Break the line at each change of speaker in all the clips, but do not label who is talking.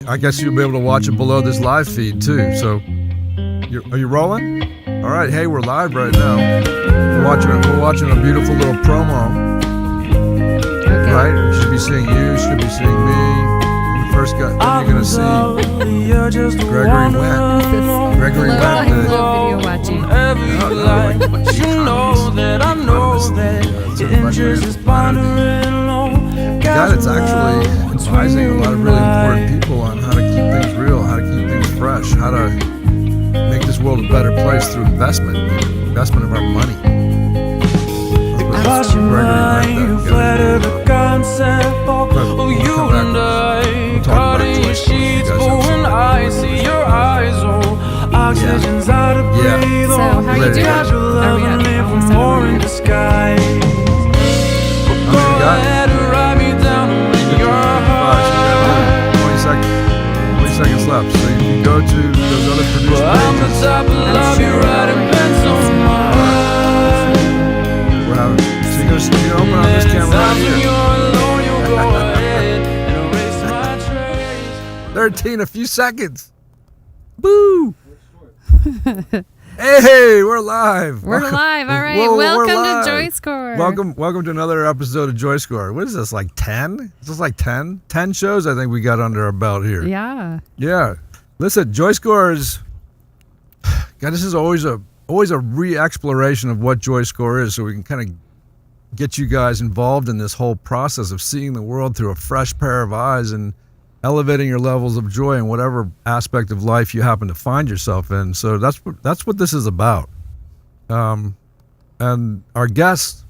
I guess you'll be able to watch it below this live feed too. So, are you rolling? All right. Hey, we're live right now. We're watching a beautiful little promo. Okay. Right? You should be seeing you. Should be seeing me. First guy, then you're gonna see Gregory Wendt. Gregory Wendt.
Video watching.
The guy that's actually advising a lot of really important people on how to keep things real, how to keep things fresh, how to make this world a better place through investment of our money. That's Gregory Wendt.
So how you doing? Are we at more in the sky?
20 seconds left. So you can go to those other producers. So you're open on this camera right here. 13, a few seconds. Boo! Hey, we're live.
We're live. All right.
Whoa,
welcome to JoyScore.
Welcome to another episode of JoyScore. What is this, like 10? Is this like 10? 10 shows I think we got under our belt here.
Yeah.
Yeah. Listen, JoyScore is, God, this is always a re-exploration of what JoyScore is, so we can kind of get you guys involved in this whole process of seeing the world through a fresh pair of eyes and elevating your levels of joy in whatever aspect of life you happen to find yourself in. So that's what this is about. And our guests,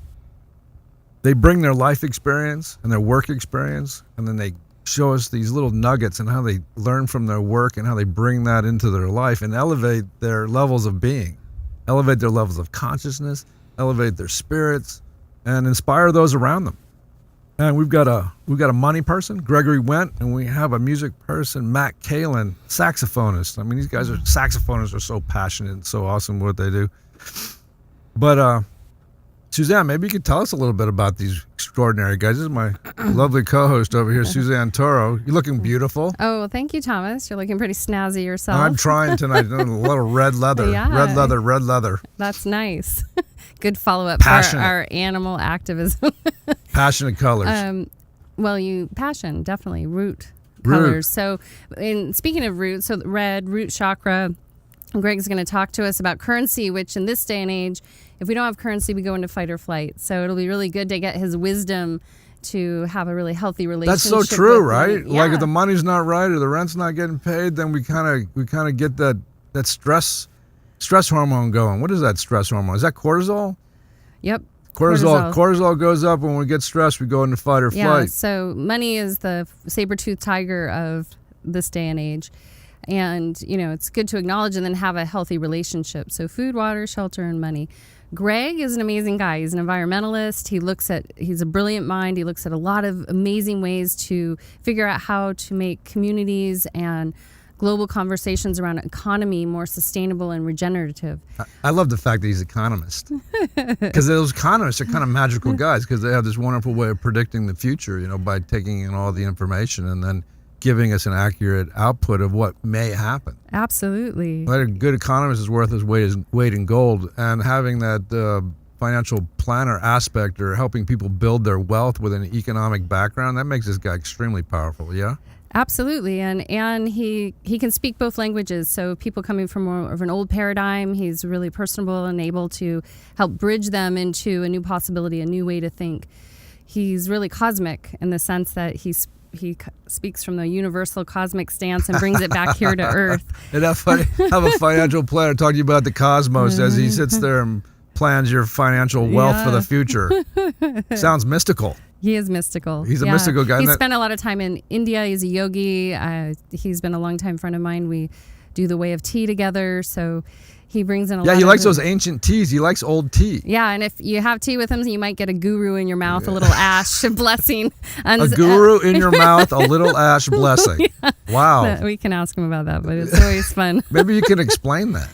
they bring their life experience and their work experience, and then they show us these little nuggets and how they learn from their work and how they bring that into their life and elevate their levels of being, elevate their levels of consciousness, elevate their spirits, and inspire those around them. And we've got a money person, Gregory Wendt, and we have a music person, Matt Kalin, saxophonist. I mean, these guys saxophonists are so passionate and so awesome what they do. But Suzanne, maybe you could tell us a little bit about these extraordinary guys. This is my lovely co-host over here, Suzanne Toro. You're looking beautiful.
Oh, well, thank you, Thomas. You're looking pretty snazzy yourself.
I'm trying tonight. A little red leather.
Yeah.
Red leather.
That's nice. Good follow-up for our animal activism.
Passionate colors.
Passion, definitely. Root colors. So, speaking of root, so red, root chakra, Greg's going to talk to us about currency, which in this day and age, if we don't have currency, we go into fight or flight. So it'll be really good to get his wisdom to have a really healthy relationship.
That's so true, right?
Yeah.
Like if the money's not right or the rent's not getting paid, then we kind of get that stress hormone going. What is that stress hormone? Is that cortisol?
Yep.
Cortisol goes up when we get stressed. We go into fight or flight.
Yeah, so money is the saber-toothed tiger of this day and age. And, it's good to acknowledge and then have a healthy relationship. So food, water, shelter, and money. Greg is an amazing guy. He's an environmentalist. He's a brilliant mind. He looks at a lot of amazing ways to figure out how to make communities and global conversations around economy more sustainable and regenerative.
I love the fact that he's an economist. Because those economists are kind of magical guys because they have this wonderful way of predicting the future, by taking in all the information and then giving us an accurate output of what may happen.
Absolutely.
But a good economist is worth his weight in gold, and having that financial planner aspect or helping people build their wealth with an economic background, that makes this guy extremely powerful, yeah?
Absolutely, and he can speak both languages. So people coming from more of an old paradigm, he's really personable and able to help bridge them into a new possibility, a new way to think. He's really cosmic in the sense that he speaks from the universal cosmic stance and brings it back here to Earth.
And have a financial planner talk to you about the cosmos as he sits there and plans your financial wealth for the future. Sounds mystical.
He is mystical.
He's a mystical guy.
He spent a lot of time in India. He's a yogi. He's been a longtime friend of mine. We do the way of tea together. So he brings in a lot of...
Yeah, he likes those ancient teas. He likes old tea.
Yeah, and if you have tea with him, you might get a guru in your mouth, a little ash blessing.
A guru in your mouth, a little ash blessing. Yeah. Wow.
We can ask him about that, but it's always fun.
Maybe you can explain that.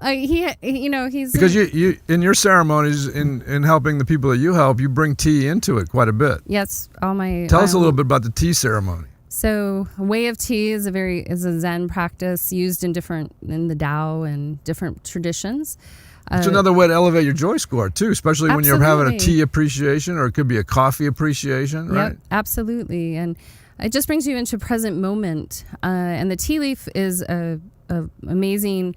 He's
because you in your ceremonies in helping the people that you help, you bring tea into it quite a bit.
Yes, all my.
Tell us a little bit about the tea ceremony.
So way of tea is a Zen practice used in the Tao and different traditions.
It's another way to elevate your joy score too, especially when you're having a
Absolutely.
tea appreciation, or it could be a coffee appreciation, right?
Yep, absolutely. And it just brings you into present moment. And the tea leaf is a amazing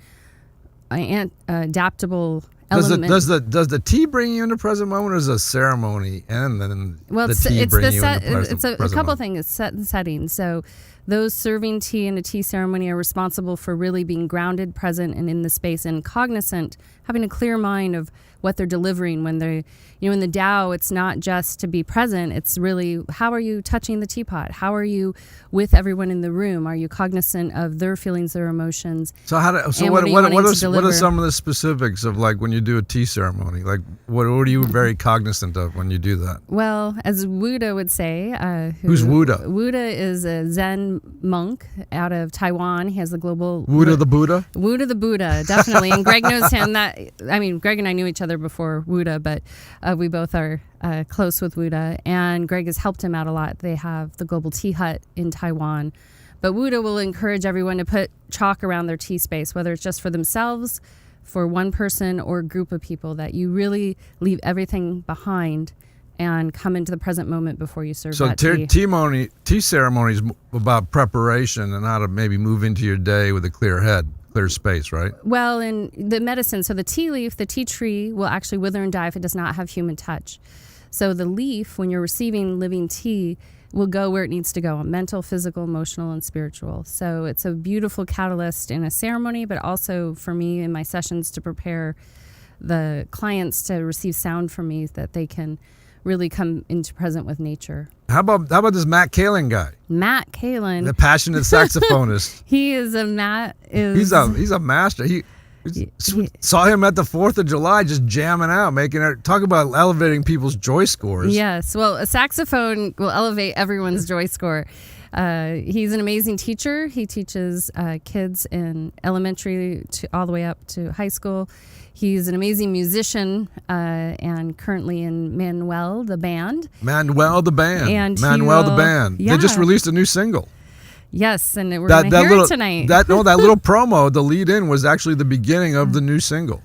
adaptable element.
Does the tea bring you into present moment, or is it a ceremony and then the tea bring you into present?
It's a couple things. It's set and setting. So those serving tea in a tea ceremony are responsible for really being grounded, present, and in the space, and cognizant, having a clear mind of what they're delivering. When they're, in the Tao, it's not just to be present. It's really, how are you touching the teapot? How are you with everyone in the room? Are you cognizant of their feelings, their emotions?
So what are some of the specifics of, like, when you do a tea ceremony? Like, what are you very cognizant of when you do that?
Well, as Wuda would say,
who's Wuda?
Wuda is a Zen monk out of Taiwan. He has the global
Wuda the Buddha.
Wuda the Buddha, definitely. And Greg knows him. Greg and I knew each other before Wuda, but we both are close with Wuda, and Greg has helped him out a lot. They have the global tea hut in Taiwan, but Wuda will encourage everyone to put chalk around their tea space, whether it's just for themselves, for one person, or a group of people, that you really leave everything behind and come into the present moment before you serve that tea.
Tea ceremony is about preparation and how to maybe move into your day with a clear head, clear space, right?
Well, in the medicine, so the tea leaf, the tea tree will actually wither and die if it does not have human touch. So the leaf, when you're receiving living tea, will go where it needs to go: mental, physical, emotional, and spiritual. So it's a beautiful catalyst in a ceremony, but also for me in my sessions to prepare the clients to receive sound from me, that they can really come into present with nature.
How about this Matt Kalin guy?
Matt Kalin,
the passionate saxophonist.
He's a
master. He saw him at the 4th of July just jamming out, talk about elevating people's joy scores.
Yes, well, a saxophone will elevate everyone's joy score. He's an amazing teacher. He teaches kids in elementary all the way up to high school. He's an amazing musician, and currently in Manuel the band.
Manuel the band.
Yeah.
They just released a new single.
Yes, and we're going to hear it tonight.
That little promo, the lead in, was actually the beginning of the new single.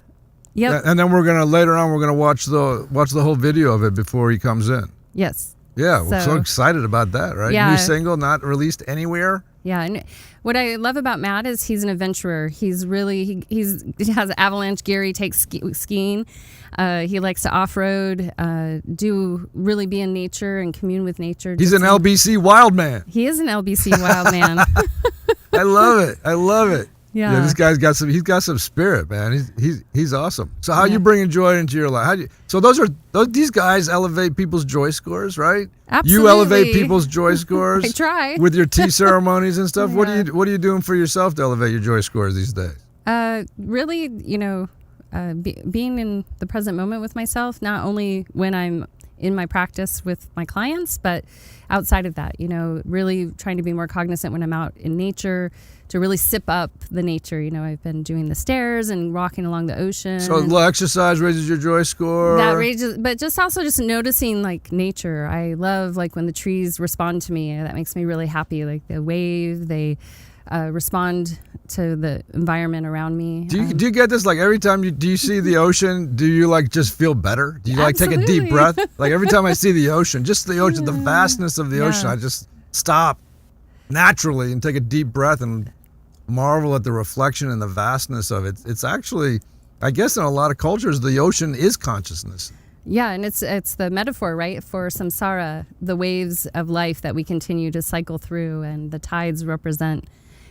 Yep.
And then later on we're gonna watch the whole video of it before he comes in.
Yes.
Yeah, we're so excited about that, right?
Yeah.
New single, not released anywhere.
Yeah, and what I love about Matt is he's an adventurer. He's really he has avalanche gear. He takes skiing. He likes to off-road, really be in nature and commune with nature.
He's an LBC wild man.
He is an LBC wild man.
I love it.
Yeah,
this guy's got some spirit, man. He's awesome. So how you bringing joy into your life? These guys elevate people's joy scores, right?
Absolutely.
You elevate people's joy scores.
I try
with your tea ceremonies and stuff.
Yeah.
What are you doing for yourself to elevate your joy scores these days?
Really, being in the present moment with myself, not only when I'm in my practice with my clients, but outside of that, really trying to be more cognizant when I'm out in nature, to really sip up the nature. I've been doing the stairs and walking along the ocean.
So a little exercise raises your joy score.
That raises, but just noticing like nature. I love like when the trees respond to me. That makes me really happy. Like the wave, they respond to the environment around me.
Do you get this? Like every time you see the ocean, do you like just feel better? Do you like take a deep breath? Like every time I see the ocean, the vastness of the ocean, I just stop naturally and take a deep breath and marvel at the reflection and the vastness of it. It's actually, I guess in a lot of cultures, the ocean is consciousness.
Yeah, and it's the metaphor, right, for samsara, the waves of life that we continue to cycle through, and the tides represent,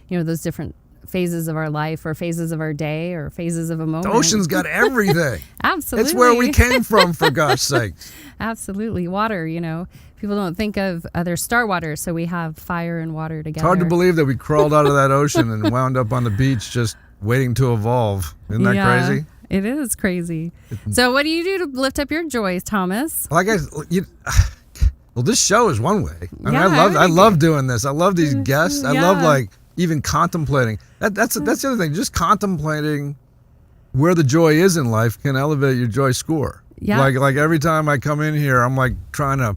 those different phases of our life, or phases of our day, or phases of a moment.
The ocean's got everything.
Absolutely.
It's where we came from, for gosh sake.
Absolutely. Water, people don't think of their star water, so we have fire and water together.
It's hard to believe that we crawled out of that ocean and wound up on the beach just waiting to evolve. Isn't that crazy?
It is crazy. So what do you do to lift up your joy, Thomas?
Well, this show is one way. I love doing this. I love these guests. I love even contemplating. That's the other thing. Just contemplating where the joy is in life can elevate your joy score. Yeah. Like every time I come in here, I'm like trying to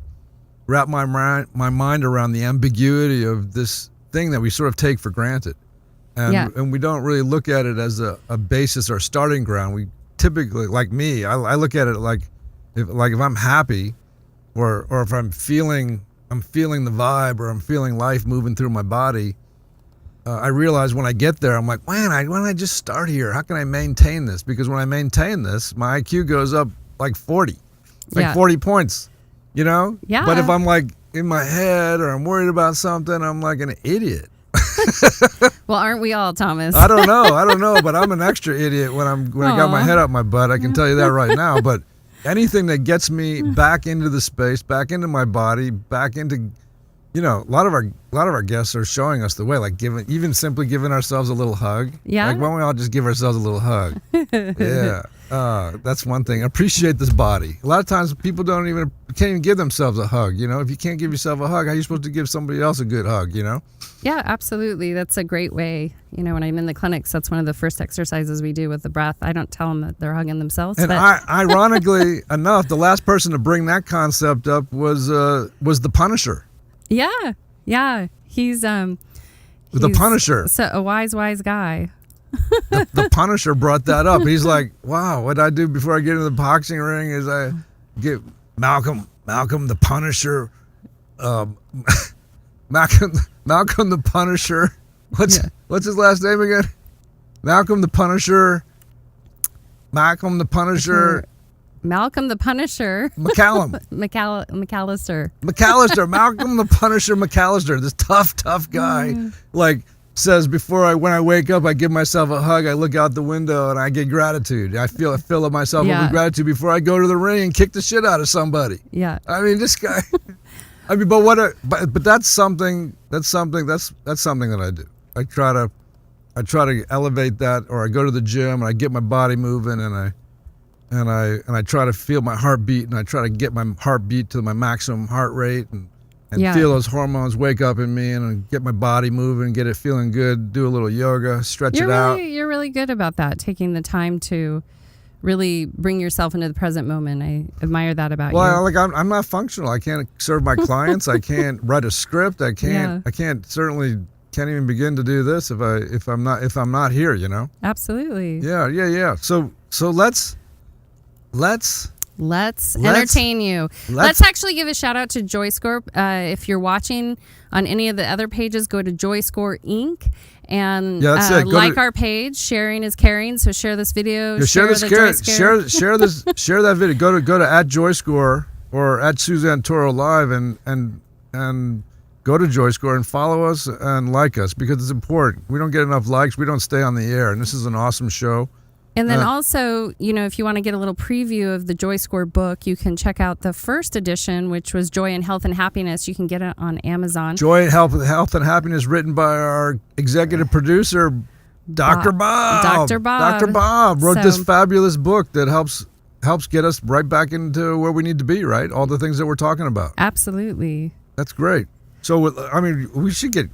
wrap my mind around the ambiguity of this thing that we sort of take for granted. And we don't really look at it as a basis or starting ground. We typically, like me, I look at it like if I'm happy or if I'm feeling the vibe or I'm feeling life moving through my body, I realize when I get there, I'm like, man, why don't I just start here? How can I maintain this? Because when I maintain this, my IQ goes up like 40. It's like 40 points, you know?
Yeah.
But if I'm like in my head or I'm worried about something, I'm like an idiot.
Well, aren't we all, Thomas?
I don't know, but I'm an extra idiot when I got my head up my butt. I can tell you that right now. But anything that gets me back into the space, back into my body, back into, you know, a lot of our guests are showing us the way, like simply giving ourselves a little hug.
Yeah.
Like, why don't we all just give ourselves a little hug? Yeah. That's one thing. Appreciate this body. A lot of times people can't even give themselves a hug. You know, if you can't give yourself a hug, how are you supposed to give somebody else a good hug, you know?
Yeah, absolutely. That's a great way. You know, when I'm in the clinics, that's one of the first exercises we do with the breath. I don't tell them that they're hugging themselves.
And ironically enough, the last person to bring that concept up was the Punisher.
Yeah. He's
the Punisher.
So a wise guy.
The Punisher brought that up. He's like, wow, what I do before I get into the boxing ring is I get Malcolm the Punisher, Malcolm the Punisher. What's his last name again? Malcolm the Punisher. McCallum. McAllister. Malcolm the Punisher McAllister. This tough guy. Like, says when I wake up, I give myself a hug. I look out the window and I get gratitude. I fill up myself with gratitude before I go to the ring and kick the shit out of somebody.
Yeah.
I mean, this guy. I mean, but that's something that I do. I try to elevate that, or I go to the gym and I get my body moving and I try to feel my heartbeat and I try to get my heartbeat to my maximum heart rate and feel those hormones wake up in me and get my body moving, get it feeling good, do a little yoga, stretch it out.
You're really good about that, taking the time to really bring yourself into the present moment. I admire that about you.
Well, like I'm not functional. I can't serve my clients. I can't write a script. I can't can't even begin to do this if I'm not here, you know?
Absolutely.
Yeah. So let's
entertain you. Let's actually give a shout out to JoyScore. If you're watching on any of the other pages, go to JoyScore Inc. and our page. Sharing is caring. So share this video. Share that video. Go to @JoyScore or @Suzanne Toro Live and go to JoyScore and follow us and like us, because it's important. We don't get enough likes. We don't stay on the air, and this is an awesome show. And then also, you know, if you want to get a little preview of the JoyScore book, you can check out the first edition, which was Joy in Health and Happiness. You can get it on Amazon. Joy in Health and Happiness, written by our executive producer, Dr. Bob. Dr. Bob wrote this fabulous book that helps get us right back into where we need to be, right? All the things that we're talking about. Absolutely. That's great. So, I mean, we should get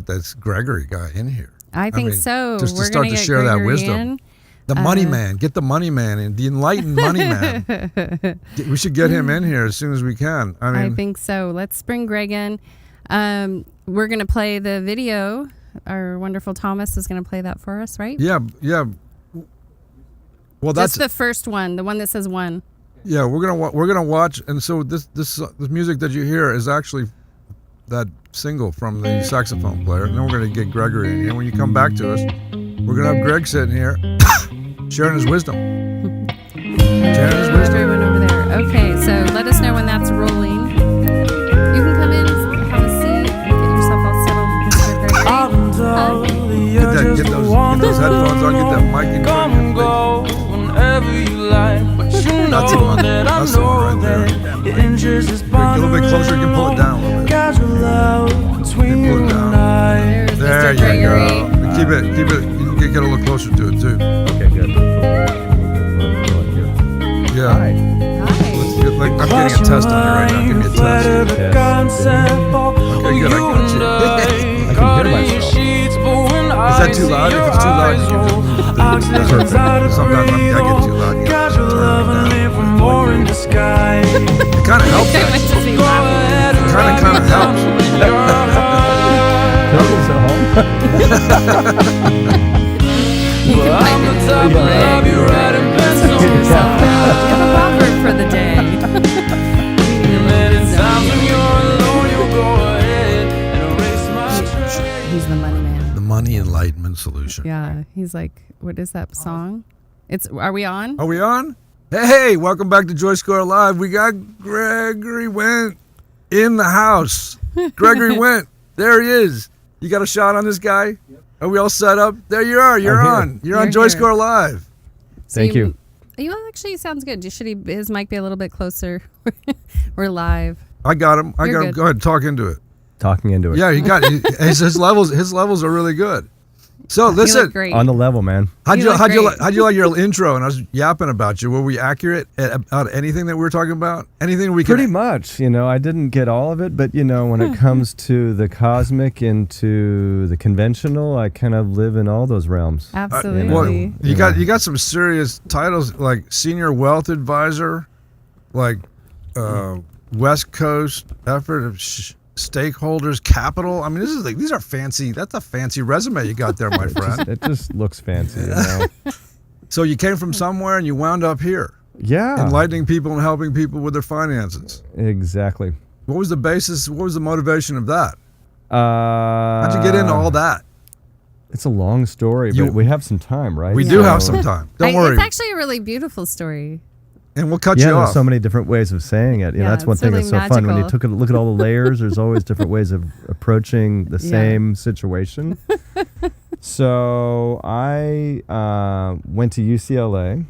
this Gregory guy in here. I think so. Just to start to share that wisdom. The money man. Get the money man in. The enlightened money man. We should get him in here as soon as we can. I think so. Let's bring Greg in. We're going to play the video. Our wonderful Thomas is going to play that for us, right? Yeah. Well, that's the first one, the one that says 1. Yeah, we're gonna watch, and so this music that you hear is actually that single from the saxophone player. And then we're gonna get Gregory in here. When you come back to us, we're gonna have Greg sitting here, sharing his wisdom. Everyone over there. Okay, so let us know when that's rolling. You can come in, have a seat, get yourself all settled. Get those headphones on, get that mic in your face. Whenever you like, but you know that I know that your interest is bothering. Get a little bit closer, you can pull it down a little bit. Pull it down. There you go. Keep it. You can get a little closer to it too. Okay, good. Yeah. Hi. Like, I'm getting a test on you right now. Give me a test. Okay, good. I got you. I can hear myself. Is that too loud? If it's too loud, you can just move the sometimes I get too loud. You turn it down. It kind of helps.
Well, I'm the type of love you write in pencil.
Do you have a proverb for the day?
Many times when you're alone, you'll go ahead and erase my trace.
He's the money man.
The money enlightenment solution.
Yeah, he's like, what is that song? Are we on?
Are we on? Hey, welcome back to JoyScore Live. We got Gregory Wendt in the house. Gregory Wendt, there he is. You got a shot on this guy? Yep. Are we all set up? There you are. You're on. You're on JoyScore Live.
Thank you.
You actually sounds good. Should his mic be a little bit closer? We're live.
I got him.
You're good.
Go ahead, talk into it.
Talking into it.
Yeah, his levels. His levels are really good. So
You
listen,
look great.
On the level, man.
how'd
You look
you
great.
like your intro? And I was yapping about you. Were we accurate about anything that we were talking about? Anything we
Pretty
could?
much. I didn't get all of it, but when it comes to the cosmic and to the conventional, I kind of live in all those realms.
Absolutely.
Well, you got some serious titles like senior wealth advisor, like West Coast effort of stakeholders capital. I mean, these are fancy. That's a fancy resume you got there, my friend.
It just looks fancy.
So you came from somewhere and you wound up here,
Yeah.
enlightening people and helping people with their finances.
Exactly.
What was the basis? What was the motivation of that?
How'd
How'd you get into all that?
It's a long story, but we have some time, right?
We do have some time. Don't worry.
It's actually a really beautiful story.
And we'll cut
Yeah,
you
there's
off.
so many different ways of saying it.
Yeah,
That's one
it's
thing
really
that's so fun. When you
magical.
look at all the layers, there's always different ways of approaching the same situation. So I went to UCLA,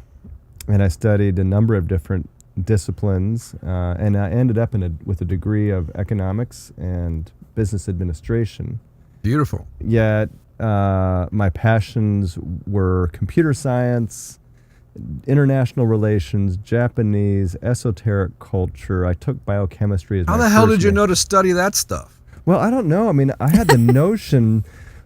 and I studied a number of different disciplines, and I ended up with a degree of economics and business administration.
Beautiful.
Yet my passions were computer science, international relations, Japanese, esoteric culture. I took biochemistry as
How
my
the hell
first
did you
ma-
know to study that stuff?
Well, I don't know. I mean, I had the notion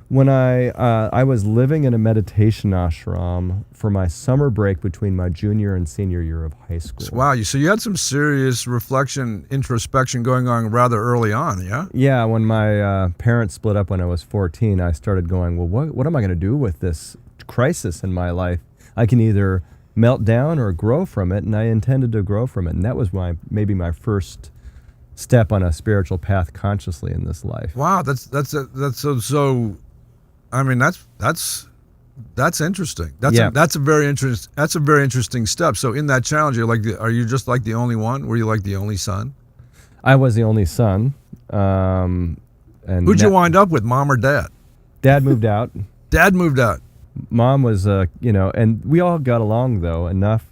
when I was living in a meditation ashram for my summer break between my junior and senior year of high school.
Wow. So you had some serious reflection, introspection going on rather early on, yeah?
Yeah, when my parents split up when I was 14, I started going, well, what am I going to do with this crisis in my life? I can either melt down or grow from it, and I intended to grow from it. And that was maybe my first step on a spiritual path consciously in this life.
Wow. That's so. I mean, that's interesting. That's a very interesting step. So in that challenge, are you just like the only one? Were you like the only son?
I was the only son. And
Who'd you wind up with, mom or dad?
Dad moved out.
Dad moved out.
Mom was, and we all got along, though, enough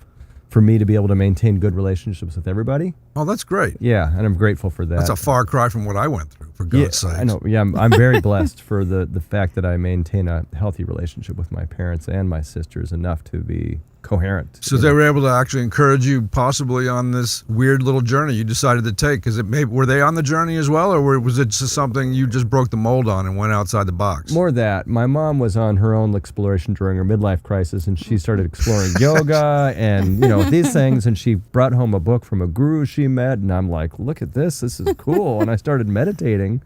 for me to be able to maintain good relationships with everybody.
Oh, that's great.
Yeah, and I'm grateful for that.
That's a far cry from what I went through, for God's sake.
I know. Yeah, I'm very blessed for the fact that I maintain a healthy relationship with my parents and my sisters enough to be coherent.
So they were able to actually encourage you possibly on this weird little journey you decided to take. Because were they on the journey as well, or was it just something you just broke the mold on and went outside the box?
More that. My mom was on her own exploration during her midlife crisis, and she started exploring yoga and these things. And she brought home a book from a guru she met, and I'm like, look at this. This is cool. And I started meditating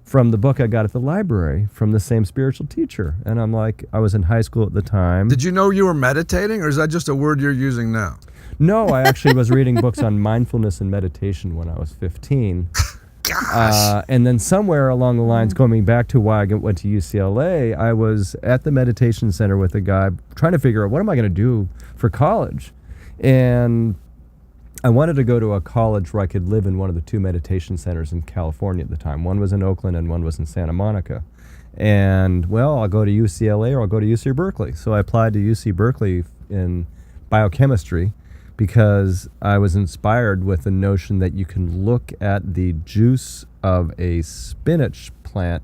from the book I got at the library from the same spiritual teacher. And I'm like, I was in high school at the time.
Did you know you were meditating, or is that just a word you're using now?
No, I actually was reading books on mindfulness and meditation when I was 15.
Gosh.
And then somewhere along the lines, going back to why I went to UCLA, I was at the meditation center with a guy trying to figure out what am I going to do for college. And I wanted to go to a college where I could live in one of the two meditation centers in California at the time. One was in Oakland and one was in Santa Monica. And, well, I'll go to UCLA or I'll go to UC Berkeley. So I applied to UC Berkeley in biochemistry because I was inspired with the notion that you can look at the juice of a spinach plant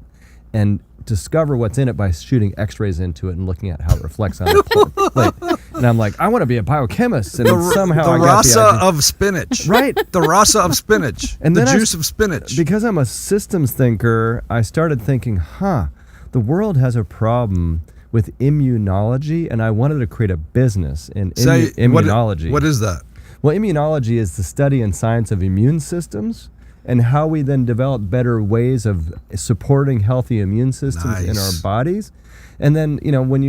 and discover what's in it by shooting x-rays into it and looking at how it reflects on the plate. And I'm like, I want to be a biochemist. And somehow
the
I got
rasa
the idea.
of spinach.
Right.
The rasa of spinach.
And
the
then
juice of spinach.
Because I'm a systems thinker, I started thinking, the world has a problem with immunology, and I wanted to create a business in immunology.
What is that?
Well, immunology is the study and science of immune systems, and how we then develop better ways of supporting healthy immune systems in our
Nice.
bodies. And then, when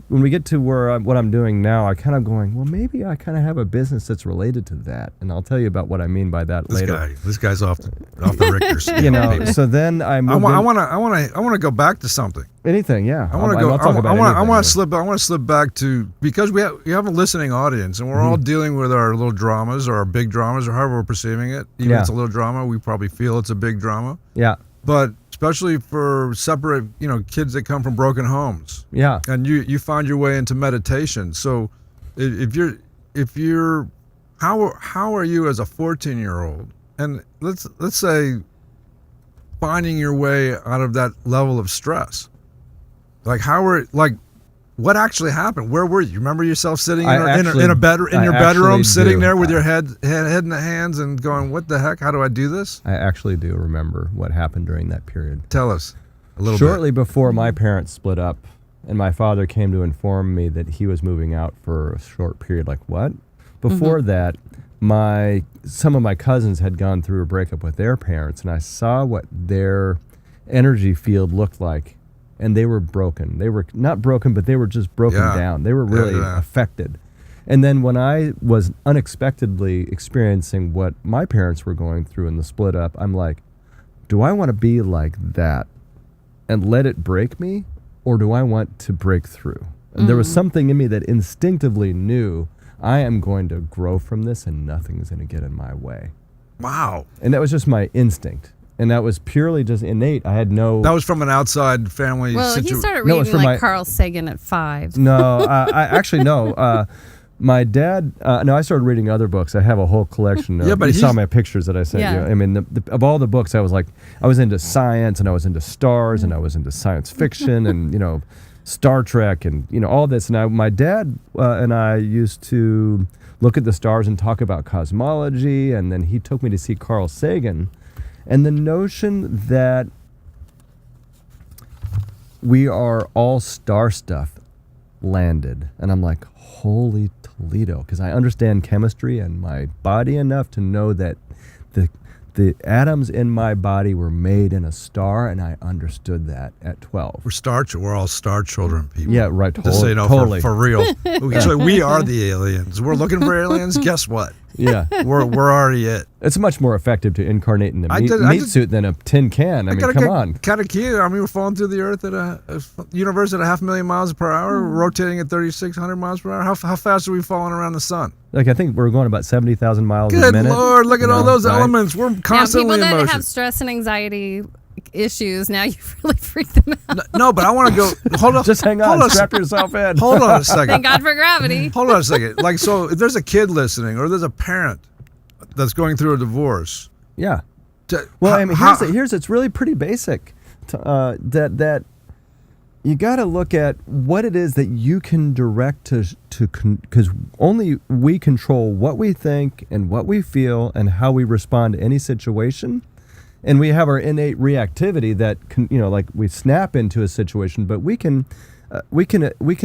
we get to where what I'm doing now, I kind of going, well, maybe I kind of have a business that's related to that, and I'll tell you about what I mean by that later.
This guy's off the Richter scale.
So then I
I
moved
want to go back to something.
anything, yeah.
I want to
I'll talk about
I
anything.
want to slip back to, because we have a listening audience, and we're all dealing with our little dramas or our big dramas, or however we're perceiving it. Even if it's a little drama, we probably feel it's a big drama.
Yeah,
But especially for separate, kids that come from broken homes,
yeah.
and you find your way into meditation. So if you're how are you as a 14-year-old, and let's say finding your way out of that level of stress? Like what actually happened? Where were you? Remember yourself sitting in your bedroom, sitting there with your head in the hands and going, "What the heck? How do I do this?"
I actually do remember what happened during that period.
Tell us a little
Shortly
bit.
before my parents split up, and my father came to inform me that he was moving out for a short period. Like, what? Before that, some of my cousins had gone through a breakup with their parents, and I saw what their energy field looked like. And they were broken. They were not broken, but they were just broken down. They were really affected. And then when I was unexpectedly experiencing what my parents were going through in the split up, I'm like, do I want to be like that and let it break me? Or do I want to break through? And there was something in me that instinctively knew I am going to grow from this and nothing is going to get in my way.
Wow.
And that was just my instinct. And that was purely just innate. I had no...
That was from an outside family
Well, he
situation.
started
No, it's
reading
from
like
my-
Carl Sagan at 5.
No, I actually no. My dad. No, I started reading other books. I have a whole collection.
Yeah, but
you saw
he's-
my pictures that I sent
Yeah.
you. I mean, of all the books, I was into science, and I was into stars, and I was into science fiction, and Star Trek, and all this. And my dad and I used to look at the stars and talk about cosmology, and then he took me to see Carl Sagan, and the notion that we are all star stuff landed. And I'm like, holy Toledo, because I understand chemistry and my body enough to know that the atoms in my body were made in a star, and I understood that at 12.
We're all star children, people.
Yeah, right.
Just so you know,
totally.
for real. So we are the aliens. We're looking for aliens. Guess what?
Yeah.
We're already it.
It's much more effective to incarnate in a
I
meat
just-
suit than a tin can. I mean, come on.
Kind of key. I mean, we're falling through the earth at a universe at 500,000 miles per hour, rotating at 3,600 miles per hour. How fast are we falling around the sun?
Like, I think we're going about 70,000 miles a
Good
minute.
Lord, look at all those
right?
elements. We're
Now,
constantly
people
in
that
motion.
have stress and anxiety issues, now you've really freaked them out.
No, but I want to go. Hold on.
Just hang on.
Hold on,
Strap yourself in.
hold on a second.
Thank God for gravity.
Hold on a second. Like, so if there's a kid listening, or there's a parent that's going through a divorce.
Yeah.
to-
Well,
how-
I mean,
how-
here's it's really pretty basic. That you got to look at what it is that you can direct because only we control what we think and what we feel and how we respond to any situation, and we have our innate reactivity that like we snap into a situation, but we can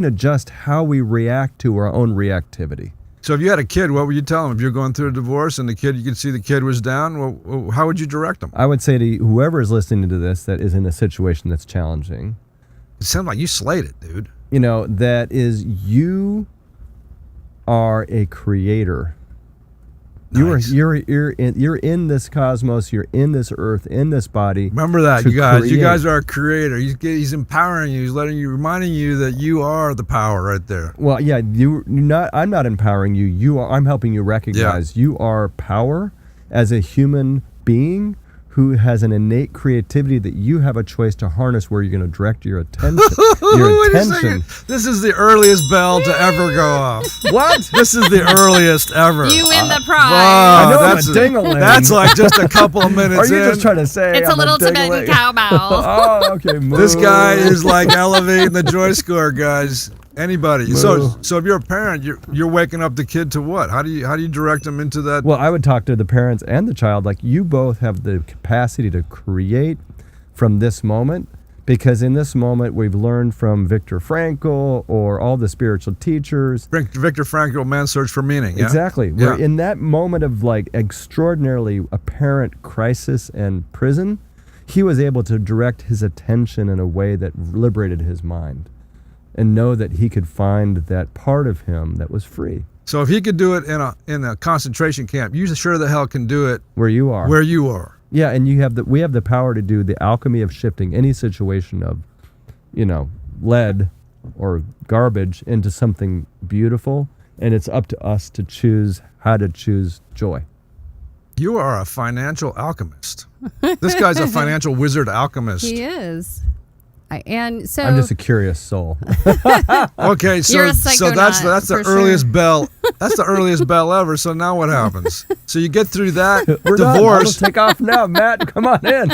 adjust how we react to our own reactivity.
So if you had a kid, what would you tell him? If you're going through a divorce and you could see the kid was down, well, how would you direct him?
I would say to whoever is listening to this that is in a situation that's challenging,
It sounds like you slayed it, dude.
that is, you are a creator.
Nice.
You're in this cosmos. You're in this earth, in this body.
Remember that,
to
you guys. You
create.
guys are a creator. He's empowering you. He's reminding you that you are the power right there.
Well, yeah, I'm not empowering you. You are. I'm helping you recognize you are power as a human being who has an innate creativity that you have a choice to harness where you're going to direct your attention.
Wait a second. This is the earliest bell to ever go off.
What?
This is the earliest ever.
You win the prize.
I know I'm
that's
a ding-a-ling.
That's like just a couple of minutes
Are you
in.
just trying to say
It's a
I'm
little
ding-a-ling?
Tibetan cowbell.
Oh, okay.
This guy
moo.
is like elevating the joy score, guys. Anybody.
Moo.
So if you're a parent, you're waking up the kid to what? How do you direct them into that?
Well, I would talk to the parents and the child like, you both have the capacity to create from this moment Because in this moment, we've learned from Viktor Frankl or all the spiritual teachers.
Viktor Frankl, Man's Search for Meaning. Yeah?
Exactly.
Yeah.
We're in that moment of like extraordinarily apparent crisis and prison. He was able to direct his attention in a way that liberated his mind and know that he could find that part of him that was free.
So if he could do it in a concentration camp, you sure the hell can do it
Where you are.
where you are.
Yeah, and we have the power to do the alchemy of shifting any situation of, lead or garbage into something beautiful, and it's up to us to choose how to choose joy.
You are a financial alchemist. This guy's a financial wizard alchemist.
He is. And so
I'm just a curious soul.
Okay,
You're a
so that's
psychonaut,
the
for
earliest
sure.
bell. That's the earliest bell ever. So now what happens? So you get through that
We're done.
divorce.
I'll take off now, Matt. Come on in.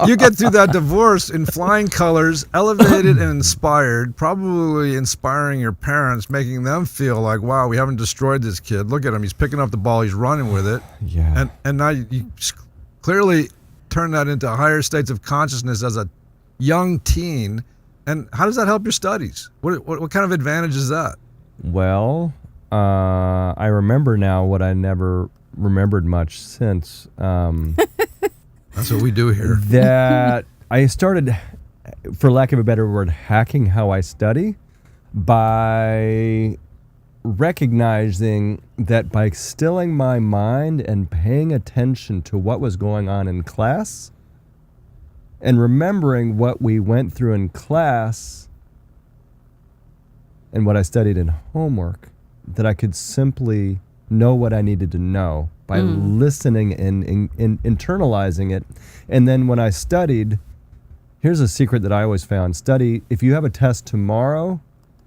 You get through that divorce in flying colors, elevated and inspired, probably inspiring your parents, making them feel like, wow, we haven't destroyed this kid. Look at him. He's picking up the ball. He's running with it.
Yeah.
And now you clearly turn that into higher states of consciousness as a young teen. And how does that help your studies? What kind of advantage is that?
Well, I remember now what I never remembered much since.
That's what we do here.
That I started, for lack of a better word, hacking how I study by recognizing that by stilling my mind and paying attention to what was going on in class and remembering what we went through in class and what I studied in homework, that I could simply know what I needed to know by listening and internalizing it. And then when I studied, here's a secret that I always found. If you have a test tomorrow,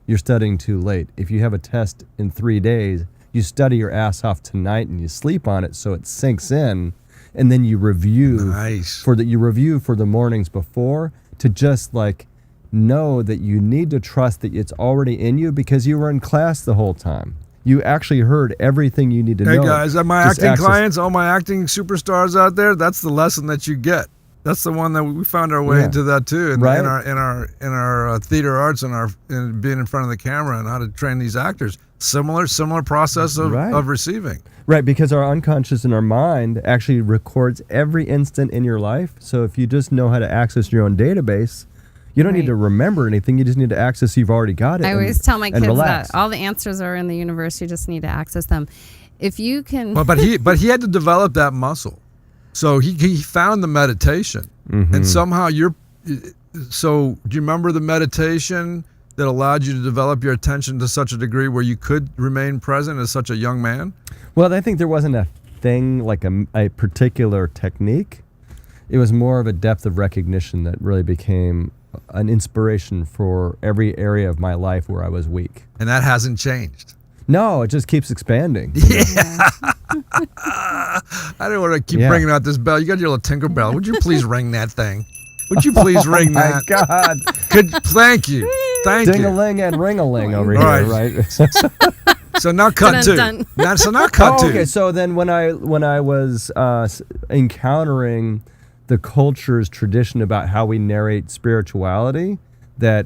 you're studying too late. If you have a test in 3 days, you study your ass off tonight and you sleep on it so it sinks in, and then you review
Nice.
for the mornings before, to just like know that you need to trust that it's already in you because you were in class the whole time. You actually heard everything you need to know.
Hey guys, my
Just
acting
access-
clients, all my acting superstars out there, that's the lesson that you get. That's the one that we found our way
Yeah.
into that too, in
Right.
our theater arts and in being in front of the camera and how to train these actors. Similar process of receiving.
Right, because our unconscious and our mind actually records every instant in your life. So if you just know how to access your own database, you don't need to remember anything. You just need to access you've already got it.
I always tell my kids
relax.
that all the answers are in the universe. You just need to access them. If you can,
But he had to develop that muscle. So he found the meditation, and somehow So do you remember the meditation that allowed you to develop your attention to such a degree where you could remain present as such a young man?
Well, I think there wasn't a thing like a particular technique. It was more of a depth of recognition that really became an inspiration for every area of my life where I was weak.
And that hasn't changed.
No, it just keeps expanding.
I don't want to keep bringing out this bell. You got your little Tinker Bell. Would you please ring that thing? Would you please ring
My
that?
God.
Thank you. Thank you.
Ding-a-ling and ring-a-ling over
All
here,
right.
right?
So now cut two.
Dun,
Now cut two.
Okay, so then when I was encountering the culture's tradition about how we narrate spirituality, that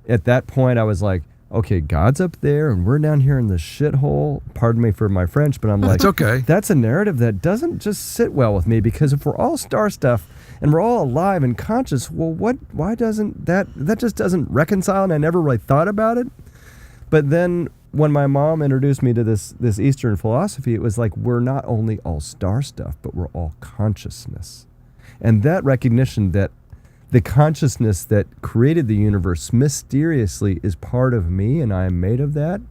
at that point I was like, okay, God's up there and we're down here in the shithole. Pardon me for my French, but I'm like,
It's okay.
that's a narrative that doesn't just sit well with me, because if we're all star stuff and we're all alive and conscious, well, why doesn't that just doesn't reconcile? And I never really thought about it. But then when my mom introduced me to this Eastern philosophy, it was like, we're not only all star stuff, but we're all consciousness. And that recognition that the consciousness that created the universe mysteriously is part of me, and I am made of that.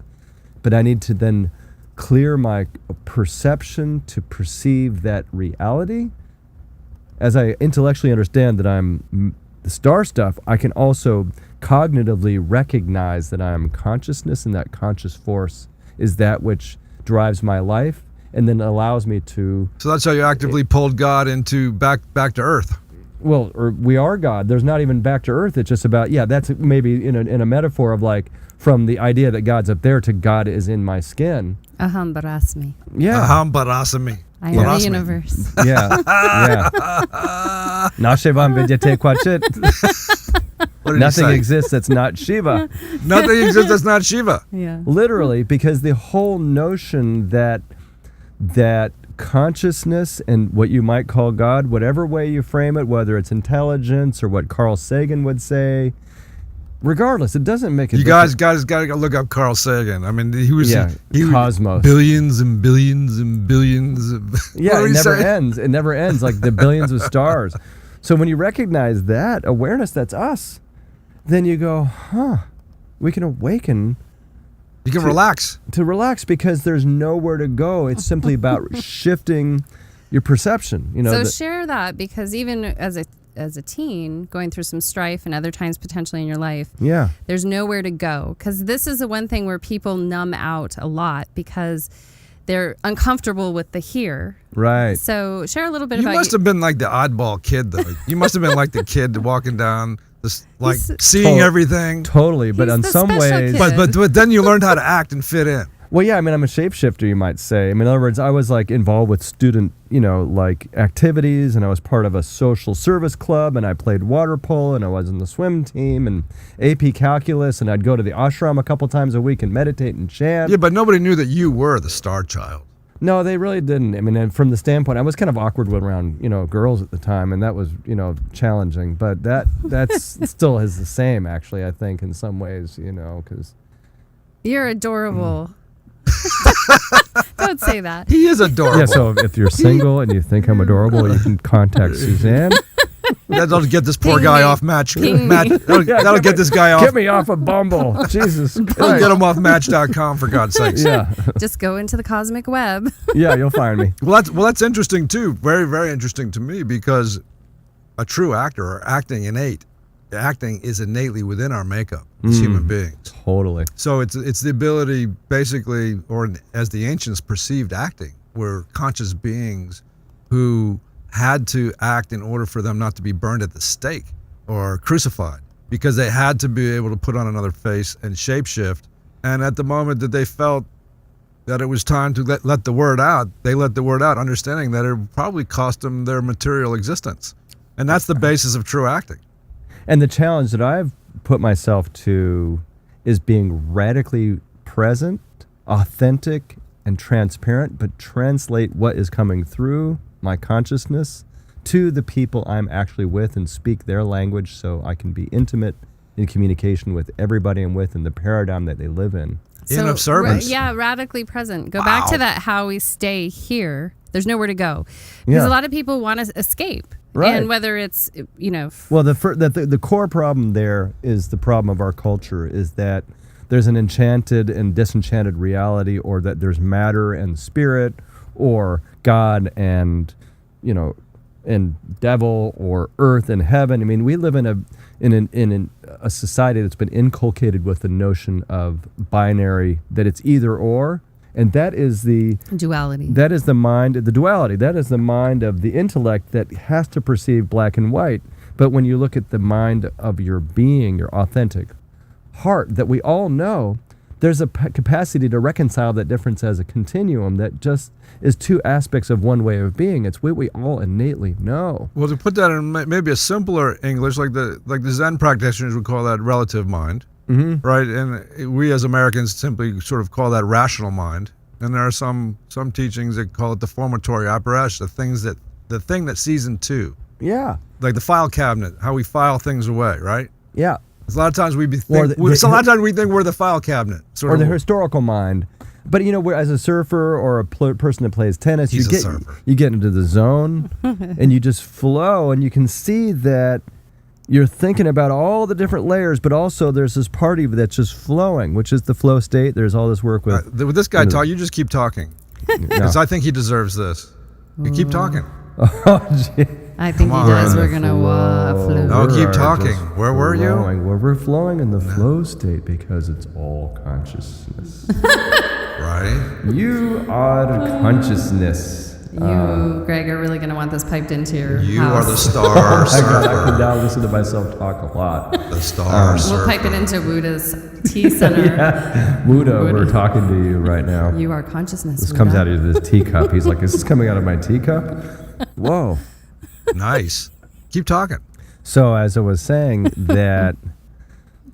But I need to then clear my perception to perceive that reality. As I intellectually understand that I'm the star stuff, I can also cognitively recognize that I am consciousness, and that conscious force is that which drives my life and then allows me to...
So that's how you actively pulled God into back to earth.
Well, or we are God. There's not even back to earth. It's just about, that's maybe in a metaphor of like, from the idea that God's up there to God is in my skin.
Aham Barasmi.
Yeah.
Aham Barasami.
I am the
Barasmi.
universe.
Yeah. Yeah. Nashe vam vedete quachit.
What did he
Nothing
say?
exists that's not Shiva.
Nothing exists that's not Shiva.
Yeah.
Literally, because the whole notion that consciousness and what you might call God, whatever way you frame it, whether it's intelligence or what Carl Sagan would say, regardless, it doesn't make a
You
difference.
guys got to look up Carl Sagan. I mean, he was
Cosmos.
billions and billions and billions. Of,
Yeah,
what
it
did he
never
say?
ends. It never ends, like the billions of stars. So when you recognize that awareness, that's us, then you go, we can awaken
You can relax.
to relax because there's nowhere to go. It's simply about shifting your perception. You know,
So share that, because even as a teen going through some strife and other times potentially in your life,
yeah.
there's nowhere to go, because this is the one thing where people numb out a lot because they're uncomfortable with the here.
Right.
So share a little bit
You
about
must have been like the oddball kid, though. You must have been like the kid walking down, just like
He's-
seeing
To-
everything.
Totally, but
He's
in
the
some
special
ways,
kid.
But then you learned how to act and fit in.
well, yeah, I mean, I'm a shapeshifter, you might say. I mean, in other words, I was like involved with student, like activities, and I was part of a social service club, and I played water polo, and I was in the swim team, and AP calculus, and I'd go to the ashram a couple times a week and meditate and chant.
Yeah, but nobody knew that you were the star child.
No, they really didn't. I mean, and from the standpoint, I was kind of awkward around, girls at the time, and that was, challenging. But that's still is the same, actually, I think, in some ways, because...
you're adorable. Don't say that.
He is adorable.
Yeah, so if you're single and you think I'm adorable, you can contact Suzanne.
That'll get this poor
Ping
guy
me.
off Match.
Ping
Match
me.
that'll get this guy off.
Get me off of Bumble. Jesus
That'll
Christ.
get him off Match.com, for God's sakes.
Yeah.
Just go into the cosmic web.
Yeah, you'll find me.
Well, that's interesting too. Very, very interesting to me, because a true actor, or acting is innately within our makeup as human beings.
Totally.
So it's the ability, basically, or as the ancients perceived acting, were conscious beings who had to act in order for them not to be burned at the stake or crucified, because they had to be able to put on another face and shapeshift. And at the moment that they felt that it was time to let the word out, they let the word out, understanding that it would probably cost them their material existence. And that's the basis of true acting.
And the challenge that I've put myself to is being radically present, authentic, and transparent, but translate what is coming through my consciousness to the people I'm actually with and speak their language, so I can be intimate in communication with everybody I'm with in the paradigm that they live in.
In observance.
Radically present. Go back
Wow.
to that, how we stay here. There's nowhere to go. Because
Yeah.
a lot of people want to escape.
Right.
And whether it's,
Well, the core problem there is the problem of our culture is that there's an enchanted and disenchanted reality, or that there's matter and spirit, or God and and devil, or earth and heaven. I mean, we live in a society that's been inculcated with the notion of binary, that it's either or, and that is the
duality.
That is the mind, the duality. That is the mind of the intellect that has to perceive black and white. But when you look at the mind of your being, your authentic heart, that we all know, there's a capacity to reconcile that difference as a continuum that just is two aspects of one way of being. It's what we all innately know.
Well, to put that in maybe a simpler English, like the Zen practitioners would call that relative mind, right? And we as Americans simply sort of call that rational mind. And there are some teachings that call it the formatory apparatus, the thing that sees in two,
Yeah.
like the file cabinet, how we file things away, right?
Yeah.
A lot of times we think
Or
a lot of times we think we're the file cabinet, sort
Or
of.
the historical mind. But where as a surfer or a person that plays tennis,
He's a surfer.
you get into the zone and you just flow, and you can see that you're thinking about all the different layers, but also there's this part of you that's just flowing, which is the flow state. There's all this work with
With this guy, talk. You just keep talking, because I think he deserves this. You keep talking.
Oh, gee.
I think he
Come
does.
on.
We're going to flow.
No, keep
We're
talking.
just
Where were you?
flowing. We're flowing in the flow state because it's all consciousness.
Right?
You are consciousness.
You, Greg, are really going to want this piped into your
You
house.
are the star
I can
surfer.
now listen to myself talk a lot.
The star
We'll
surfer.
pipe it into Wuda's tea center.
Muda, we're talking to you right now.
You are consciousness.
This comes
Wuda.
out of this teacup. He's like, is this coming out of my teacup? Whoa.
Nice. Keep talking.
So as I was saying, that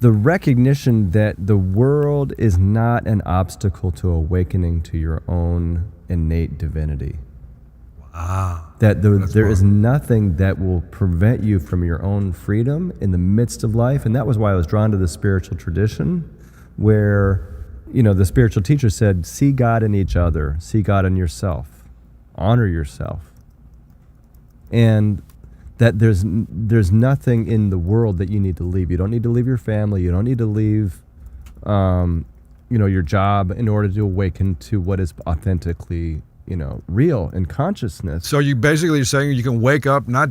the recognition that the world is not an obstacle to awakening to your own innate divinity.
Ah,
That
that's
there is
wonderful.
nothing that will prevent you from your own freedom in the midst of life. And that was why I was drawn to the spiritual tradition, where, the spiritual teacher said, see God in each other, see God in yourself, honor yourself. And that there's nothing in the world that you need to leave. You don't need to leave your family. You don't need to leave, your job in order to awaken to what is authentically, real in consciousness.
So you're saying you can wake up not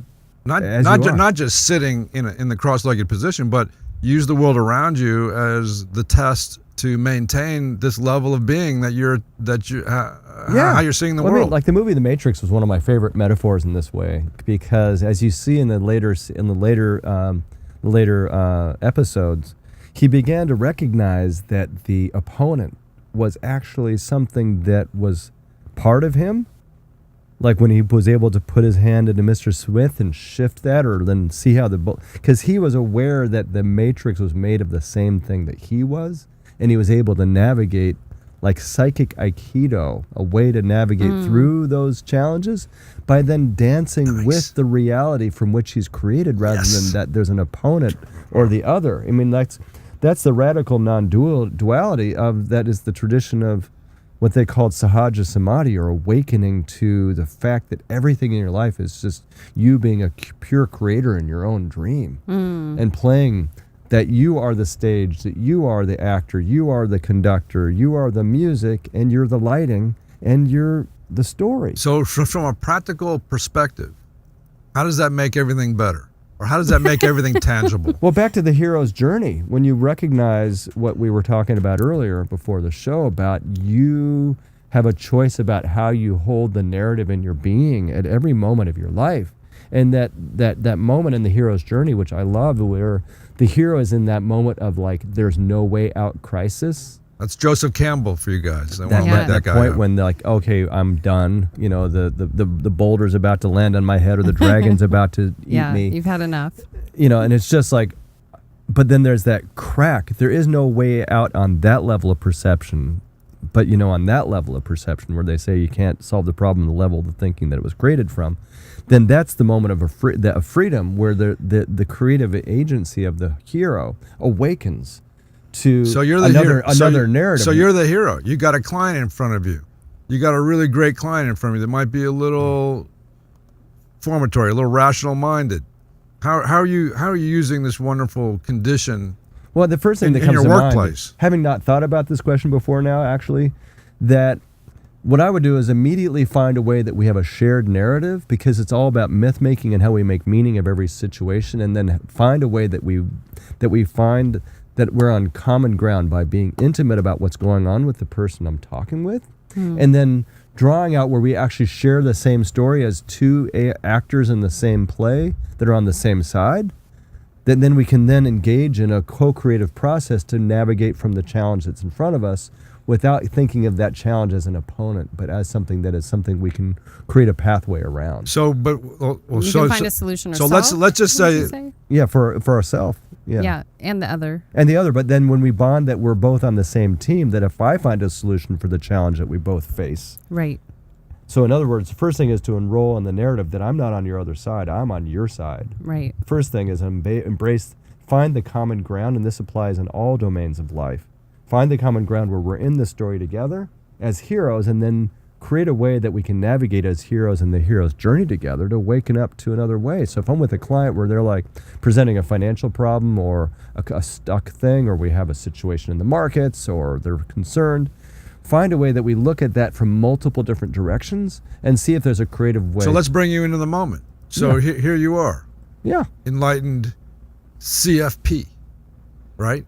just sitting in the cross-legged position, but use the world around you as the test to maintain this level of being how you're seeing the world.
I mean, like the movie The Matrix was one of my favorite metaphors in this way, because as you see in the later episodes, he began to recognize that the opponent was actually something that was part of him. Like when he was able to put his hand into Mr. Smith and shift that, or then see how because he was aware that the Matrix was made of the same thing that he was, and he was able to navigate like psychic aikido, a way to navigate through those challenges by then dancing with the reality from which he's created, rather than that there's an opponent or the other. I mean, that's the radical non-duality of that is the tradition of what they called Sahaja Samadhi, or awakening to the fact that everything in your life is just you being a pure creator in your own dream, and playing that you are the stage, that you are the actor, you are the conductor, you are the music, and you're the lighting, and you're the story.
So from a practical perspective, how does that make everything better? Or how does that make everything tangible?
Well, back to the hero's journey. When you recognize what we were talking about earlier before the show, about you have a choice about how you hold the narrative in your being at every moment of your life. And that moment in the hero's journey, which I love, where the hero is in that moment of like, there's no way out crisis.
That's Joseph Campbell for you guys. I want to
Yeah.
let that guy
point
out.
when they're like, okay, I'm done. The boulder's about to land on my head, or the dragon's about to eat me.
You've had enough.
And it's just like, but then there's that crack. There is no way out on that level of perception. But, on that level of perception where they say you can't solve the problem on the level of the thinking that it was created from, then that's the moment of freedom where the creative agency of the hero awakens to another narrative.
So you're the hero. You got a client in front of you. You got a really great client in front of you that might be a little formatory, a little rational-minded. How are you using this wonderful condition?
Well, the first thing that
in
comes
your
to
workplace?
mind, having not thought about this question before now, actually, that what I would do is immediately find a way that we have a shared narrative, because it's all about myth making and how we make meaning of every situation, and then find a way that we find that we're on common ground by being intimate about what's going on with the person I'm talking with, and then drawing out where we actually share the same story as two actors in the same play that are on the same side. Then we can then engage in a co-creative process to navigate from the challenge that's in front of us, without thinking of that challenge as an opponent, but as something we can create a pathway around.
So, but
You can find a solution
So
ourselves.
let's just
would you
say,
Yeah, for ourselves.
yeah, and the other.
And the other, but then when we bond that we're both on the same team, that if I find a solution for the challenge that we both face.
Right.
So in other words, the first thing is to enroll in the narrative that I'm not on your other side, I'm on your side.
Right.
First thing is find the common ground, and this applies in all domains of life. Find the common ground where we're in the story together as heroes, and then create a way that we can navigate as heroes in the hero's journey together to waken up to another way. So if I'm with a client where they're like presenting a financial problem or a stuck thing, or we have a situation in the markets, or they're concerned, find a way that we look at that from multiple different directions and see if there's a creative way.
so let's bring you into the moment. So here you are,
Yeah.
enlightened CFP, right?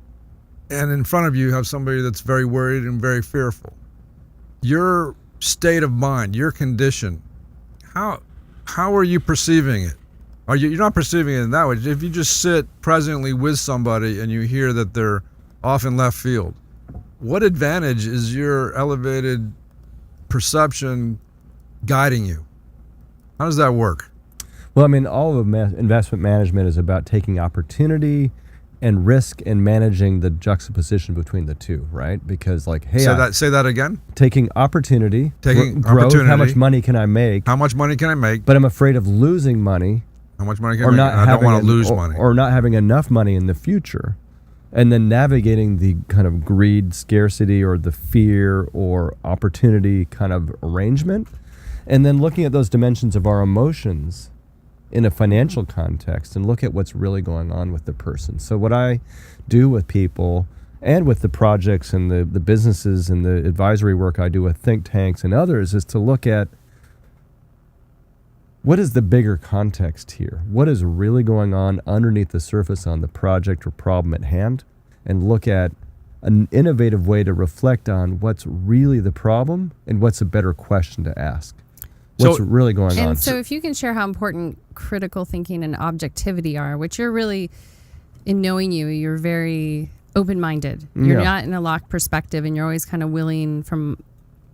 And in front of you have somebody that's very worried and very fearful. Your state of mind, your condition, how are you perceiving it? You're not perceiving it in that way. If you just sit presently with somebody and you hear that they're off in left field, what advantage is your elevated perception guiding you? How does that work?
Well, I mean, all of investment management is about taking opportunity and risk and managing the juxtaposition between the two, right? Because like, hey,
say that again.
taking opportunity,
Taking
growth,
opportunity.
how much money can I make?
How much money can I make?
But I'm afraid of losing money,
How much money can
or
I make?
not
I don't
having
want to lose money.
or not having enough money in the future, and then navigating the kind of greed, scarcity, or the fear or opportunity kind of arrangement, and then looking at those dimensions of our emotions in a financial context and look at what's really going on with the person. So what I do with people and with the projects and the businesses and the advisory work I do with think tanks and others is to look at what is the bigger context here? What is really going on underneath the surface on the project or problem at hand? And look at an innovative way to reflect on what's really the problem and what's a better question to ask. What's really going on?
And so if you can share how important critical thinking and objectivity are, which you're really, in knowing you're very open-minded. You're not in a locked perspective, and you're always kind of willing from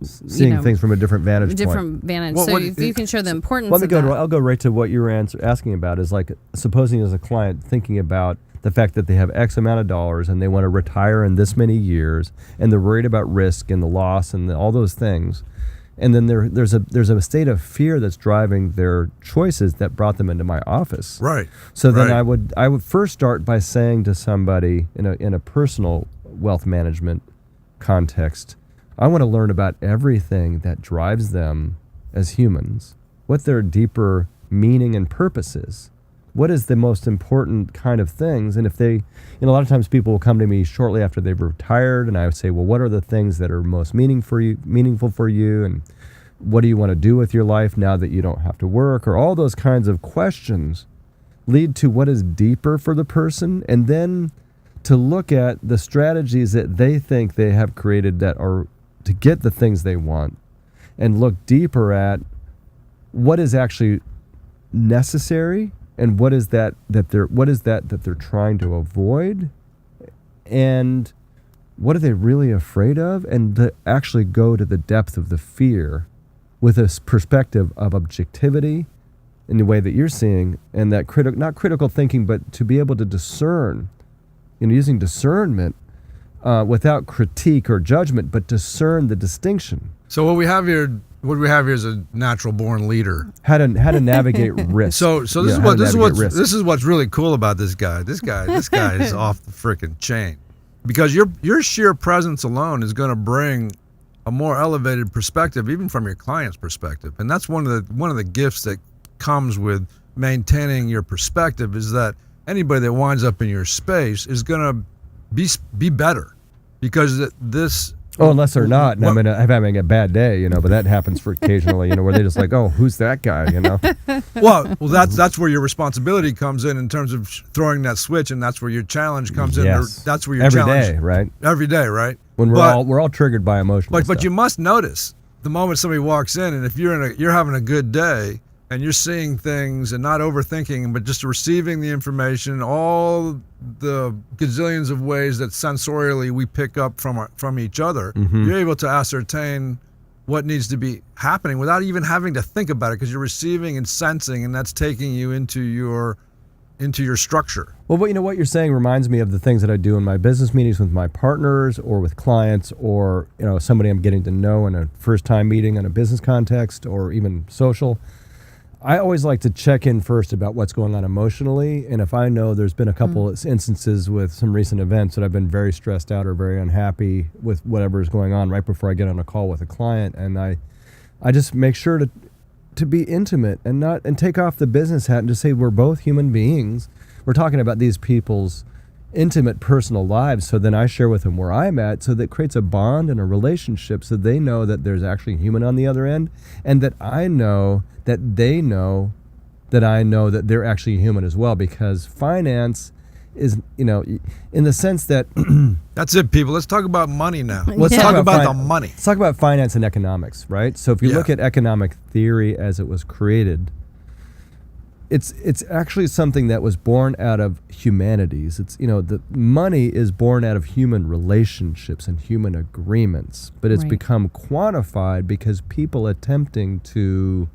seeing things from a different vantage point.
Well,
so if you can share the importance
Let me
of
go.
that.
I'll go right to what you were asking about. Is like supposing as a client thinking about the fact that they have X amount of dollars and they want to retire in this many years, and they're worried about risk and the loss and all those things. And then there's a state of fear that's driving their choices that brought them into my office.
Right.
So then
Right.
I would first start by saying to somebody in a personal wealth management context, I want to learn about everything that drives them as humans, what their deeper meaning and purpose is. What is the most important kind of things? And if they, a lot of times people will come to me shortly after they've retired, and I would say, well, what are the things that are most meaningful for you, and what do you want to do with your life now that you don't have to work? Or all those kinds of questions lead to what is deeper for the person, and then to look at the strategies that they think they have created that are to get the things they want, and look deeper at what is actually necessary. And what is that they're trying to avoid, and what are they really afraid of, and to actually go to the depth of the fear with a perspective of objectivity in the way that you're seeing, and that not critical thinking, but to be able to discern, using discernment without critique or judgment, but discern the distinction.
So what we have here is a natural born leader.
How to navigate risk.
So this is what's really cool about this guy. This guy is off the freaking chain, because your sheer presence alone is going to bring a more elevated perspective, even from your client's perspective. And that's one of the gifts that comes with maintaining your perspective, is that anybody that winds up in your space is going to be better, because this.
Oh, unless they're not, and I'm having a bad day, but that happens for occasionally, where they're just like, oh, who's that guy,
Well, that's where your responsibility comes in terms of throwing that switch, and that's where your challenge comes in. That's where your challenge. Every day, right?
When we're all triggered by emotion.
But you must notice the moment somebody walks in, and if you're having a good day, and you're seeing things and not overthinking, but just receiving the information, all the gazillions of ways that sensorially we pick up from each other, you're able to ascertain what needs to be happening without even having to think about it, because you're receiving and sensing, and that's taking you into your structure.
Well, what you're saying reminds me of the things that I do in my business meetings with my partners, or with clients, or somebody I'm getting to know in a first-time meeting in a business context, or even social. I always like to check in first about what's going on emotionally, and if I know there's been a couple of instances with some recent events that I've been very stressed out or very unhappy with whatever is going on right before I get on a call with a client, and I just make sure to be intimate and take off the business hat and just say we're both human beings. We're talking about these people's intimate personal lives, so then I share with them where I'm at, so that creates a bond and a relationship, so they know that there's actually a human on the other end, and that I know that they know that I know that they're actually human as well, because finance is, in the sense that
that's it, people. Let's talk about money now.
Let's
talk about the money.
Let's talk about finance and economics, right? So if you look at economic theory as it was created, it's actually something that was born out of humanities. It's the money is born out of human relationships and human agreements, but it's become quantified because people attempting to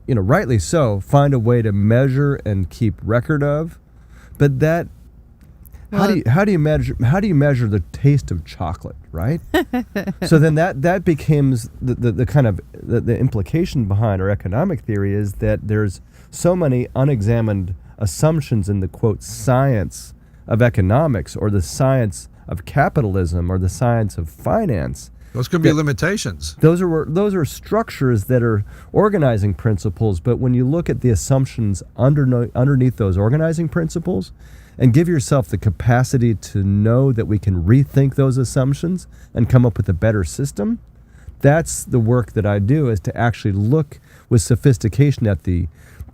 rightly so, find a way to measure and keep record of. But that, how do you measure the taste of chocolate, right? So then that becomes the kind of the implication behind our economic theory is that there's so many unexamined assumptions in the quote science of economics or the science of capitalism or the science of finance.
Those could be limitations.
Those are structures that are organizing principles, but when you look at the assumptions underneath those organizing principles and give yourself the capacity to know that we can rethink those assumptions and come up with a better system, that's the work that I do, is to actually look with sophistication at the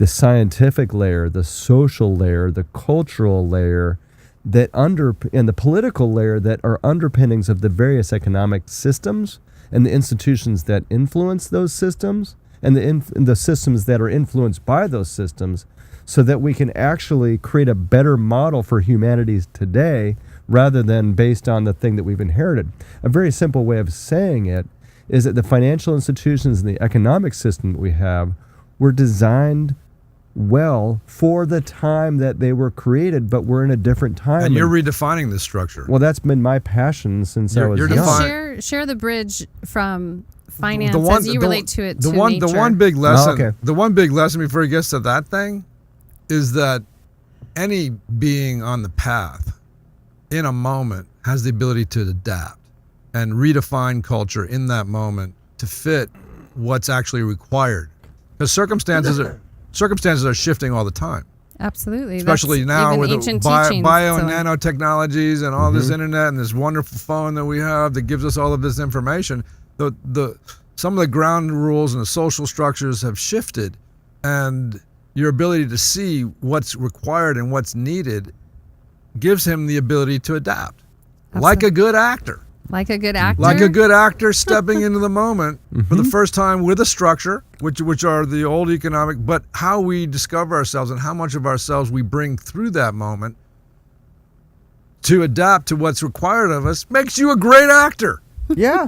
scientific layer, the social layer, the cultural layer, and the political layer that are underpinnings of the various economic systems and the institutions that influence those systems and the systems that are influenced by those systems, so that we can actually create a better model for humanity today rather than based on the thing that we've inherited. A very simple way of saying it is that the financial institutions and the economic system that we have were designed well for the time that they were created, but we're in a different time.
And you're redefining this structure.
Well, that's been my passion since I was
you're
young.
Share the bridge from finance as you relate to it to nature.
The one big lesson.
Oh, okay.
The one big lesson before he gets to that thing is that any being on the path in a moment has the ability to adapt and redefine culture in that moment to fit what's actually required, because circumstances are shifting all the time.
Absolutely.
Especially now with the bio and
so.
nanotechnologies and all this internet and this wonderful phone that we have that gives us all of this information. Some of the ground rules and the social structures have shifted, and your ability to see what's required and what's needed gives him the ability to adapt.
Absolutely.
Like a good actor.
Like a good actor?
Like a good actor stepping into the moment for the first time with a structure, which are the old economic, but how we discover ourselves and how much of ourselves we bring through that moment to adapt to what's required of us makes you a great actor.
Yeah.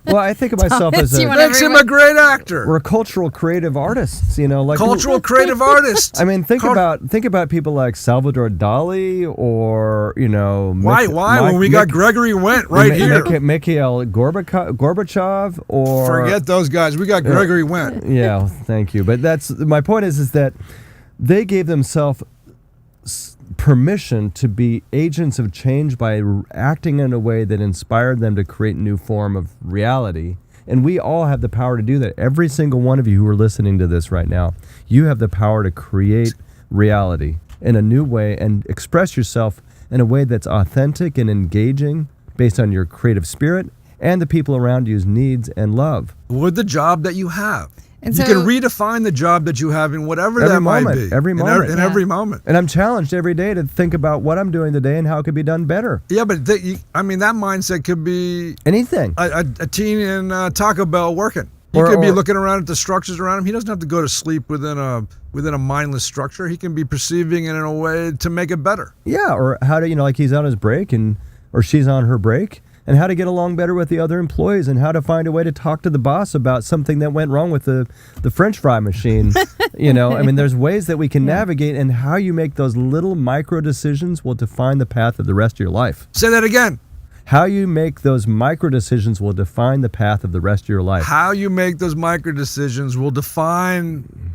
Well, I think of myself as
Makes him a great actor.
we're cultural creative artists, like
Cultural creative artists.
I mean, think about people like Salvador Dali or
Why? When we got Gregory Wendt right here.
Mikhail Gorbachev or
Forget those guys. We got Gregory Wendt.
Yeah, thank you. But that's my point is that they gave themselves permission to be agents of change by acting in a way that inspired them to create a new form of reality. And we all have the power to do that. Every single one of you who are listening to this right now, you have the power to create reality in a new way and express yourself in a way that's authentic and engaging based on your creative spirit and the people around you's needs and love.
With the job that you have.
And
you
so,
can redefine the job that you have in whatever
Every
that
moment,
might be.
every moment.
In every moment.
And I'm challenged every day to think about what I'm doing today and how it could be done better.
Yeah, but that mindset could be
Anything.
a teen in Taco Bell working. He could be looking around at the structures around him. He doesn't have to go to sleep within a mindless structure. He can be perceiving it in a way to make it better.
Yeah, or how to, like he's on his break or she's on her break, and how to get along better with the other employees and how to find a way to talk to the boss about something that went wrong with the French fry machine. I mean, there's ways that we can navigate, and how you make those little micro decisions will define the path of the rest of your life.
Say that again.
How you make those micro decisions will define the path of the rest of your life.
How you make those micro decisions will define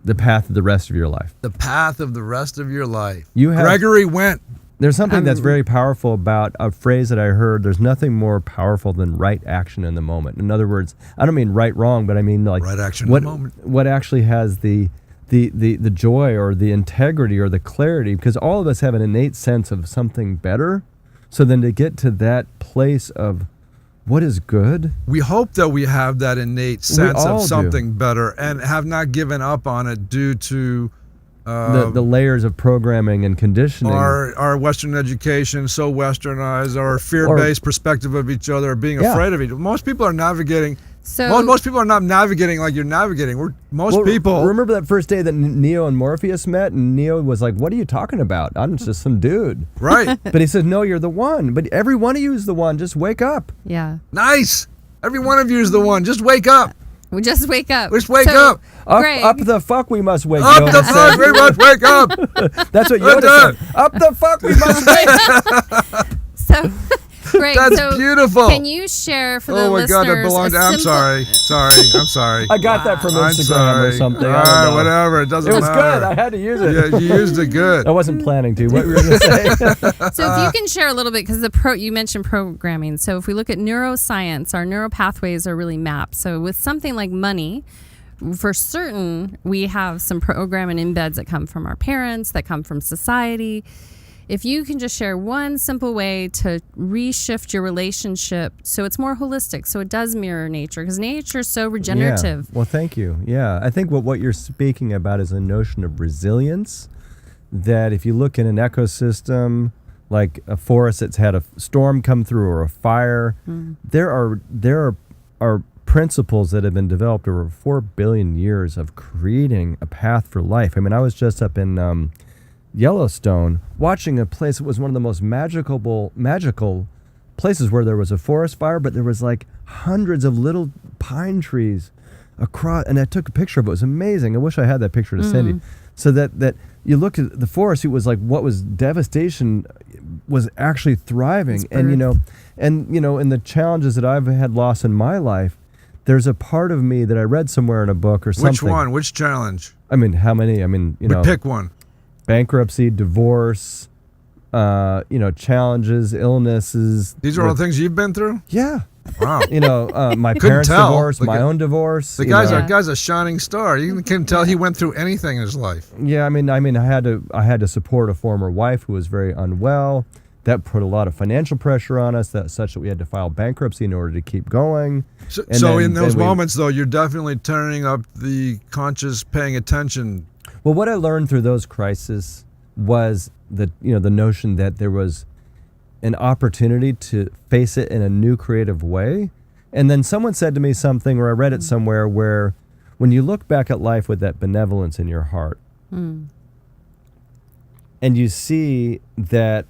the path of the rest of your life.
The path of the rest of your life.
Gregory
Wendt.
There's something that's very powerful about a phrase that I heard. There's nothing more powerful than right action in the moment. In other words, I don't mean right wrong, but I mean like
right action in the moment.
What actually has the joy or the integrity or the clarity, because all of us have an innate sense of something better. So then to get to that place of what is good,
we hope that we have that innate sense of something
do.
Better and have not given up on it due to
the layers of programming and conditioning.
Our Western education, so westernized, our fear-based perspective of each other, being afraid of each other. Most people are navigating. Most people are not navigating like you're navigating. People.
Remember that first day that Neo and Morpheus met, and Neo was like, "What are you talking about? I'm just some dude."
Right.
But he said, "No, you're the one. But every one of you is the one. Just wake up."
Yeah.
Nice. Every one of you is the one. Just wake up.
We just wake up.
Just wake up.
Greg,
Up the fuck we must wake.
Up
Yoda
the
said.
fuck, we must wake up.
That's what
We're
Yoda
done.
said. Up the fuck we must wake.
So, Greg,
That's
so
beautiful.
can you share for the
Oh my
listeners?
God, that belonged to. I'm sorry. I'm sorry.
I got that from
I'm
Instagram
sorry.
or something.
All
I don't
right,
know.
whatever. It doesn't
It was
matter.
good. I had to use it.
Yeah, you used it good.
I wasn't planning to. What were you going to say?
So if you can share a little bit, because you mentioned programming. So if we look at neuroscience, our neural pathways are really mapped. So with something like money, for certain, we have some programming embeds that come from our parents, that come from society. If you can just share one simple way to reshift your relationship so it's more holistic, so it does mirror nature, because nature is so regenerative.
Yeah. Well, thank you. Yeah, I think what you're speaking about is a notion of resilience, that if you look in an ecosystem like a forest that's had a storm come through or a fire, there are principles that have been developed over 4 billion years of creating a path for life. I mean, I was just up in Yellowstone watching a place that was one of the most magical places where there was a forest fire, but there was like hundreds of little pine trees across, and I took a picture of it. It was amazing. I wish I had that picture to send you. So that you look at the forest, it was like what was devastation was actually thriving. And in the challenges that I've had lost in my life, there's a part of me that I read somewhere in a book or something.
Which one? Which challenge?
I mean, how many? I mean,
Pick one.
Bankruptcy, divorce, challenges, illnesses.
These are all things you've been through?
Yeah.
Wow.
My
Couldn't
parents'
tell.
divorce,
The
my
guy-
own divorce.
The
you
guy's
know.
guy's a shining star. You can tell he went through anything in his life.
Yeah, I mean, I had to support a former wife who was very unwell. That put a lot of financial pressure on us, such that we had to file bankruptcy in order to keep going.
So
And
in those
then we-
moments, though, you're definitely turning up the conscious, paying attention.
Well, what I learned through those crises was the notion that there was an opportunity to face it in a new creative way. And then someone said to me something, or I read it somewhere, where when you look back at life with that benevolence in your heart, and you see that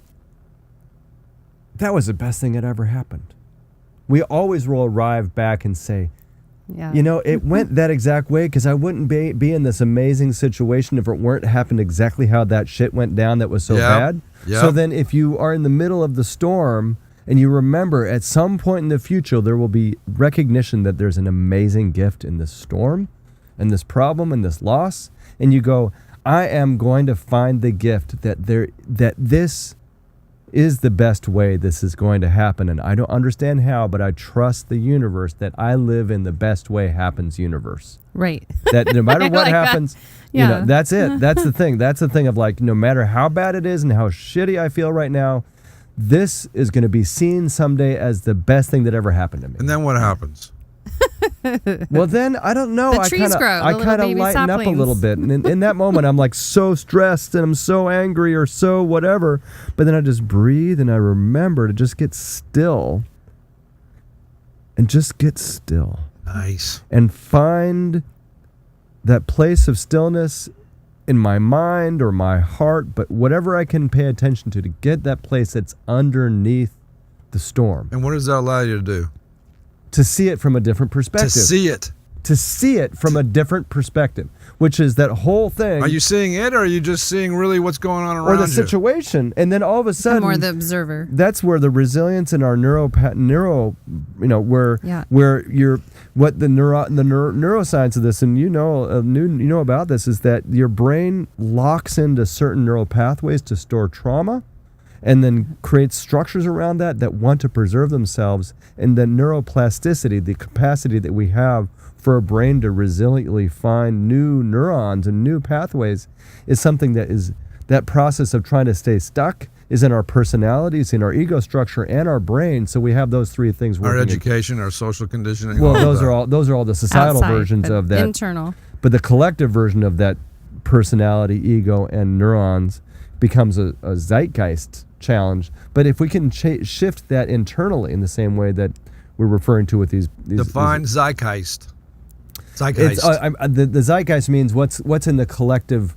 was the best thing that ever happened. We always will arrive back and say,
Yeah.
it went that exact way because I wouldn't be in this amazing situation if it weren't happened exactly how that shit went down that was so bad.
Yep.
So then if you are in the middle of the storm and you remember at some point in the future there will be recognition that there's an amazing gift in this storm and this problem and this loss, and you go, I am going to find the gift that this is the best way this is going to happen, and I don't understand how, but I trust the universe that I live in the best way happens universe.
Right.
That no matter
I
what
like that.
happens,
Yeah.
that's it. That's the thing. That's the thing of like, no matter how bad it is and how shitty I feel right now, this is going to be seen someday as the best thing that ever happened to me.
And then what happens?
Well, then I don't know.
The trees grow, the
I
little
kind of
baby
lighten up a
saplings.
little bit, and in that moment, I'm like so stressed and I'm so angry or so whatever. But then I just breathe and I remember to just get still, and just get still,
Nice.
and find that place of stillness in my mind or my heart, but whatever I can pay attention to get that place that's underneath the storm,
And what does that allow you to do?
to see it from a different perspective.
To see it.
From a different perspective, which is that whole thing.
Are you seeing it, or are you just seeing really what's going on around
or the
you?
situation, and then all of a
I'm
sudden,
more the observer.
that's where the resilience in our where you're what the neuroscience of this, and you know about this, is that your brain locks into certain neural pathways to store trauma, and then creates structures around that want to preserve themselves, and the neuroplasticity, the capacity that we have for a brain to resiliently find new neurons and new pathways, is something that process of trying to stay stuck is in our personalities, in our ego structure, and our brain. So we have those three things
Our
working.
education, our social conditioning.
Well,
all
those
that.
are all the societal
Outside,
versions
but
of that.
internal.
But the collective version of that personality, ego, and neurons becomes a zeitgeist challenge. But if we can shift that internally in the same way that we're referring to with these
Define zeitgeist.
it's,
Zeitgeist.
the zeitgeist means what's in the collective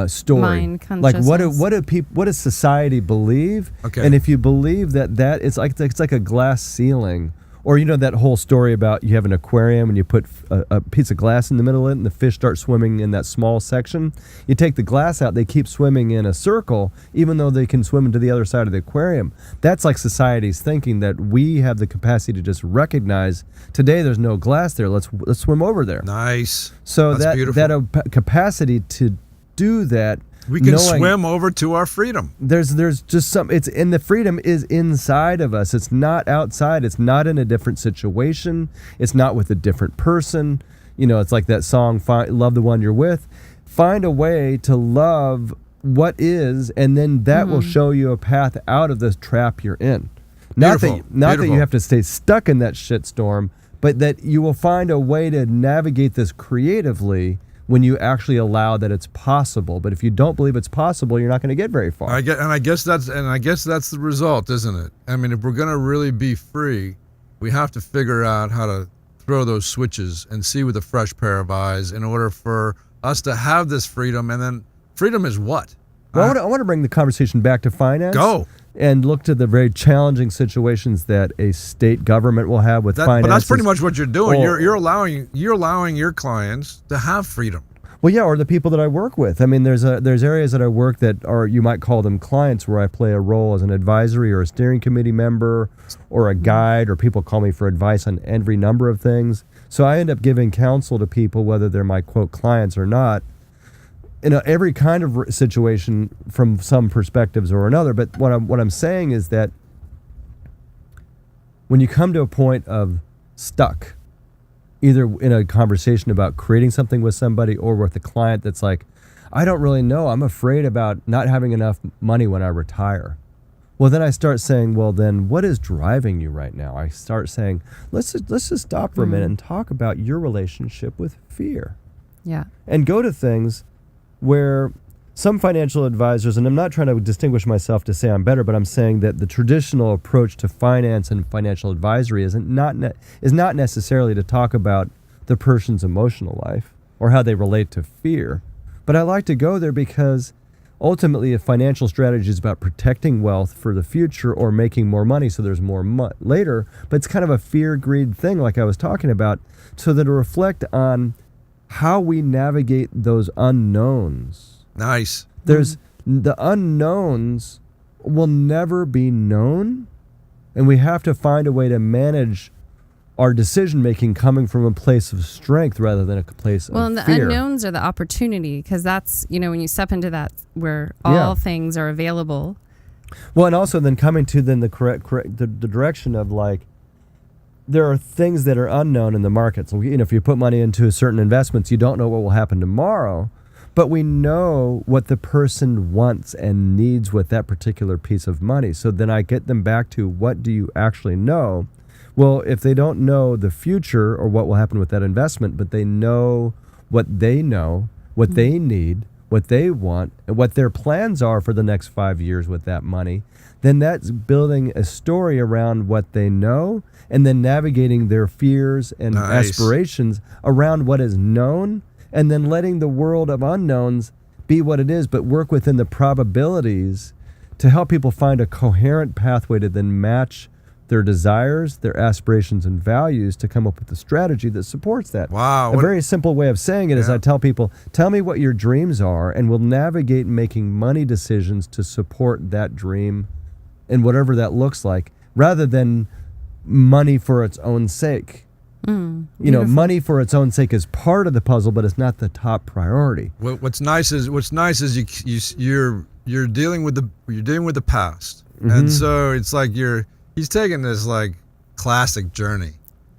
story.
Mind,
like what
consciousness.
what does society believe?
Okay.
And if you believe that it's like a glass ceiling Or that whole story about you have an aquarium and you put a piece of glass in the middle of it and the fish start swimming in that small section. You take the glass out, they keep swimming in a circle even though they can swim into the other side of the aquarium. That's like society's thinking that we have the capacity to just recognize today there's no glass there. Let's swim over there.
Nice.
So
That's beautiful.
that capacity to do that.
We can
knowing
swim over to our freedom.
There's just some. It's in the freedom is inside of us. It's not outside. It's not in a different situation. It's not with a different person. It's like that song, "Love the one you're with." Find a way to love what is, and then that will show you a path out of this trap you're in. Not that you have to stay stuck in that shitstorm, but that you will find a way to navigate this creatively when you actually allow that it's possible. But if you don't believe it's possible, you're not going to get very far.
I guess that's the result, isn't it? I mean, if we're going to really be free, we have to figure out how to throw those switches and see with a fresh pair of eyes in order for us to have this freedom. And then freedom is what?
Well, I want to bring the conversation back to finance.
Go.
And look to the very challenging situations that a state government will have with finance.
But that's pretty much what you're doing. You're allowing your clients to have freedom.
Well, yeah, or the people that I work with. I mean, there's areas that I work that are, you might call them clients, where I play a role as an advisory or a steering committee member or a guide, or people call me for advice on every number of things. So I end up giving counsel to people, whether they're my quote clients or not, in every kind of situation from some perspectives or another. But what I'm saying is that when you come to a point of stuck, either in a conversation about creating something with somebody or with a client that's like, I don't really know, I'm afraid about not having enough money when I retire. Well, then I start saying, well, then what is driving you right now? I start saying, let's just stop for a minute and talk about your relationship with fear.
Yeah.
And go to things where some financial advisors, and I'm not trying to distinguish myself to say I'm better, but I'm saying that the traditional approach to finance and financial advisory is not necessarily to talk about the person's emotional life or how they relate to fear. But I like to go there because ultimately a financial strategy is about protecting wealth for the future or making more money so there's more later. But it's kind of a fear-greed thing like I was talking about, so that to reflect on how we navigate those unknowns.
Nice.
There's the unknowns will never be known, and we have to find a way to manage our decision making coming from a place of strength rather than a place of fear.
Well, and the unknowns are the opportunity, because that's, when you step into that where all things are available.
Well, and also then coming to then the correct the direction of like, there are things that are unknown in the market. So, if you put money into certain investments, you don't know what will happen tomorrow, but we know what the person wants and needs with that particular piece of money. So then I get them back to, what do you actually know? Well, if they don't know the future or what will happen with that investment, but they know, what they need, what they want, and what their plans are for the next 5 years with that money, then that's building a story around what they know and then navigating their fears and aspirations around what is known, and then letting the world of unknowns be what it is, but work within the probabilities to help people find a coherent pathway to then match their desires, their aspirations, and values to come up with a strategy that supports that.
Wow.
A very simple way of saying it is I tell people, tell me what your dreams are, and we'll navigate making money decisions to support that dream and whatever that looks like, rather than money for its own sake. Money for its own sake is part of the puzzle, but it's not the top priority.
What's nice is you're dealing with the past, and so it's like he's taking this like classic journey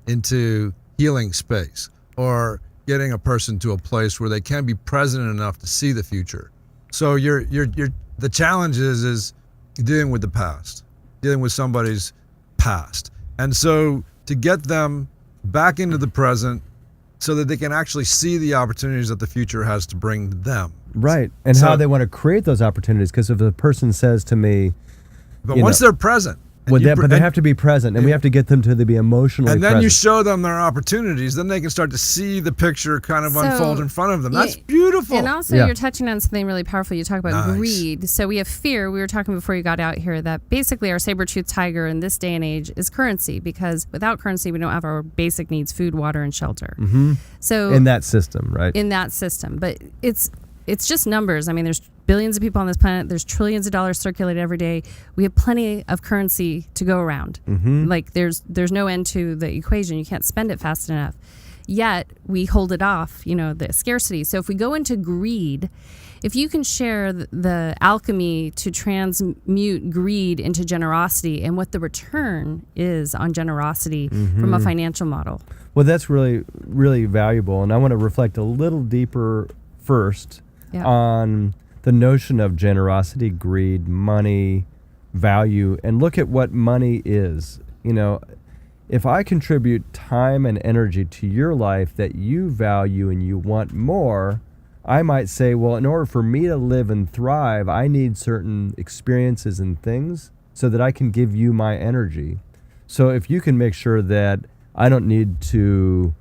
into healing space, or getting a person to a place where they can be present enough to see the future. So the challenge is dealing with the past, dealing with somebody's past, and so to get them back into the present so that they can actually see the opportunities that the future has to bring them.
Right. And how they want to create those opportunities. Because if the person says to me,
but once they're present, And
Well,
you
but they have to be present, and we have to get them to be emotionally
and then
present.
you show them their opportunities. Then they can start to see the picture kind of
So,
unfold in front of them. That's
yeah,
beautiful.
And also,
Yeah.
you're touching on something really powerful. You talk about
Nice.
greed. So we have fear. We were talking before you got out here that basically our saber-toothed tiger in this day and age is currency, because without currency, we don't have our basic needs: food, water, and shelter.
Mm-hmm.
So
In that system, right?
in that system, but it's just numbers. I mean, there's billions of people on this planet. There's trillions of dollars circulated every day. We have plenty of currency to go around.
Mm-hmm.
Like there's no end to the equation. You can't spend it fast enough. Yet we hold it off, the scarcity. So if we go into greed, if you can share the alchemy to transmute greed into generosity and what the return is on generosity from a financial model.
Well, that's really, really valuable. And I want to reflect a little deeper first
Yeah.
on the notion of generosity, greed, money, value, and look at what money is. If I contribute time and energy to your life that you value and you want more, I might say, well, in order for me to live and thrive, I need certain experiences and things so that I can give you my energy. So if you can make sure that I don't need to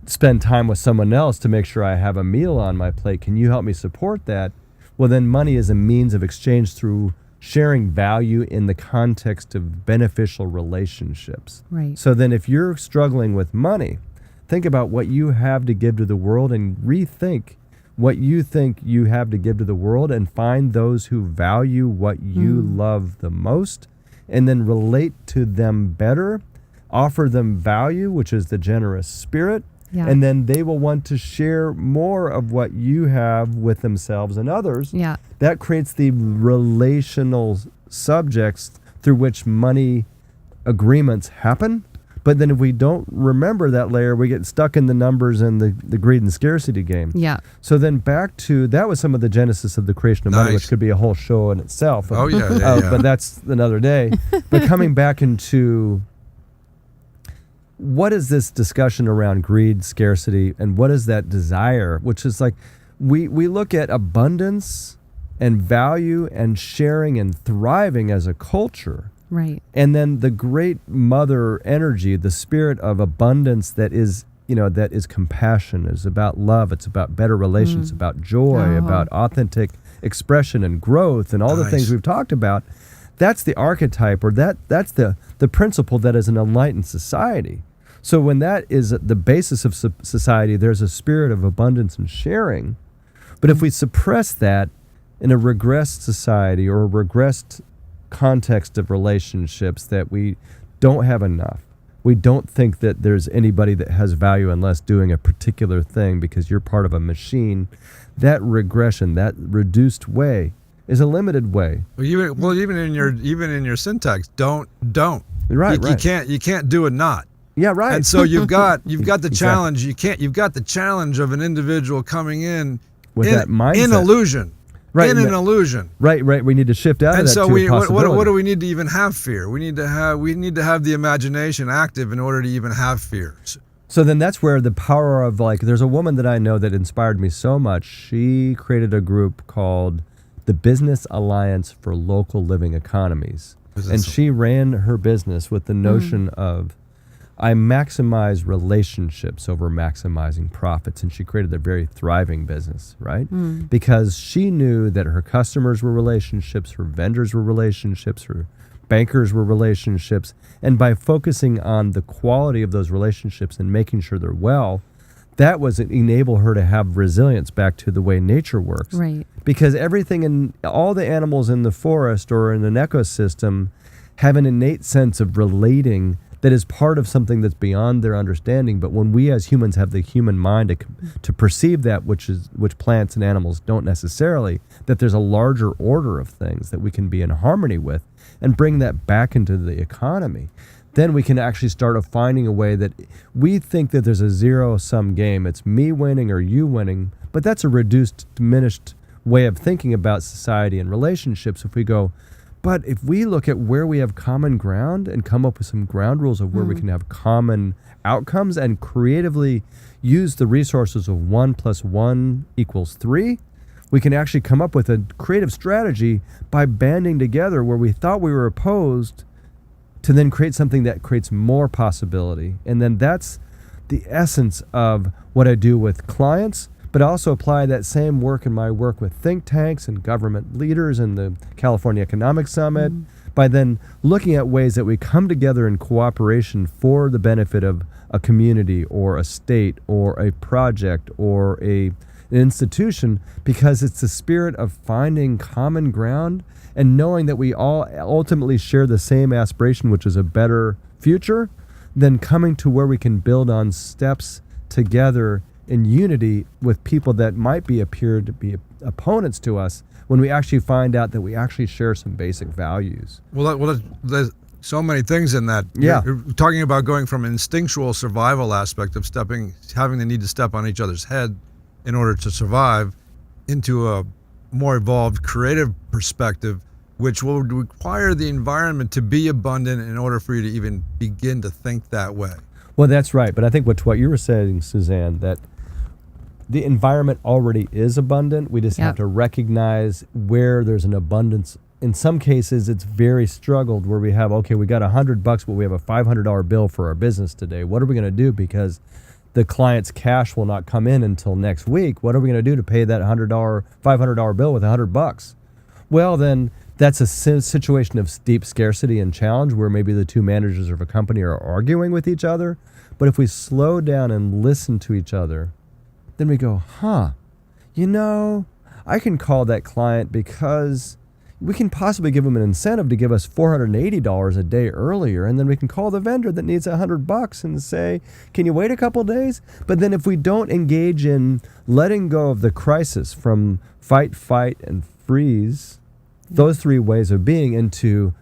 spend time with someone else to make sure I have a meal on my plate, can you help me support that? Well, then money is a means of exchange through sharing value in the context of beneficial relationships.
Right.
So then if you're struggling with money, think about what you have to give to the world and rethink what you think you have to give to the world, and find those who value what you love the most, and then relate to them better, offer them value, which is the generous spirit,
Yeah.
and then they will want to share more of what you have with themselves and others.
Yeah.
That creates the relational subjects through which money agreements happen. But then if we don't remember that layer, we get stuck in the numbers and the greed and scarcity game.
Yeah.
So then back to, that was some of the genesis of the creation of money,
Nice.
which could be a whole show in itself.
Oh, yeah.
But that's another day. But coming back into, what is this discussion around greed, scarcity, and what is that desire? Which is like, we look at abundance and value and sharing and thriving as a culture.
Right.
And then the great mother energy, the spirit of abundance that is, that is compassion, is about love, it's about better relations, about joy, about authentic expression and growth and all the things we've talked about. That's the archetype, or that's the principle that is an enlightened society. So when that is the basis of society, there's a spirit of abundance and sharing. But if we suppress that in a regressed society or a regressed context of relationships, that we don't have enough, we don't think that there's anybody that has value unless doing a particular thing because you're part of a machine, that regression, that reduced way is a limited way.
Well, even in your syntax, don't.
Right,
You can't do a not.
Yeah, right.
And so you've got the
Exactly.
challenge. You've got the challenge of an individual coming in
With that mindset.
in illusion.
Right,
In an illusion.
Right. We need to shift out
And
of that
so
to a
what
possibility.
do we need to even have fear? We need to have the imagination active in order to even have fears.
So then that's where the power of, like, there's a woman that I know that inspired me so much. She created a group called the Business Alliance for Local Living Economies. And she ran her business with the notion of, I maximize relationships over maximizing profits. And she created a very thriving business, right? Because she knew that her customers were relationships, her vendors were relationships, her bankers were relationships. And by focusing on the quality of those relationships and making sure they're well, that was enable her to have resilience back to the way nature works.
Right.
Because everything in all the animals in the forest or in an ecosystem have an innate sense of relating that is part of something that's beyond their understanding. But when we as humans have the human mind to perceive that, which plants and animals don't necessarily, that there's a larger order of things that we can be in harmony with and bring that back into the economy, then we can actually start finding a way that we think that there's a zero-sum game. It's me winning or you winning, but that's a reduced, diminished way of thinking about society and relationships. If we go, but if we look at where we have common ground and come up with some ground rules of where we can have common outcomes and creatively use the resources of 1 + 1 = 3, we can actually come up with a creative strategy by banding together where we thought we were opposed to then create something that creates more possibility. And then that's the essence of what I do with clients, but I also apply that same work in my work with think tanks and government leaders and the California Economic Summit, by then looking at ways that we come together in cooperation for the benefit of a community or a state or a project or an institution, because it's the spirit of finding common ground and knowing that we all ultimately share the same aspiration, which is a better future, then coming to where we can build on steps together in unity with people that might appear to be opponents to us, when we actually find out that we actually share some basic values.
Well, there's so many things in that.
Yeah.
You're talking about going from instinctual survival aspect of having the need to step on each other's head in order to survive, into a more evolved creative perspective, which will require the environment to be abundant in order for you to even begin to think that way.
Well, that's right. But I think what you were saying, Suzanne, that the environment already is abundant. We just have to recognize where there's an abundance. In some cases, it's very struggled where we have, okay, we got $100, but we have a $500 bill for our business today. What are we going to do? Because the client's cash will not come in until next week. What are we going to do to pay that $500 bill with $100? Well, then that's a situation of deep scarcity and challenge where maybe the two managers of a company are arguing with each other. But if we slow down and listen to each other, then we go, I can call that client because we can possibly give them an incentive to give us $480 a day earlier, and then we can call the vendor that needs $100 and say, can you wait a couple days? But then if we don't engage in letting go of the crisis from fight, and freeze, those three ways of being, into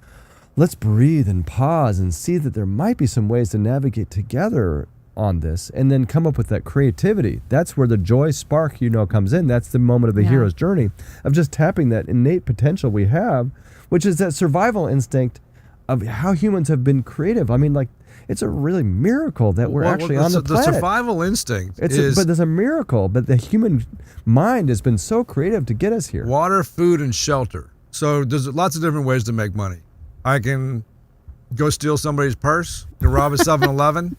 let's breathe and pause and see that there might be some ways to navigate together on this, and then come up with that creativity. That's where the joy spark, comes in. That's the moment of the hero's journey of just tapping that innate potential we have, which is that survival instinct of how humans have been creative. I mean, like, it's a really miracle that we're actually on the planet.
The survival instinct
but there's a miracle. But the human mind has been so creative to get us here.
Water, food, and shelter. So there's lots of different ways to make money. I can go steal somebody's purse, to rob a 7-Eleven.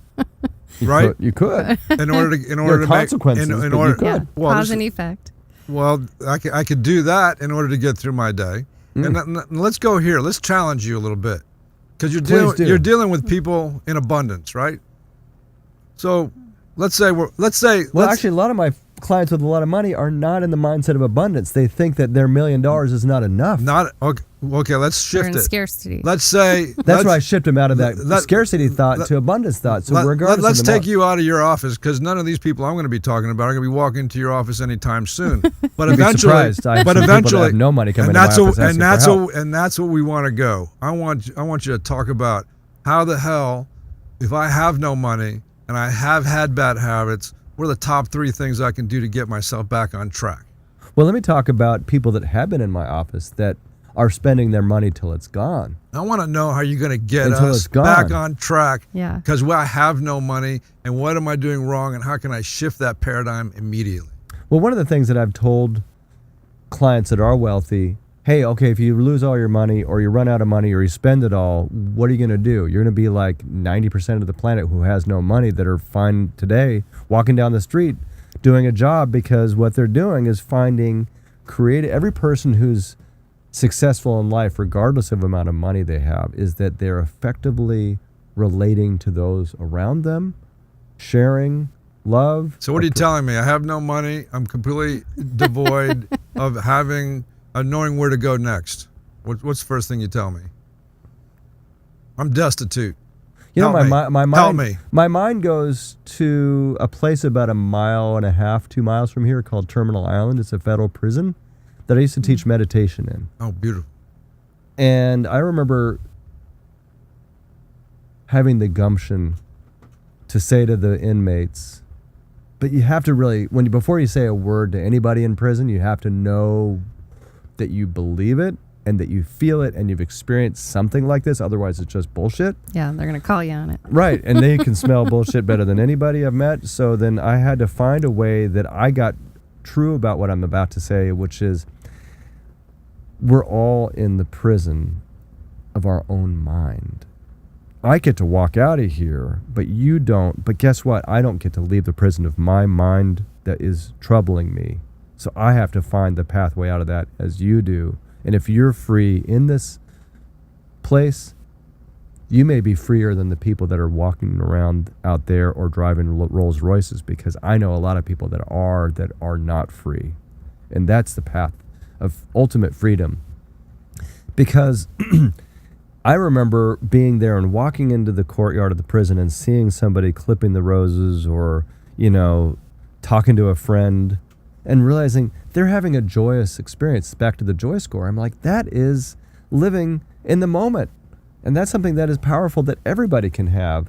Right,
you could.
In order to
consequences,
make,
you could.
Well,
cause and effect.
Well, I could do that in order to get through my day. And let's go here. Let's challenge you a little bit, because you're dealing with people in abundance, right? So actually, a lot of my clients with a lot of money are not in the mindset of abundance. They think that their $1 million is not enough. Okay, let's shift
They're in
it.
Scarcity.
Let's say
that's why I shift them out of that scarcity thought to abundance thought. So
let's take you out of your office, because none of these people I'm going to be talking about are going to be walking into your office anytime soon. But eventually,
I have no money coming to my office asking for help.
And that's what we want to go. I want you to talk about how the hell, if I have no money and I have had bad habits, what are the top 3 things I can do to get myself back on track?
Well, let me talk about people that have been in my office that are spending their money till it's gone.
I want to know how you're going to get us back on track.
Yeah.
Because I have no money, and what am I doing wrong, and how can I shift that paradigm immediately?
Well, one of the things that I've told clients that are wealthy, hey, okay, if you lose all your money or you run out of money or you spend it all, what are you going to do? You're going to be like 90% of the planet who has no money that are fine today, walking down the street, doing a job, because what they're doing is finding creative. Every person who's successful in life, regardless of the amount of money they have, is that they're effectively relating to those around them, sharing love.
So what are you telling me? I have no money. I'm completely devoid of knowing where to go next. What's the first thing you tell me? I'm destitute.
My mind goes to a place about 1.5 miles, 2 miles from here called Terminal Island. It's a federal prison that I used to teach meditation in.
Oh, beautiful.
And I remember having the gumption to say to the inmates, but you have to really, before you say a word to anybody in prison, you have to know that you believe it and that you feel it and you've experienced something like this. Otherwise, it's just bullshit.
Yeah, they're going to call you on it.
Right, and they can smell bullshit better than anybody I've met. So then I had to find a way that I got true about what I'm about to say, which is we're all in the prison of our own mind. I get to walk out of here, but you don't. But guess what? I don't get to leave the prison of my mind that is troubling me. So I have to find the pathway out of that as you do. And if you're free in this place, you may be freer than the people that are walking around out there or driving Rolls Royces, because I know a lot of people that are not free. And that's the path of ultimate freedom. Because I remember being there and walking into the courtyard of the prison and seeing somebody clipping the roses or, talking to a friend and realizing they're having a joyous experience. Back to the JoyScore. I'm like, that is living in the moment. And that's something that is powerful that everybody can have.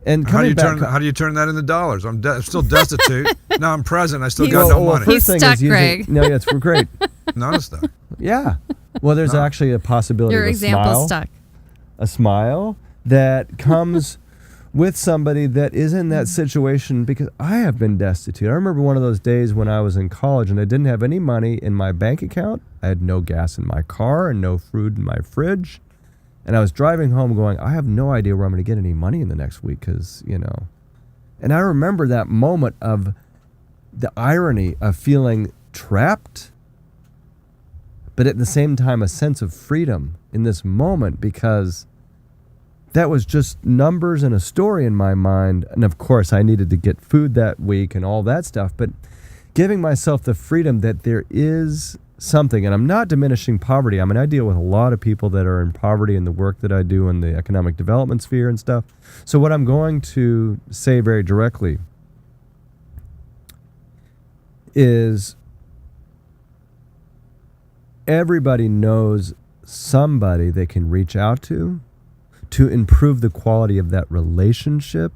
And
how do
back,
you turn that into dollars? I'm still destitute. Now I'm present. I still got no money.
He's stuck, Greg.
No, yeah, it's great.
Not stuck.
Yeah. Well, there's actually a possibility
Your
of a
example
smile.
stuck.
A smile that comes with somebody that is in that situation, because I have been destitute. I remember one of those days when I was in college and I didn't have any money in my bank account. I had no gas in my car and no food in my fridge. And I was driving home going, I have no idea where I'm going to get any money in the next week because, And I remember that moment of the irony of feeling trapped, but at the same time a sense of freedom in this moment, because that was just numbers and a story in my mind. And of course, I needed to get food that week and all that stuff, but giving myself the freedom that there is something, and I'm not diminishing poverty. I mean, I deal with a lot of people that are in poverty in the work that I do in the economic development sphere and stuff. So what I'm going to say very directly is everybody knows somebody they can reach out to improve the quality of that relationship,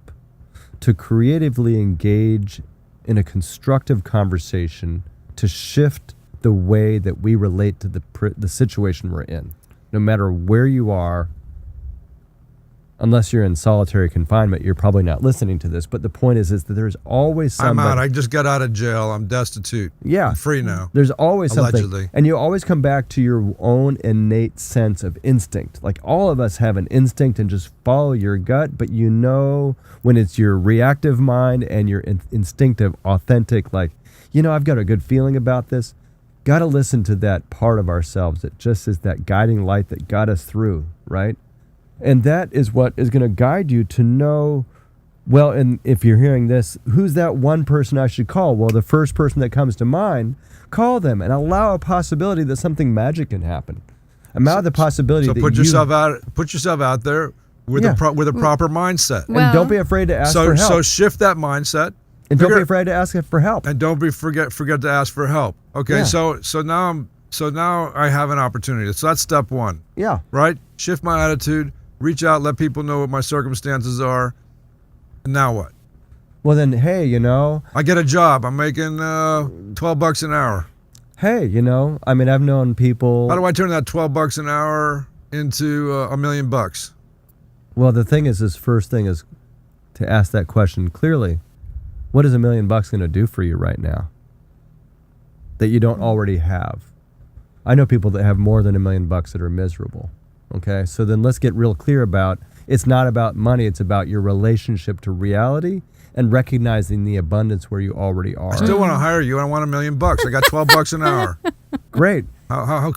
to creatively engage in a constructive conversation, to shift the way that we relate to the situation we're in, no matter where you are. Unless you're in solitary confinement, you're probably not listening to this. But the point is that there's always somebody.
I'm out. I just got out of jail. I'm destitute.
Yeah.
I'm free now.
There's always
Allegedly.
something. And you always come back to your own innate sense of instinct. Like all of us have an instinct and just follow your gut. But when it's your reactive mind and your instinctive, authentic, like, I've got a good feeling about this. Got to listen to that part of ourselves that just is that guiding light that got us through, right? And that is what is going to guide you to know, well, and if you're hearing this, who's that one person I should call? Well, the first person that comes to mind, call them and allow a possibility that something magic can happen. Allow the possibility that
put yourself out there with a proper mindset.
And don't be afraid to ask for help.
So shift that mindset.
And don't be afraid to ask for help.
And don't forget to ask for help. Okay,
Yeah.
so now I have an opportunity. So that's step one.
Yeah.
Right? Shift my attitude. Reach out, let people know what my circumstances are. And now what?
Well, then, hey,
I get a job. I'm making $12 an hour.
Hey, I mean, I've known people.
How do I turn that $12 an hour into $1 million?
Well, the thing is, this first thing is to ask that question clearly. What is $1 million going to do for you right now that you don't already have? I know people that have more than $1 million that are miserable. Okay, so then let's get real clear about, it's not about money, it's about your relationship to reality and recognizing the abundance where you already are.
I still want to hire you. I want $1 million. I got $12 an hour.
Great.
How,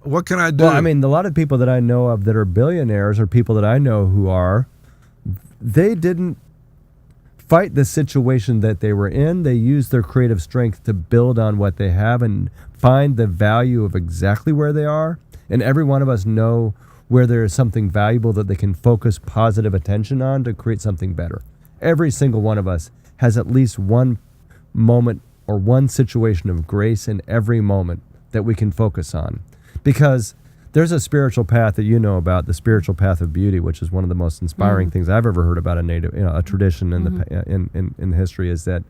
what can I do?
Well, I mean, a lot of people that I know of that are billionaires or people that I know who are, they didn't fight the situation that they were in. They used their creative strength to build on what they have and find the value of exactly where they are. And every one of us know where there is something valuable that they can focus positive attention on to create something better. Every single one of us has at least one moment or one situation of grace in every moment that we can focus on. Because there's a spiritual path that you know about, the spiritual path of beauty, which is one of the most inspiring things I've ever heard about a tradition in the history, is that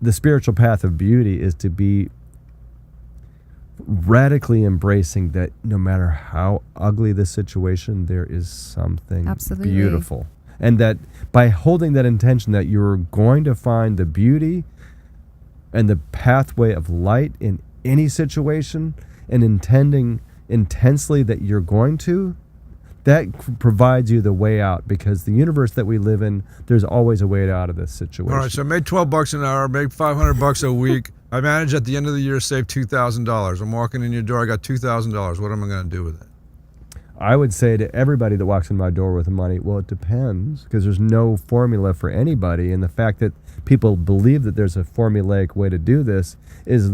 the spiritual path of beauty is to be radically embracing that no matter how ugly the situation, there is something
Absolutely.
Beautiful. And that by holding that intention that you're going to find the beauty and the pathway of light in any situation and intending intensely that you're going to, that provides you the way out, because the universe that we live in, there's always a way out of this situation.
All right, so I made $12 an hour, made $500 a week. I managed at the end of the year to save $2,000. I'm walking in your door, I got $2,000. What am I going to do with it?
I would say to everybody that walks in my door with the money, well, it depends, because there's no formula for anybody. And the fact that people believe that there's a formulaic way to do this is,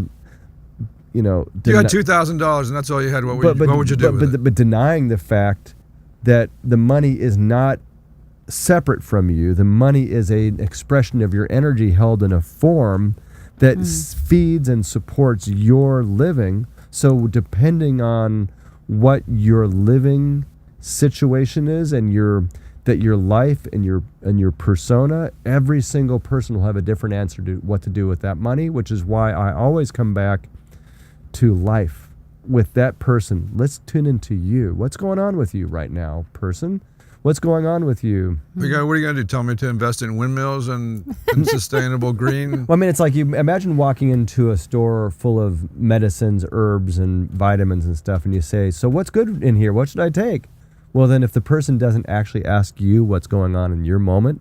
you know...
You got $2,000 and that's all you had. What would you do with it?
But denying the fact that the money is not separate from you. The money is an expression of your energy held in a form that feeds and supports your living. So depending on what your living situation is and your life and your persona, every single person will have a different answer to what to do with that money, which is why I always come back to life with that person. Let's tune into you. What's going on with you right now, person? What's going on with you?
What are you going to do? Tell me to invest in windmills and sustainable green?
Well, I mean, it's like, you imagine walking into a store full of medicines, herbs, and vitamins and stuff, and you say, so what's good in here? What should I take? Well, then if the person doesn't actually ask you what's going on in your moment,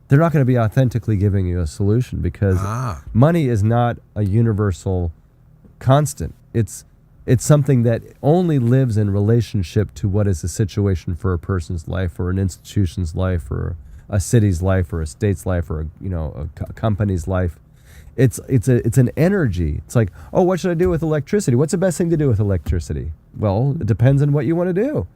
they're not going to be authentically giving you a solution, because money is not a universal constant. It's something that only lives in relationship to what is the situation for a person's life, or an institution's life, or a city's life, or a state's life, or a company's life. It's an energy. It's like, oh, what should I do with electricity? What's the best thing to do with electricity? Well, it depends on what you want to do.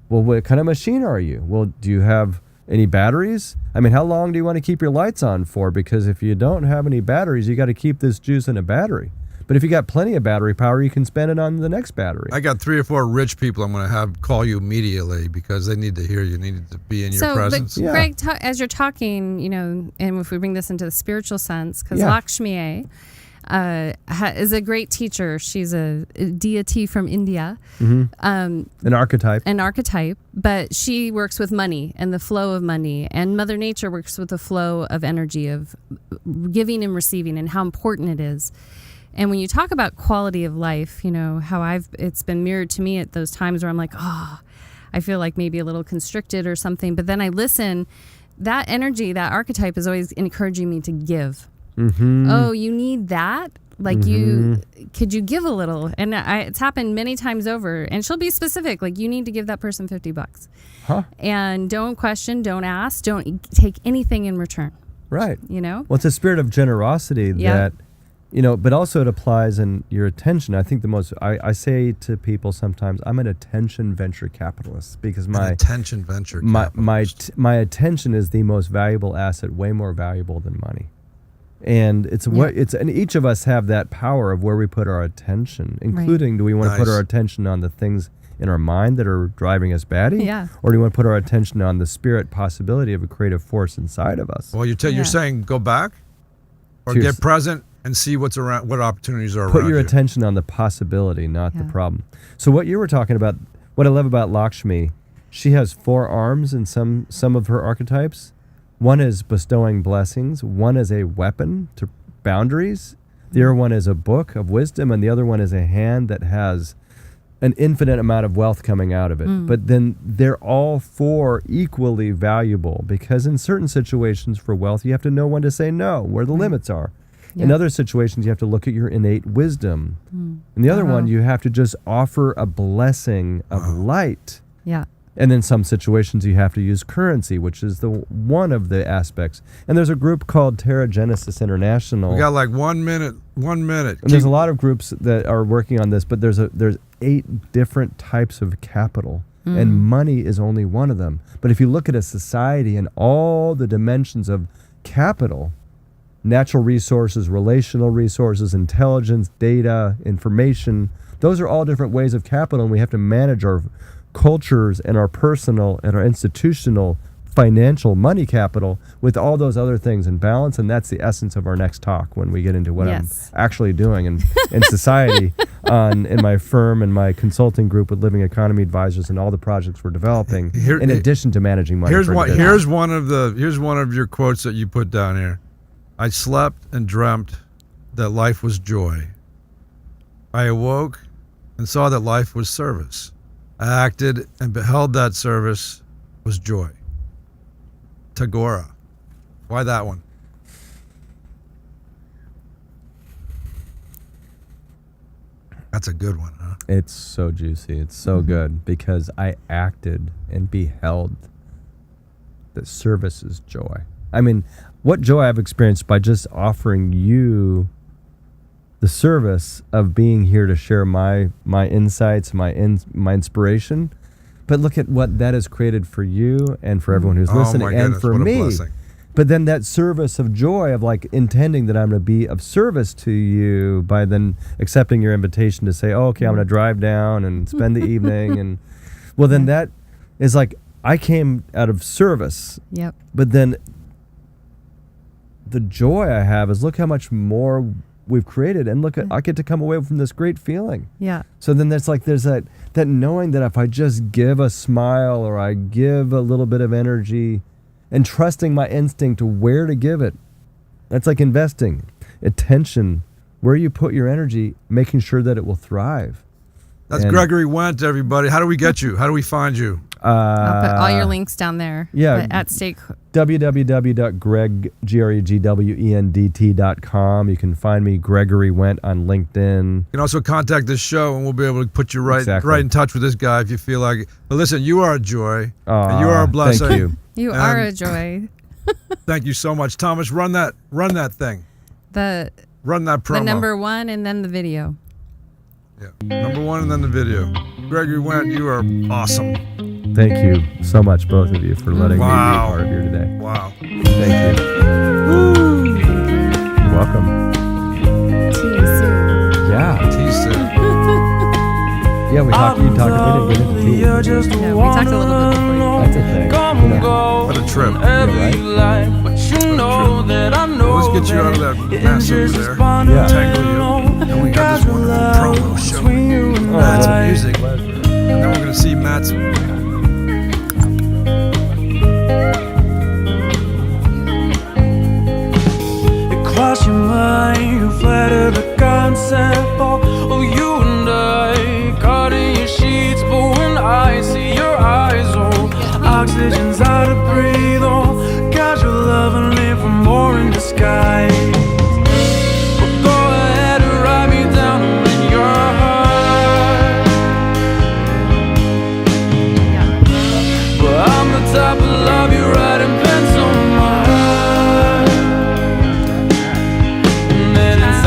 Well, what kind of machine are you? Well, do you have any batteries? I mean, how long do you want to keep your lights on for? Because if you don't have any batteries, you got to keep this juice in a battery. But if you got plenty of battery power, you can spend it on the next battery.
I got 3 or 4 rich people I'm going to have call you immediately, because they need to hear you, need to be in your presence.
But Greg, as you're talking, and if we bring this into the spiritual sense, because Lakshmi is a great teacher. She's a deity from India.
An archetype.
But she works with money and the flow of money. And Mother Nature works with the flow of energy of giving and receiving, and how important it is. And when you talk about quality of life, how it's been mirrored to me at those times where I'm like, I feel like maybe a little constricted or something. But then I listen, that energy, that archetype is always encouraging me to give. Oh, you need that? Like could you give a little? And it's happened many times over. And she'll be specific, like, you need to give that person $50. And don't question, don't ask, don't take anything in return.
Right.
Well,
it's a spirit of generosity that... but also it applies in your attention. I think I say to people sometimes, I'm an attention venture capitalist, because my attention is the most valuable asset, way more valuable than money. And and each of us have that power of where we put our attention, including do we want to put our attention on the things in our mind that are driving us batty? Or do we want to put our attention on the spirit possibility of a creative force inside of us?
Well, you're saying go back or get present and see what's around, what opportunities are around you.
Put your attention on the possibility, not the problem. So what you were talking about, what I love about Lakshmi, she has 4 arms in some of her archetypes. One is bestowing blessings. One is a weapon to boundaries. The other one is a book of wisdom, and the other one is a hand that has an infinite amount of wealth coming out of it. But then they're all 4 equally valuable, because in certain situations for wealth, you have to know when to say no, where the limits are. In other situations, you have to look at your innate wisdom. In the other one, you have to just offer a blessing of light. And in some situations, you have to use currency, which is one of the aspects. And there's a group called Terra Genesis International.
We got like 1 minute.
And there's a lot of groups that are working on this, but there's 8 different types of capital. And money is only one of them. But if you look at a society and all the dimensions of capital, natural resources, relational resources, intelligence, data, information, those are all different ways of capital, and we have to manage our cultures and our personal and our institutional financial money capital with all those other things in balance. And that's the essence of our next talk when we get into what I'm actually doing in society in my firm and my consulting group with Living Economy Advisors and all the projects we're developing in addition to managing money.
Here's one of your quotes that you put down here. I slept and dreamt that life was joy. I awoke and saw that life was service. I acted and beheld that service was joy. Tagora. Why that one? That's a good one, huh?
It's so juicy. It's so good because I acted and beheld that service is joy. I mean, what joy I've experienced by just offering you the service of being here to share my insights, my inspiration. But look at what that has created for you and for everyone who's listening,
my
and
goodness,
for
what a
me.
blessing.
But then that service of joy of like intending that I'm going to be of service to you by then accepting your invitation to say, oh, okay, I'm going to drive down and spend the evening. And well, then that is like, I came out of service.
Yep.
But then the joy I have is look how much more we've created, and look at, I get to come away from this great feeling.
Yeah.
So then there's that knowing that if I just give a smile or I give a little bit of energy and trusting my instinct to where to give it, that's like investing attention, where you put your energy, making sure that it will thrive.
That's
And-
Gregory Wendt, everybody. How do we get you? How do we find you?
I'll put all your links down there.
yeah.
But at stake.
www.gregwend.com. You can find me, Gregory Wendt, on LinkedIn.
You can also contact this show, and we'll be able to put you right
Exactly.
in touch with this guy if you feel like it. But listen, you are a joy,
Aw,
and you are a blessing.
Thank you.
You
And-
are a joy.
Thank you so much, Thomas. Run that thing.
The
Run that promo.
number one and then the video.
Yeah. Number one, and then the video. Gregory Wendt, you are awesome.
Thank you so much, both of you, for letting me be a
Wow.
part of here today.
Wow.
Thank you. You're welcome.
See you soon.
Yeah.
T-Sip.
Yeah, we talked. You talked. We didn't get into tea.
No, we talked a little bit before you.
That's a thing. You know.
What a trip.
right?
But you know that I know
Let's get you out of that mess over there.
Yeah.
Tangle you. And we got this wonderful promo show. Matt's music. And then we're going to see Matt's...
Cross your mind, you flatter the concept of you and I caught in your sheets. But when I see your eyes, oh, oxygen's out to breathe. Oh, casual love and live for more in disguise. But go ahead and write me down in your heart. But I'm the type of love you writing pencil on my heart.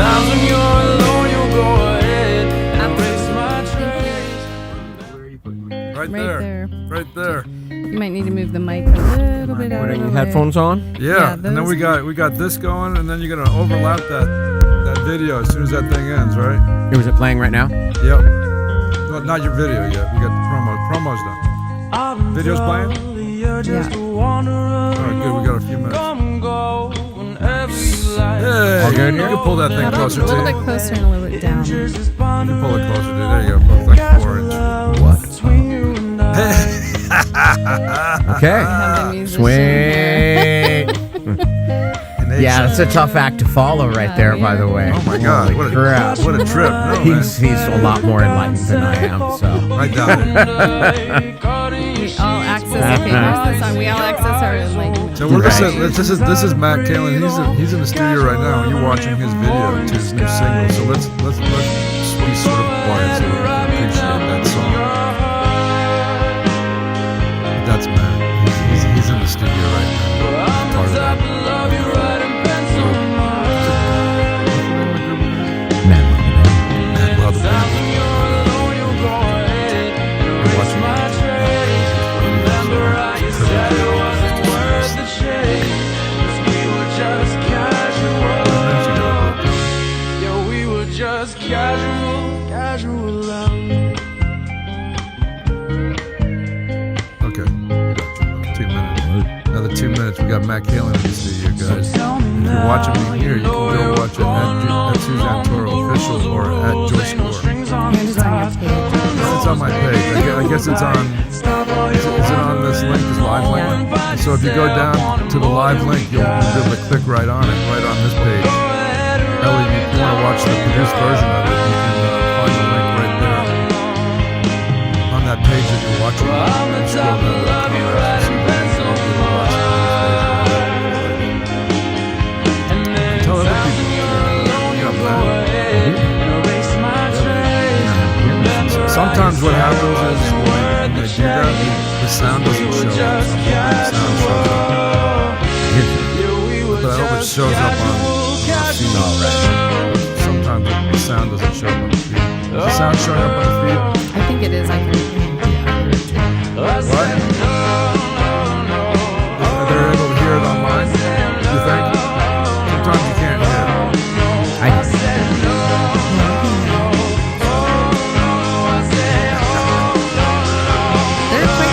Times when you're alone, you'll go ahead and erase my trace.
Right
Right
there.
there.
Right there.
You might need to move the mic a little bit out of
Putting
the way.
headphones on.
Yeah.
Yeah,
And then we got this going, and then you're going to overlap that video as soon as that thing ends, right?
Was it playing right now?
Yep. Well, not your video yet. We got the promo. Promo's done. Video's playing?
Yeah.
All right, good. We got a few minutes.
Come go whenever you like.
Hey,
All good
you
here?
can pull that thing
A
closer
little
to
bit
you.
closer and a little bit down.
You can pull it closer to you. There you go. Both like 4 inches.
What? Okay.
Have the musician here.
Sweet. Yeah, that's a tough act to follow right there, by the way.
Oh my God!
Holy
What
crap.
a trip! No, man.
He's a lot more enlightened than I am, so.
I doubt it.
We all access okay, here's the song. We all access our enlightenment.
So we're
Right.
this is Matt Kalin. He's in the studio right now. And you're watching his video to his new single. So let's be sort of quiet so we can appreciate that song. That's Matt. He's in the studio right now. Part of that.
Man,
Man, well, the band. We're watching
Just casual love.
Okay. 2 minutes. Another 2 minutes. We got Matt Kalin in the studio, guys. If you're watching me here, you can go watch it at Suzanne Toro Official or at JoyScore.
You're just on your page.
It's on my page. I guess it's on. Is it on this link, this live link? So if you go down to the live link, you'll be able to click right on it, right on this page. Ellie, if you want to watch the produced version of it, you can find the link right there on that page that you're watching. You scroll down to the comments and see the link, and you can watch the produced version of it. Tell other people you got that. Sometimes what happens is when they do that, the sound doesn't show up. The sound shows up. But I hope it shows up on the feed. Alright. Sometimes the sound doesn't show up on the feed. Is the sound showing up on the feed?
I think it is. I can.
What? They're able to hear it on mine? You think? Sometimes you can't hear it.
They're quick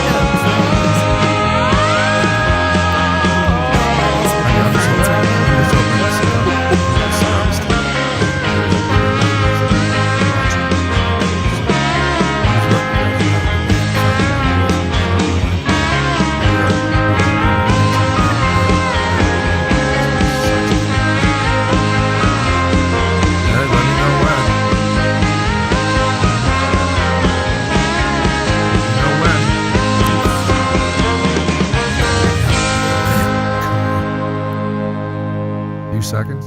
seconds.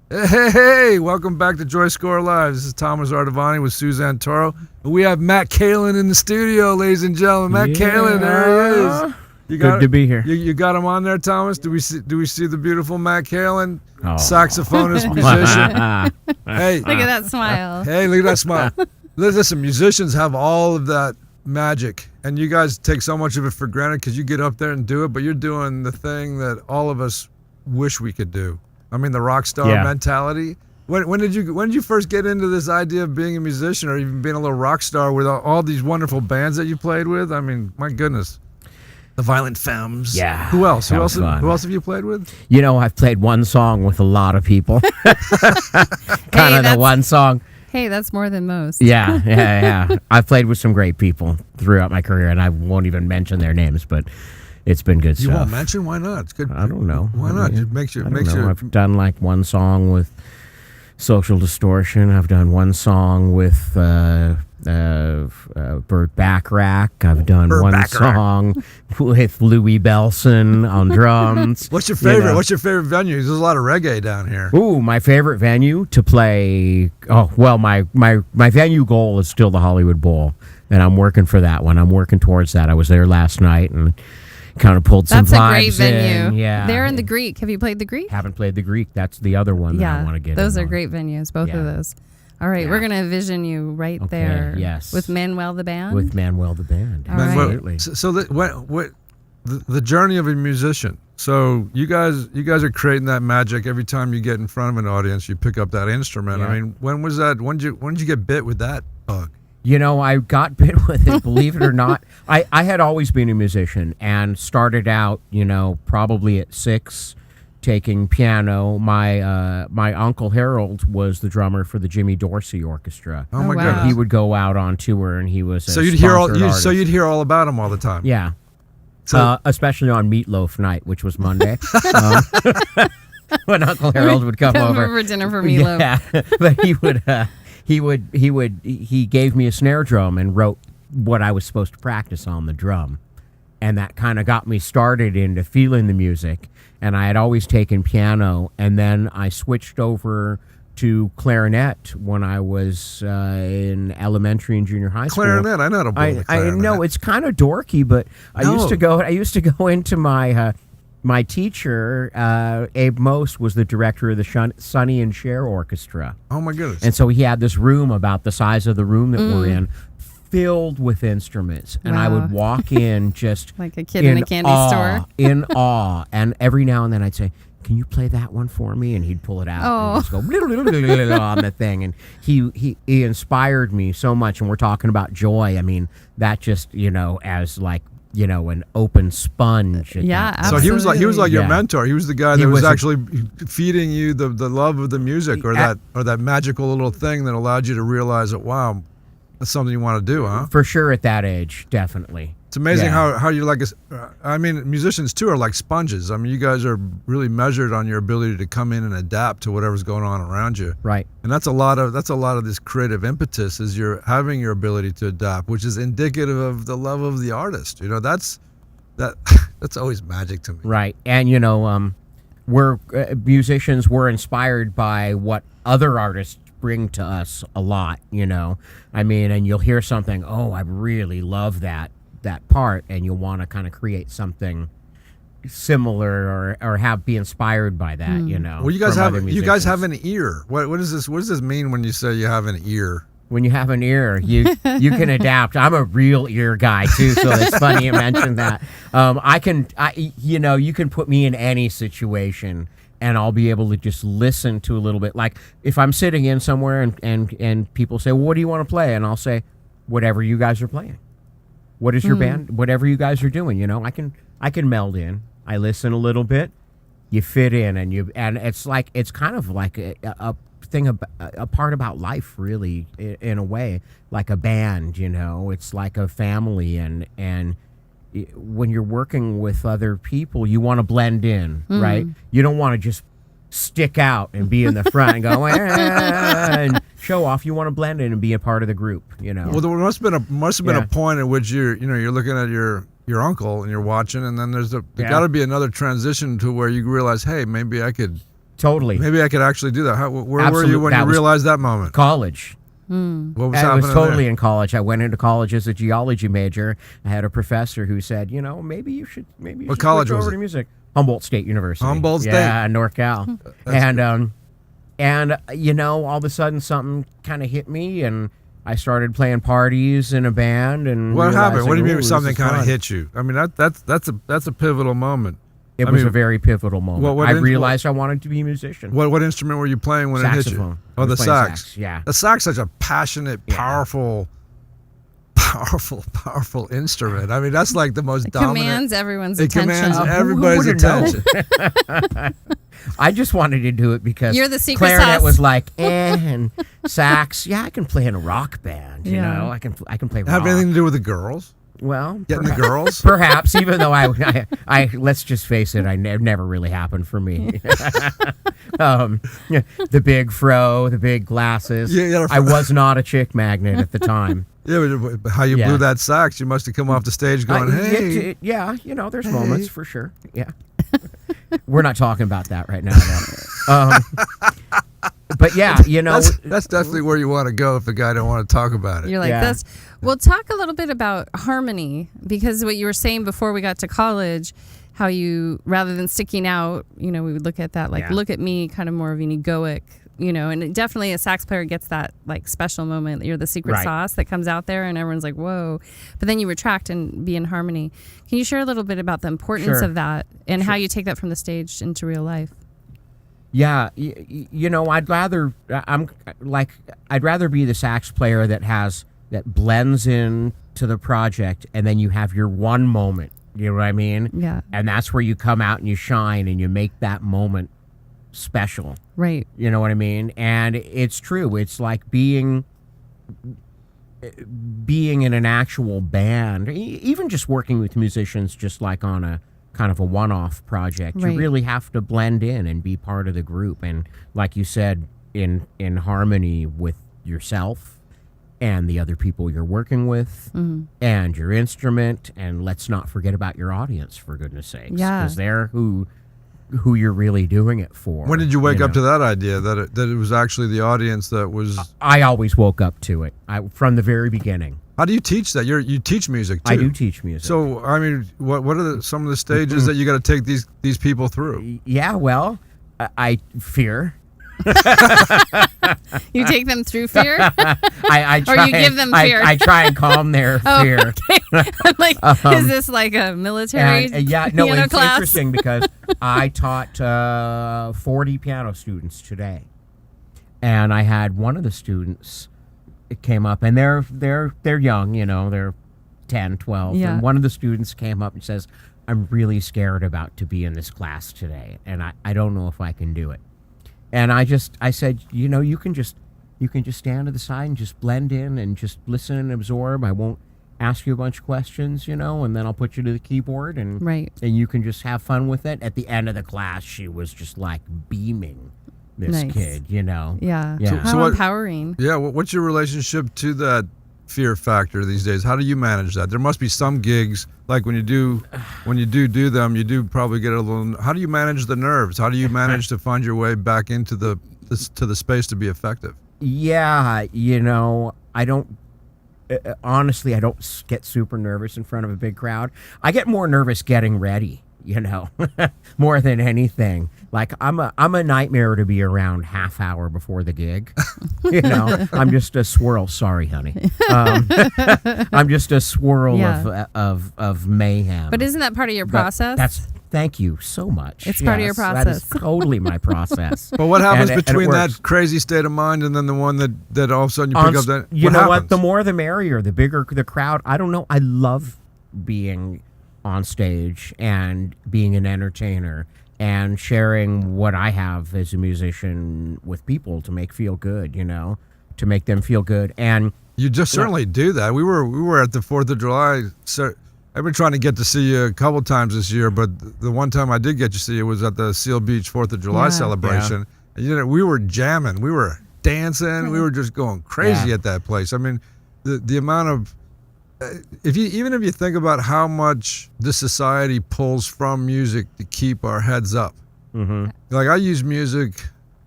Hey, welcome back to JoyScore Live. This is Thomas Ardavany with Suzanne Toro. And we have Matt Kalin in the studio, ladies and gentlemen. Matt Kalin, there he is.
Good to be here.
You got him on there, Thomas? Do we see the beautiful Matt Kalin? Saxophonist, musician. Hey,
Look at that smile.
hey, look at that smile. Listen, musicians have all of that magic, and you guys take so much of it for granted because you get up there and do it, but you're doing the thing that all of us wish we could do. I mean, the rock star mentality. When did you first get into this idea of being a musician or even being a little rock star with all these wonderful bands that you played with? I mean, my goodness. The Violent Femmes.
Yeah.
Who else? Who else
fun.
have you played with?
You know, I've played one song with a lot of people. Kind of the one song.
Hey, that's more than most.
Yeah. I've played with some great people throughout my career, and I won't even mention their names, but it's been good
You
stuff.
won't mention? Why not? It's good.
I don't know.
Why not? It makes you.
I've done like one song with Social Distortion. I've done one song with Burt Bacharach. I've done
Burt
one
Bacharach.
song with Louis Belson on drums.
What's your favorite?
You know.
What's your favorite venue? There's a lot of reggae down here.
Ooh, my favorite venue to play. Oh, well, my venue goal is still the Hollywood Bowl, and I'm working for that one. I'm working towards that. I was there last night and kind of pulled some
That's a
vibes
great venue.
in. Yeah.
They're in the Greek. Have you played the Greek?
Haven't played the Greek. That's the other one that I want to get
those
in
are
on.
great venues, both
Yeah.
of those. All right, we're going to envision you right there.
Yes.
With Manuel the band.
With Manuel the band.
All right.
Absolutely.
So the journey of a musician. So you guys are creating that magic every time you get in front of an audience. You pick up that instrument.
Yeah.
I mean, when was that? When did you get bit with that bug?
You know, I got bit with it, believe it or not. I had always been a musician and started out, you know, probably at 6 taking piano. My Uncle Harold was the drummer for the Jimmy Dorsey Orchestra.
Oh my
wow.
goodness!
He would go out on tour and he was a
So you'd hear
artist.
hear all about him all the time.
Yeah.
So
Especially on Meatloaf night, which was Monday. When Uncle Harold would come over.
for dinner for meatloaf.
Yeah, but he gave me a snare drum and wrote what I was supposed to practice on the drum. And that kind of got me started into feeling the music. And I had always taken piano, and then I switched over to clarinet when I was in elementary and junior high school.
clarinet, I know how to blow the clarinet.
I know it's kind of dorky, but I used to go into my my teacher, Abe Most, was the director of the Sonny and Cher Orchestra.
Oh my goodness!
And so he had this room about the size of the room that we're in, filled with instruments. And I
Wow.
would walk in just
Like a kid in a candy store.
in awe. And every now and then I'd say, "Can you play that one for me?" And he'd pull it out and just go on the thing. And he inspired me so much. And we're talking about joy. I mean, that just, you know, as like, you know, an open sponge. at
Yeah,
that
So
time.
he was like your
Yeah.
mentor. He was the guy that
He
was
was
actually feeding you the love of the music, or that magical little thing that allowed you to realize that, wow, that's something you want to do, huh?
For sure at that age, definitely.
amazing
Yeah.
how you like. I mean, musicians too are like sponges. I mean, you guys are really measured on your ability to come in and adapt to whatever's going on around you.
Right.
And that's a lot of this creative impetus is you're having your ability to adapt, which is indicative of the love of the artist. You know, that's always magic to me.
Right. And, we're musicians, we're inspired by what other artists bring to us a lot, I mean, and you'll hear something, oh, I really love that part, and you'll want to kind of create something similar or be inspired by that,
Well, you guys
from
have
other
you guys have
musicians.
an ear. What is this? What does this mean when you say you have an ear?
When you have an ear, you can adapt. I'm a real ear guy too, so it's funny you mentioned that. You can put me in any situation, and I'll be able to just listen to a little bit. Like if I'm sitting in somewhere and people say, well, "What do you want to play?" and I'll say, "Whatever you guys are playing. What is your band? Whatever you guys are doing." I can meld in. I listen a little bit. You fit in, and it's kind of like a thing a part about life, really, in a way, like a band. It's like a family, and when you're working with other people, you want to blend in, right? You don't want to just stick out and be in the front and go and show off. You want to blend in and be a part of the group.
Well, there must have been
Yeah.
a point at which you're looking at your uncle and you're watching, and then there got to be another transition to where you realize, hey, maybe I could
Totally.
actually do that. Where were
Absolute-
you when
that
you
was
realized that moment?
College.
What was
I
happening
was totally
there?
in college. I went into college as a geology major. I had a professor who said, maybe you should
What college
switch
was
over
it?
to music. Humboldt State University.
Humboldt State.
Yeah, NorCal. and all of a sudden something kind of hit me, and I started playing parties in a band. And
What happened? What do you mean
realizing,
something
this is
kind of
fun.
hit you? I mean, that's a pivotal moment.
It
I
was
mean,
a very pivotal moment.
what
I
in-
realized I wanted to be a musician.
What instrument were you playing when it hit you?
Saxophone.
Oh,
I
the
was playing
sax.
yeah.
The sax is such a passionate,
Yeah.
powerful instrument. I mean, that's like the most
It
dominant.
commands everyone's
It
attention.
commands
Who
everybody's
wouldn't know?
attention.
I just wanted to do it because
You're the secret
clarinet
sauce.
was like, and sax. Yeah, I can play in a rock band. You
Yeah.
know, I can play rock.
Have anything to do with the girls?
Well,
Getting the girls?
perhaps. Even though I let's just face it, never really happened for me. The big fro, the big glasses.
Yeah,
I was not a chick magnet at the time.
Yeah, but how you
Yeah.
blew that sax? You must have come off the stage going, "Hey."
Yeah, there's moments for sure. Yeah. We're not talking about that right now, though. But yeah,
That's definitely where you want to go if the guy don't want to talk about it.
You're like
Yeah.
this. Well, talk a little bit about harmony, because what you were saying before we got to college, how you, rather than sticking out, we would look at that like,
Yeah.
look at me, kind of more of an egoic, and it definitely a sax player gets that like special moment. You're the secret
Right.
sauce that comes out there and everyone's like, whoa. But then you retract and be in harmony. Can you share a little bit about the importance
Sure.
of that and how you take that from the stage into real life?
Yeah, I'd rather be the sax player that blends in to the project, and then you have your one moment. You know what I mean?
Yeah.
And that's where you come out and you shine and you make that moment special.
Right.
You know what I mean? And it's true. It's like being in an actual band, even just working with musicians, just like on a kind of a one-off project.
Right.
You really have to blend in and be part of the group, and like you said, in harmony with yourself and the other people you're working with and your instrument, and let's not forget about your audience, for goodness sakes.
Yeah.
Because they're who you're really doing it for.
When did you wake up
know?
to that idea that it was actually the audience that was?
I always woke up to it. From the very beginning.
How do you teach that? You teach music too.
I do teach music.
So I mean, what are some of the stages that you got to take these people through?
Yeah, well, I fear.
You take them through fear?
I try
you give them
and-
fear.
I try and calm their fear.
Like, is this like a military
It's
class?
interesting because I taught 40 piano students today, and I had one of the students. It came up, and they're young, they're 10, 12,
Yeah.
and one of the students came up and says, "I'm really scared about to be in this class today, and I don't know if I can do it." And I said, you can just stand to the side and just blend in and just listen and absorb. I won't ask you a bunch of questions, and then I'll put you to the keyboard and
Right.
and you can just have fun with it. At the end of the class, she was just like beaming, this
Nice.
kid,
Yeah.
Yeah.
How
So what-
empowering.
Yeah, what's your relationship to that fear factor these days? How do you manage that? There must be some gigs, like when you do them, you do probably get a little. How do you manage the nerves? How do you manage to find your way back into the space to be effective?
Yeah, I don't. Honestly, I don't get super nervous in front of a big crowd. I get more nervous getting ready, more than anything. Like I'm a nightmare to be around half hour before the gig. I'm just a swirl. Sorry, honey. I'm just a swirl
Yeah.
of mayhem.
But isn't that part of your
But
process?
Thank you so much.
It's part of your
That is
process.
totally my process.
But what happens
And it
between
works.
that crazy state of mind and then the one that all of a sudden you pick up that?
You
what
know what?
happens?
The more the merrier. The bigger the crowd. I don't know. I love being on stage and being an entertainer and sharing what I have as a musician with people to make feel good. To make them feel good. And
You just certainly do that. We were at the 4th of July. I've been trying to get to see you a couple times this year, but the one time I did get to see you was at the Seal Beach 4th of July
Yeah.
celebration. And, we were jamming, we were dancing, we were just going crazy
Yeah.
at that place. I mean, the amount of if you think about how much this society pulls from music to keep our heads up.
mm-hmm.
Like I use music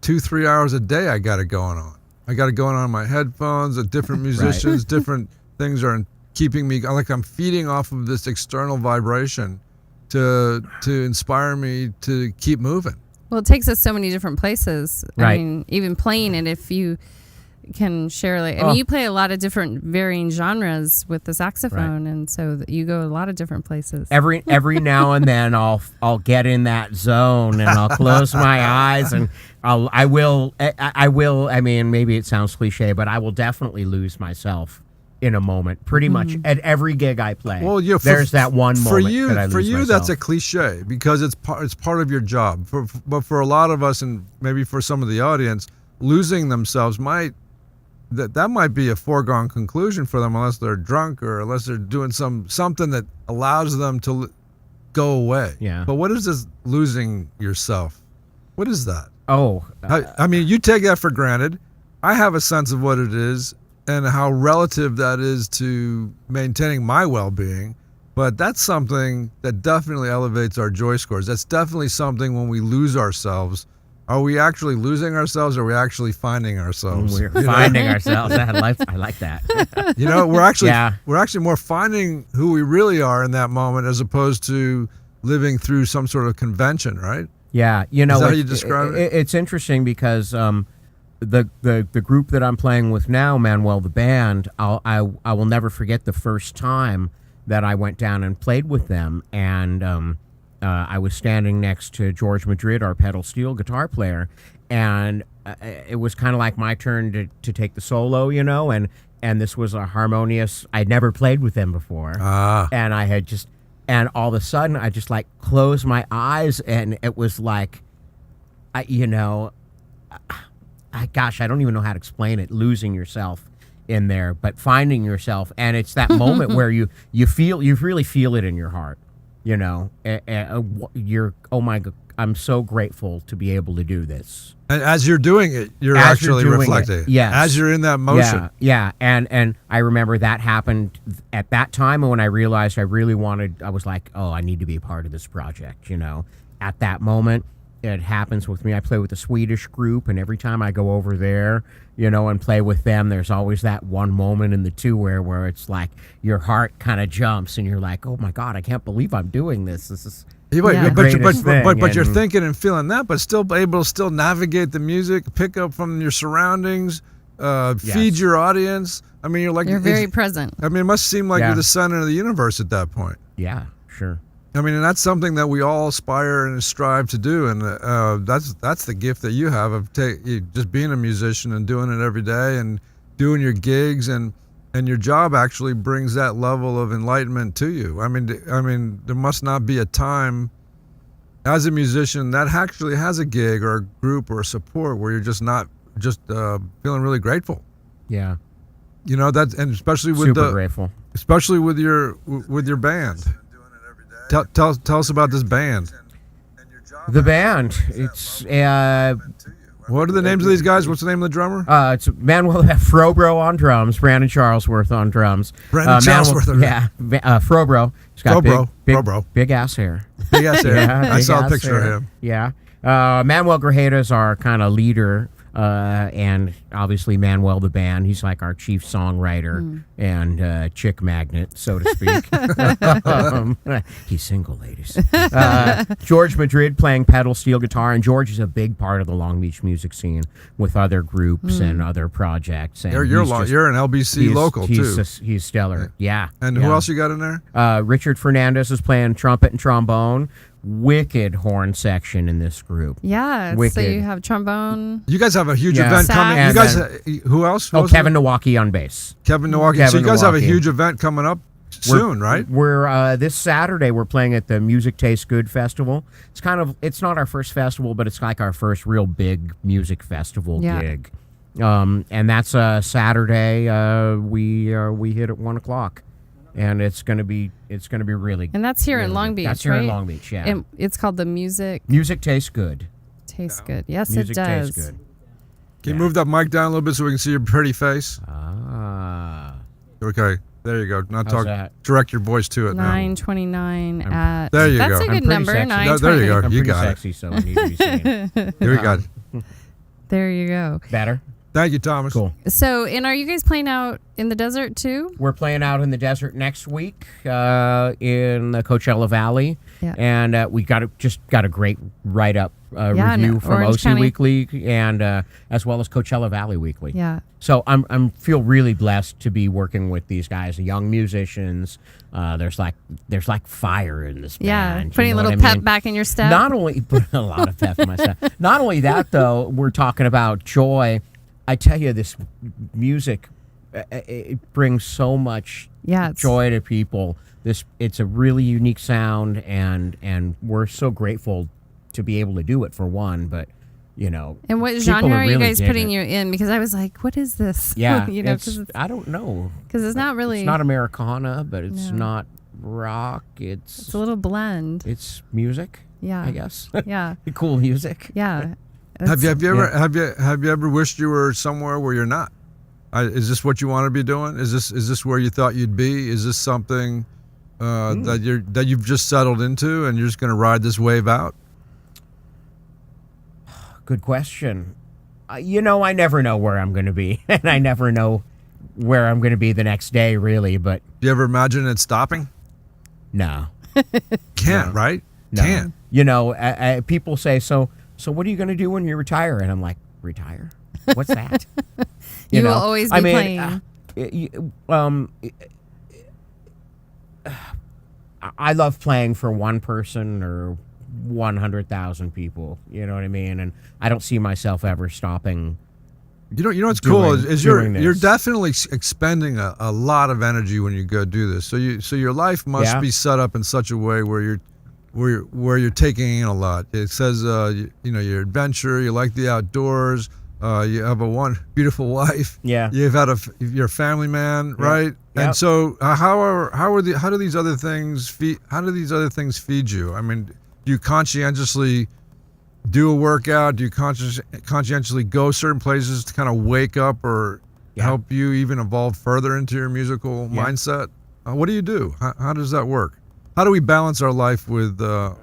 2-3 hours a day. I got it going on. I got it going on my headphones. Different musicians, different things are keeping me. Like I'm feeding off of this external vibration to inspire me to keep moving.
Well, it takes us so many different places. I
Right.
mean, even playing it, if you can share, you play a lot of different varying genres with the saxophone, and so you go a lot of different places.
every now and then I'll get in that zone and I'll close my eyes and I will. I mean, maybe it sounds cliche, but I will definitely lose myself in a moment. Pretty much at every gig I play.
Well, yeah,
there's that one moment
for you.
that I lose
For you,
myself.
that's a cliche because it's part of your job. But for a lot of us, and maybe for some of the audience, losing themselves that might be a foregone conclusion for them unless they're drunk or unless they're doing something that allows them to go away.
Yeah.
But what is this losing yourself? What is that?
Oh,
I mean, you take that for granted. I have a sense of what it is and how relative that is to maintaining my well-being. But that's something that definitely elevates our joy scores. That's definitely something when we lose ourselves. Are we actually losing ourselves or are we actually finding ourselves?
we're finding ourselves. I like that.
We're actually more finding who we really are in that moment as opposed to living through some sort of convention, right?
Yeah,
Is that how you describe it?
It's interesting because the group that I'm playing with now, Manuel the band, I will never forget the first time that I went down and played with them, and I was standing next to George Madrid, our pedal steel guitar player, and it was kind of like my turn to take the solo, and this was a harmonious. I'd never played with them before, and I had just. And all of a sudden, I just closed my eyes, and it was like, gosh, I don't even know how to explain it. Losing yourself in there, but finding yourself, and it's that moment where you really feel it in your heart. You're, oh my God, I'm so grateful to be able to do this.
And as you're doing it, you're
As
actually
you're doing
reflecting.
it, yes.
As you're in that motion.
Yeah. And I remember that happened at that time, and when I realized I really wanted, I was like, oh, I need to be a part of this project, At that moment, it happens with me. I play with a Swedish group, and every time I go over there, and play with them, there's always that one moment in the two where it's like your heart kind of jumps, and you're like, oh my God, I can't believe I'm doing this. This is
Yeah,
Yeah.
but you're
and-
thinking and feeling that, but still able to still navigate the music, pick up from your surroundings, feed your audience. I mean,
You're very present.
I mean, it must seem like
Yeah.
you're the center of the universe at that point.
Yeah, sure.
I mean, and that's something that we all aspire and strive to do, and that's the gift that you have of just being a musician and doing it every day and doing your gigs and your job actually brings that level of enlightenment to you. I mean, there must not be a time as a musician that actually has a gig or a group or a support where you're just not feeling really grateful.
Yeah.
You know that, and especially with
Super grateful.
especially with your band. Tell us about this band.
The band. It's
What are the names of these guys? What's the name of the drummer?
it's Manuel Frobro on drums, Brandon Charlesworth on drums.
Brandon Charlesworth.
Yeah, Frobro. He's got
Frobro.
big ass hair.
Big ass hair.
Yeah,
I
big
saw a
ass
picture
hair.
of him.
Yeah. Manuel Grajeda is our kind of leader, and obviously Manuel the band. He's like our chief songwriter and chick magnet, so to speak. He's single, ladies. George Madrid playing pedal steel guitar, and George is a big part of the Long Beach music scene with other groups and other projects. And
You're an LBC local too.
He's stellar. Yeah.
And
yeah.
who else you got in there?
Richard Fernandez is playing trumpet and trombone. Wicked horn section in this group.
Yeah. So
Wicked.
you have trombone.
You guys have a huge
Yeah.
event
Sax.
coming. You
And
guys, who else? Who
Oh,
else?
Kevin Nowaki on bass.
Kevin Nowaki. So
Kevin
you guys have a
Nowaki.
huge event coming up soon, right?
We're this Saturday we're playing at the Music Tastes Good Festival. It's not our first festival, but it's like our first real big music festival
Yeah.
gig. And that's Saturday. We hit at 1:00, and it's gonna be really.
And that's here in
really
Long
good.
Beach,
That's here
right?
in Long Beach, yeah.
And it's called the Music
Music Tastes Good.
Tastes Good. Yes,
Music
it does.
tastes good.
Can you move that mic down a little bit so we can see your pretty face?
Ah.
Okay, there you go. Now
How's that?
direct your voice to it now.
9:29 at.
There you
that's
go.
a
I'm
good
pretty
number.
sexy.
9:29.
There you go.
I'm
You
pretty
got it.
sexy, so I need to be saying
Here we go.
There you go.
better.
Thank you, Thomas.
Cool.
So, and are you guys playing out in the desert too?
We're playing out in the desert next week in the Coachella Valley,
Yeah.
and we got a great write-up
Yeah,
review
in
from
Orange
OC
County.
Weekly and as well as Coachella Valley Weekly.
Yeah.
So I'm feel really blessed to be working with these guys, the young musicians. There's like fire in this
Yeah.
band. you
Putting a
know
little
what I
pep
mean?
back in your step.
Not only put a lot of pep in my step. Not only that, though, we're talking about joy. I tell you, this music it brings so much
Yeah, it's-
joy to people. It's a really unique sound, and we're so grateful to be able to do it for one. But you know,
And what
people
genre are you
really
guys
dig
putting
it.
you in? Because I was like, what is this?
Yeah,
you know,
I don't know.
because it's not really.
It's not Americana, but it's
No.
not rock.
It's a little blend.
It's music.
Yeah.
I guess.
Yeah.
Cool music.
Yeah.
Have you
It's-
ever wished you were somewhere where you're not? Is this what you want to be doing? Is this where you thought you'd be? Is this something that you've just settled into and you're just going to ride this wave out?
Good question. You know, I never know where I'm going to be, and I never know where I'm going to be the next day, really. But
Do you ever imagine it stopping?
no,
Can't, right?
no.
Can't.
You know, people say, "So what are you going to do when you retire?" And I'm like, "Retire? What's that?"
You will always be playing.
I love playing for one person or 100,000 people. You know what I mean? And I don't see myself ever stopping.
You know what's cool is you're
doing this.
you're definitely expending a lot of energy when you go do this. So your life must
Yeah.
be set up in such a way where you're taking in a lot. It says your adventure, you like the outdoors, you have a beautiful wife.
Yeah.
You're a family man, right?
Yep.
And so how do these other things feed you? I mean, do you conscientiously do a workout? Do you conscientiously go certain places to kind of wake up or help you even evolve further into your musical mindset? What do you do? How does that work? How do we balance our life with our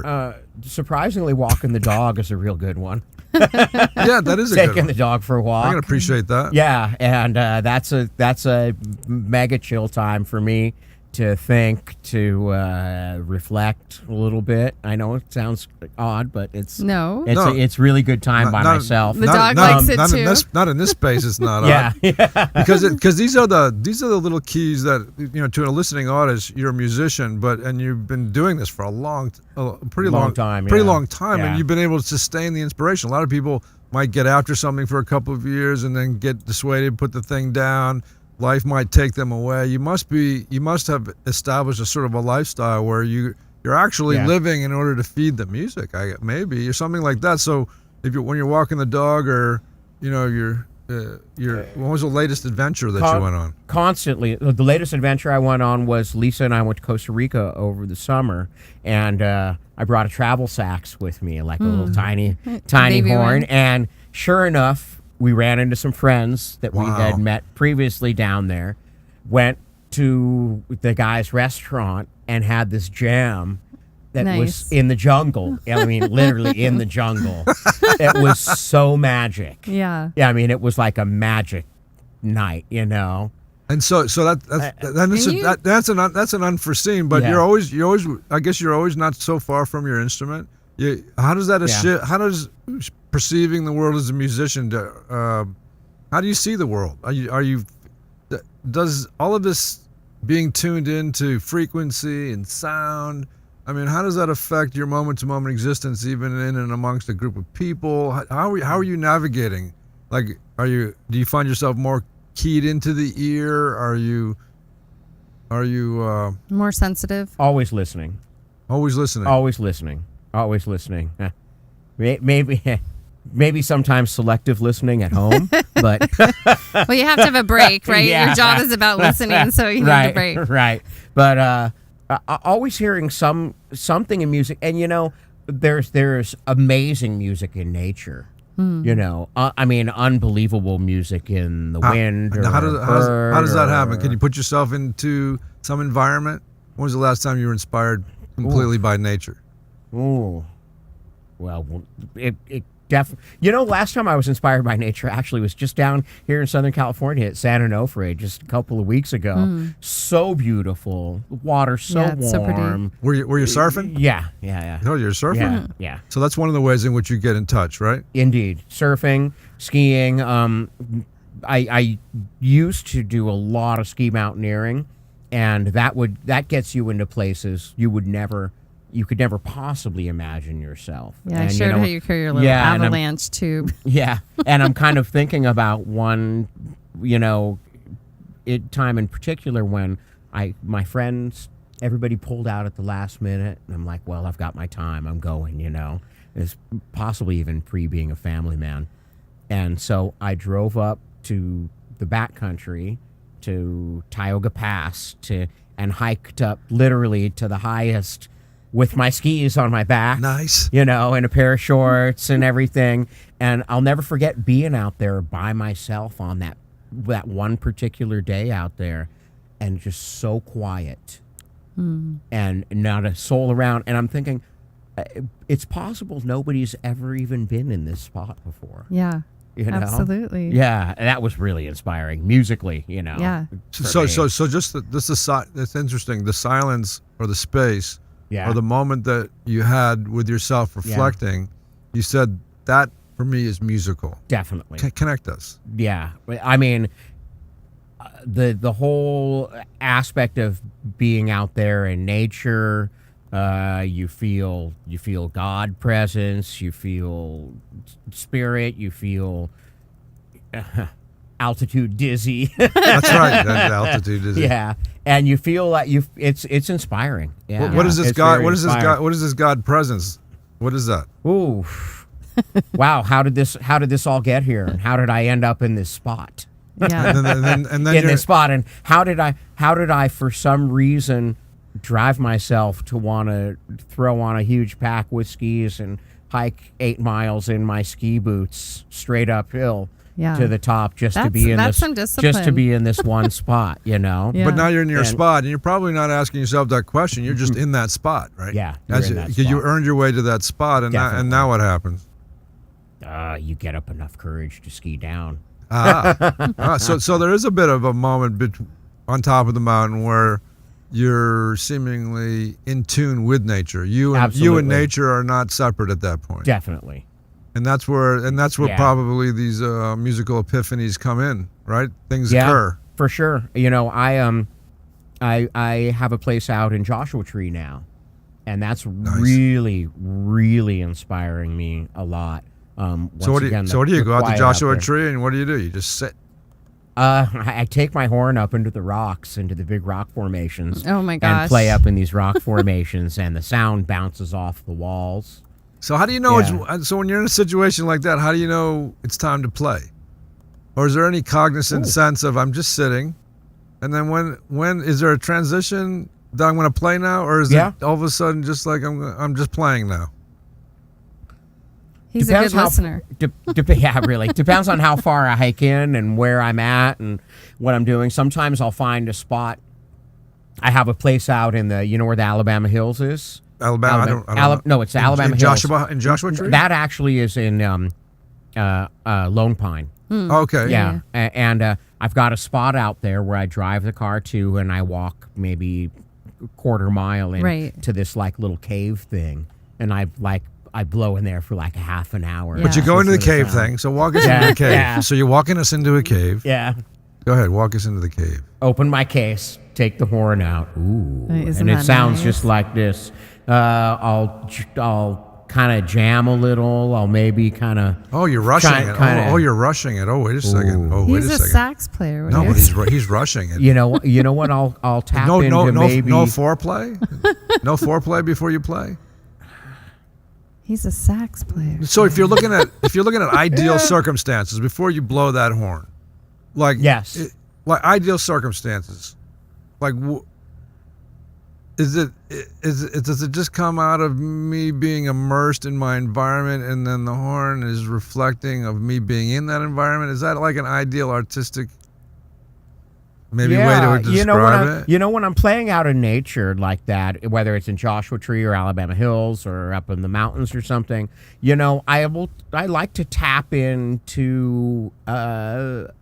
art?
Surprisingly, walking the dog is a real good one.
Yeah, that is a good
Taking
one.
the dog for a walk.
I can appreciate that.
Yeah, and that's a mega chill time for me to think, to reflect a little bit. I know it sounds odd, but it's
No.
it's really good time by myself.
The dog likes it
not
too.
Not in this space. It's not.
Yeah,
Because these are the little keys that to a listening audience. You're a musician, and you've been doing this for a pretty long
time,
and
Yeah.
you've been able to sustain the inspiration. A lot of people might get after something for a couple of years and then get dissuaded, put the thing down. Life might take them away. You must have established a sort of a lifestyle where you're actually living in order to feed the music. Maybe or something like that. So when you're walking the dog or you're what was the latest adventure that you went on?
Constantly. The latest adventure I went on was Lisa and I went to Costa Rica over the summer, and I brought a travel sax with me, like a little tiny
Baby
horn.
one.
And sure enough, we ran into some friends that we had met previously down there, went to the guy's restaurant and had this jam that
Nice.
was in the jungle. I mean, literally in the jungle. It was so magic.
Yeah.
Yeah, I mean, it was like a magic night, you know.
And that's an unforeseen. But
Yeah.
you're always I guess you're always not so far from your instrument. How does that shift? How does perceiving the world as a musician? How do you see the world? Does all of this being tuned into frequency and sound? I mean, how does that affect your moment-to-moment existence, even in and amongst a group of people? How are you navigating? Like, do you find yourself more keyed into the ear? Are you
More sensitive.
Always listening.
always listening?
Always listening. Always listening. Maybe sometimes selective listening at home, but
Well, you have to have a break, right?
Yeah.
Your job is about listening, so you need
right,
a break.
right. But always hearing something in music, and you know, there's amazing music in nature. You know, I mean, unbelievable music in the wind. Or
How does that happen?
or-
Can you put yourself into some environment? When was the last time you were inspired completely by nature?
Ooh. Well, it definitely. You know, last time I was inspired by nature actually was just down here in Southern California at San Onofre just a couple of weeks ago. So beautiful, the water so
Yeah, it's so pretty.
warm.
Were you surfing?
Yeah.
Oh, you're surfing?
Yeah.
So that's one of the ways in which you get in touch, right?
Indeed, surfing, skiing. I used to do a lot of ski mountaineering, and that gets you into places you could never possibly imagime yourself.
Yeah, I
And,
showed
know,
how you carry your little
yeah, and I'm-
avalanche tube.
Yeah, and I'm kind of thinking about one, time in particular when my friends, everybody pulled out at the last minute, and I'm like, well, I've got my time, I'm going, It's possibly even being a family man. And so I drove up to the backcountry, to Tioga Pass, and hiked up literally to the highest with my skis on my back.
Nice.
And a pair of shorts and everything. And I'll never forget being out there by myself on that one particular day out there, and just so quiet and not a soul around. And I'm thinking, it's possible nobody's ever even been in this spot before.
Yeah,
You know?
absolutely.
Yeah, and that was really inspiring musically,
Yeah.
So
me.
just that's interesting. The silence or the space
Yeah.
or the moment that you had with yourself reflecting, you said that for me is musical.
Definitely.
Connect us.
Yeah, I mean, the whole aspect of being out there in nature, you feel God presence, you feel spirit, you feel altitude dizzy.
That's right. That altitude is.
Yeah, and you feel like it's inspiring. Yeah.
What is this
It's
God?
very
What is this
inspiring.
God? What is this God presence? What is that?
Ooh. Wow, how did this all get here, and how did I end up in this spot?
Yeah.
And then
In
you're-
this spot, and how did I for some reason drive myself to want to throw on a huge pack with skis and hike 8 miles in my ski boots straight uphill
Yeah.
to the top just to
That's-
be in
that's
this
some
just to
discipline.
be in this one spot,
Yeah.
But now you're in your
And-
spot, and you're probably not asking yourself that question. You're just in that spot, right?
Yeah, you're in that
Because you
spot.
earned your way to that spot, and
Definitely.
now what happens?
You get up enough courage to ski down.
So there is a bit of a moment on top of the mountain where you're seemingly in tune with nature. You and
Absolutely.
nature are not separate at that point.
Definitely.
And that's where
Yeah.
probably these musical epiphanies come in, right? Things
Yeah,
occur.
for sure. I have a place out in Joshua Tree now, and that's really, really inspiring me a lot.
So what do you go out to Joshua Tree and what do? You just sit.
I take my horn up into the rocks, into the big rock formations.
Oh my
And
gosh.
play up in these rock formations, and the sound bounces off the walls.
So how do you know
Yeah.
so when you're in a situation like that, how do you know it's time to play? or is there any cognizant sense of I'm just sitting, and then when is there a transition that I'm going to play now, or is it all of a sudden just like I'm just playing now?
He's a good listener.
Yeah, really. Depends on how far I hike in and where I'm at and what I'm doing. Sometimes I'll find a spot. I have a place out in the, where the Alabama Hills is?
Alabama. I don't know.
No, it's the Alabama Hills.
In Joshua Tree?
That actually is in Lone Pine.
Okay.
Yeah. And I've got a spot out there where I drive the car to, and I walk maybe a quarter mile in to this like little cave thing. And I blow in there for like a half an hour.
Yeah.
But you go into the cave thing, so walk us into the cave.
Yeah.
So you're walking us into a cave.
Yeah.
Go ahead, walk us into the cave.
Open my case, take the horn out. Ooh.
Isn't
and it
that
sounds
nice?
just like this. I'll kind of jam a little. I'll maybe kind of.
Oh, you're rushing it. You're rushing it. Oh, wait a second. Oh, wait
He's
a
a
second.
sax player.
No, but he's rushing it.
You know what? I'll tap into maybe.
No foreplay. No foreplay before you play.
He's a sax player.
So if you're looking at ideal circumstances before you blow that horn, like
yes,
like ideal circumstances, like does it just come out of me being immersed in my environment, and then the horn is reflecting of me being in that environment? Is that like an ideal artistic way to describe it?
When I'm playing out in nature like that, whether it's in Joshua Tree or Alabama Hills or up in the mountains or something, I like to tap into other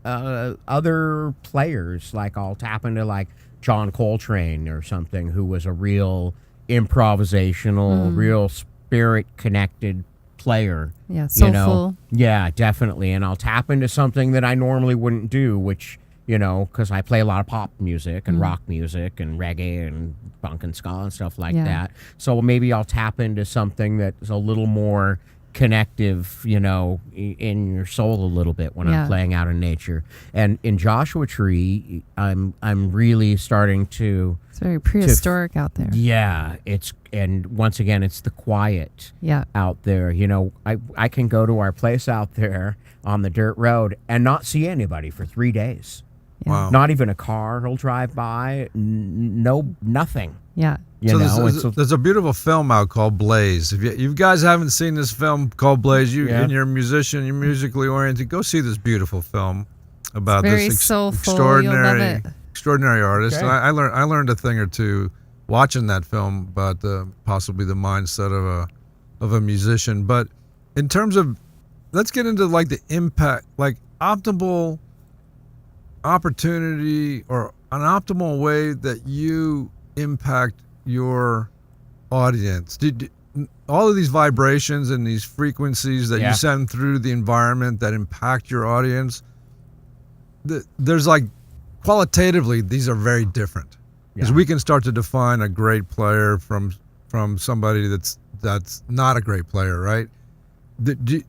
players. Like I'll tap into like John Coltrane or something, who was a real improvisational, real spirit connected player.
Yeah, soulful.
Yeah, definitely. And I'll tap into something that I normally wouldn't do, which because I play a lot of pop music and rock music and reggae and funk and ska and stuff like that. So maybe I'll tap into something that's a little more connective, in your soul a little bit when I'm playing out in nature. And in Joshua Tree, I'm really starting to.
It's very prehistoric out there.
Yeah, and once again, it's the quiet out there. I can go to our place out there on the dirt road and not see anybody for 3 days.
Yeah.
Wow.
Not even a car will drive by. Nothing.
Yeah.
There's a beautiful film out called Blaze. If you guys haven't seen this film called Blaze, and you're a musician, you're musically oriented, go see this beautiful film about this extraordinary artist.
Okay.
And I learned a thing or two watching that film about possibly the mindset of a musician. But in terms of, let's get into like the impact, like optimal opportunity or an optimal way that you impact your audience. All of these vibrations and these frequencies that you send through the environment that impact your audience, there's like qualitatively these are very different, because we can start to define a great player from somebody that's not a great player, right? Do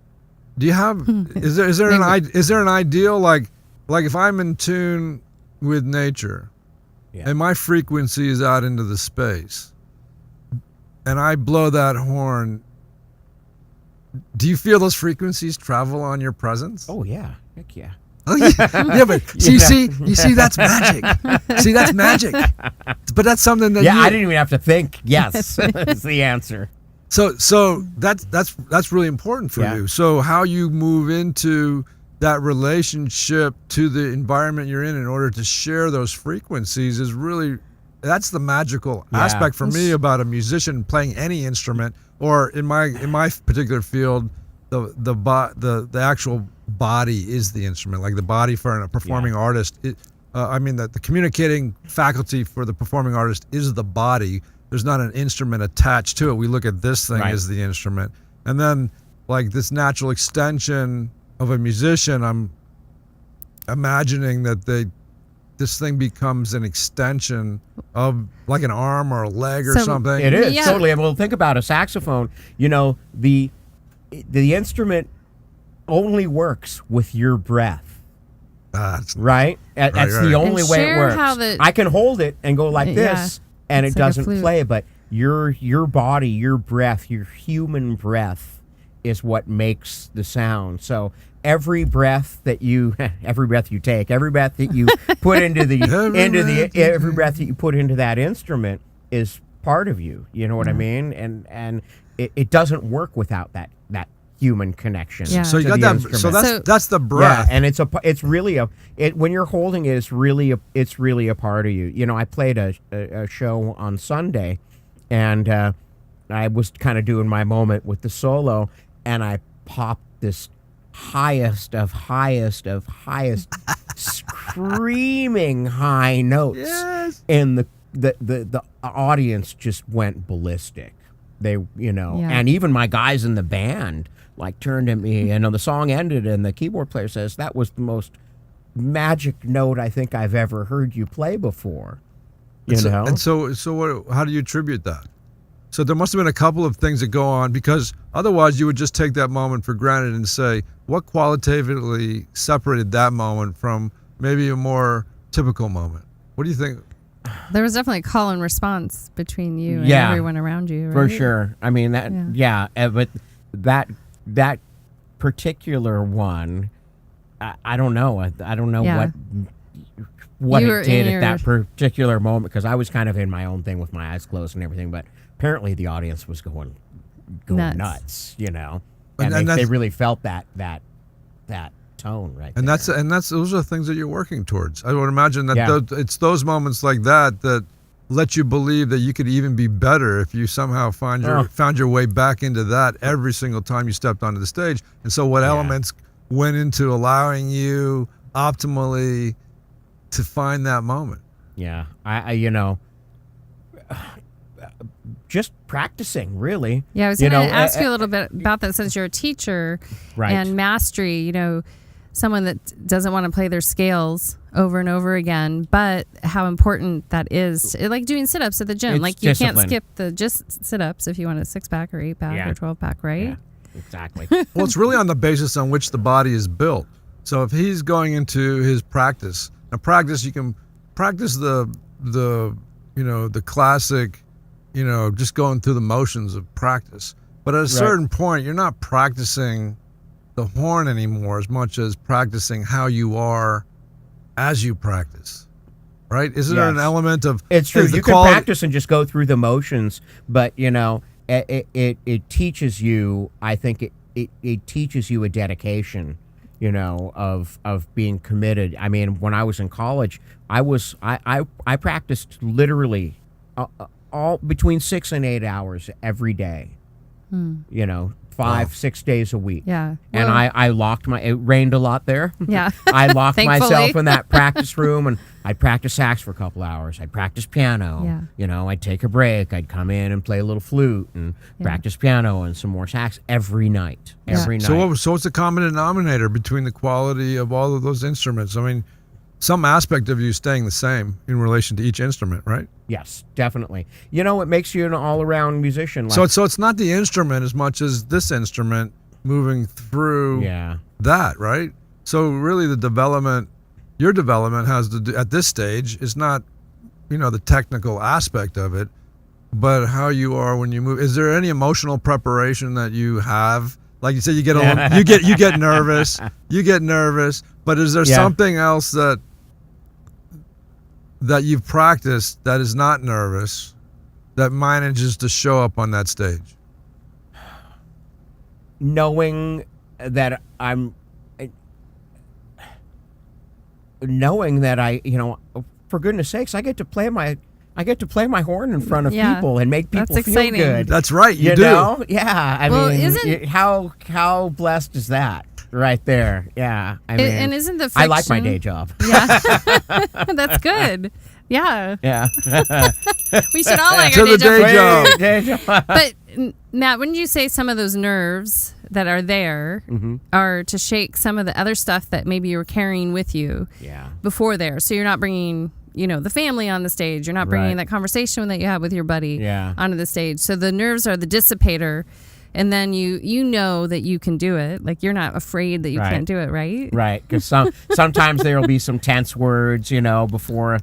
you have is there an ideal like if I'm in tune with nature and my frequency is out into the space and I blow that horn, do you feel those frequencies travel on your presence?
Oh yeah, heck yeah.
Yeah, but you see, that's magic. See, that's magic. But that's something that
I didn't even have to think. Yes, is the answer.
So that's really important for you. So how you move into that relationship to the environment you're in order to share those frequencies is really, that's the magical aspect for me about a musician playing any instrument, or in my particular field, the actual body is the instrument. Like the body for a performing artist, the communicating faculty for the performing artist is the body. There's not an instrument attached to it. We look at this thing as the instrument, and then like this natural extension of a musician, I'm imagining that this thing becomes an extension of like an arm or a leg or something.
It is totally. Well, think about a saxophone. The instrument only works with your breath. Right? That's the only way it works. I can hold it and go like this, and it doesn't play, but your body, your breath, your human breath is what makes the sound. So every breath that you take, every breath that you put into the every breath that you put into that instrument is part of you. You know what I mean? And it doesn't work without that human connection.
Yeah.
So you
to
got
the
that.
instrument.
So that's the breath.
Yeah, and it's really when you're holding it, it's really a part of you. You know, I played a show on Sunday, and I was kind of doing my moment with the solo, and I popped this highest of highest, screaming high notes,
Yes.
and the audience just went ballistic. They,
Yeah.
and even my guys in the band like turned at me, and the song ended, and the keyboard player says, "That was the most magic note I think I've ever heard you play before."
And so what? How do you attribute that? So there must have been a couple of things that go on, because otherwise you would just take that moment for granted and say, what qualitatively separated that moment from maybe a more typical moment? What do you think?
There was definitely a call and response between you and
Yeah,
everyone around you, right?
For sure. I mean that.
Yeah.
But that particular one, I don't know. I don't know
Yeah.
what
You were
it did
in
at that
your-
particular moment, because I was kind of in my own thing with my eyes closed and everything. But apparently the audience was going nuts. And they
that's-
really felt that tone right
And
there.
that's those are the things that you're working towards. I would imagine that
Yeah.
it's those moments like that let you believe that you could even be better if you somehow found your way back into that every single time you stepped onto the stage. And so what elements went into allowing you optimally to find that moment?
Yeah, I just practicing, really.
Yeah, I was going to ask you a little bit about that, since you're a teacher.
Right.
And mastery, someone that doesn't want to play their scales over and over again, but how important that is. Like doing sit-ups at the gym.
It's
like you
discipline.
can't skip the just sit-ups if you want a 6-pack or 8-pack
Yeah.
or 12-pack, right?
Yeah, exactly.
Well, it's really on the basis on which the body is built. So if he's going into his practice, you can practice the classic, just going through the motions of practice. But at a certain point, you're not practicing the horn anymore as much as practicing how you are as you practice. Right? Isn't there an
Yes.
element of
It's true.
is the
You can
quality-
practice and just go through the motions, but it teaches you. I think it teaches you a dedication, of being committed. I mean, when I was in college, I practiced literally all between 6 and 8 hours every day. 5-6 days a week.
Yeah.
And
Well,
I locked it rained a lot there.
Yeah.
I locked
Thankfully.
myself in that practice room, and I'd practice sax for a couple hours. I'd practice piano.
Yeah.
I'd take a break. I'd come in and play a little flute and practice piano and some more sax every night. Every night.
So what's the common denominator between the quality of all of those instruments? I mean, some aspect of you staying the same in relation to each instrument, right?
Yes, definitely. It makes you an all-around musician.
So it's not the instrument as much as this instrument moving through that, right? So really your development has to do, at this stage, is not, the technical aspect of it, but how you are when you move. Is there any emotional preparation that you have? Like you said, you get a little, you get nervous, but is there something else that you've practiced that is not nervous, that manages to show up on that stage?
Knowing that for goodness sakes, I get to play my horn in front of people and make people
That's
feel
exciting.
good.
That's right, you do.
Yeah. I
Well,
mean, how blessed is that? Right there. Yeah. I mean,
and isn't the
I like my
friction-
day job.
Yeah. That's good. Yeah.
Yeah.
We should all like
To
our
the
day job.
day job.
But Matt, wouldn't you say some of those nerves that are there are to shake some of the other stuff that maybe you were carrying with you before there? So you're not bringing, the family on the stage. You're not bringing that conversation that you had with your buddy onto the stage. So the nerves are the dissipator. and then you know that you can do it. Like you're not afraid that you
Right.
can't do it, right?
Right, because sometimes there will be some tense words, before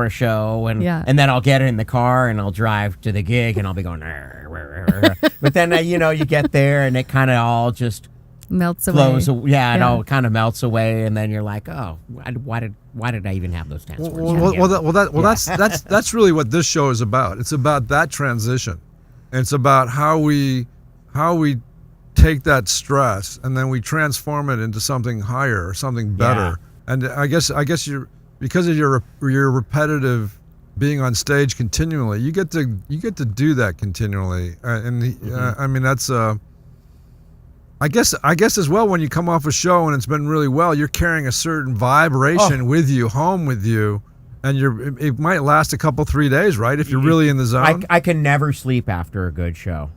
a show, and
Yeah.
and then I'll get in the car and I'll drive to the gig and I'll be going, "Rrr, rrr, rrr." But then you get there and it kind of all just
Melts away.
flows. It
Yeah.
all kind of melts away, and then you're like, oh, why did I even have those tense words?
That's really what this show is about. It's about that transition. And it's about how we take that stress and then we transform it into something higher or something better. And I guess you're, because of your repetitive being on stage continually, you get to do that continually. I mean, that's I guess as well, when you come off a show and it's been really well, you're carrying a certain vibration with you home with you, and it might last a couple 3 days, right? If you're really in the zone.
I can never sleep after a good show,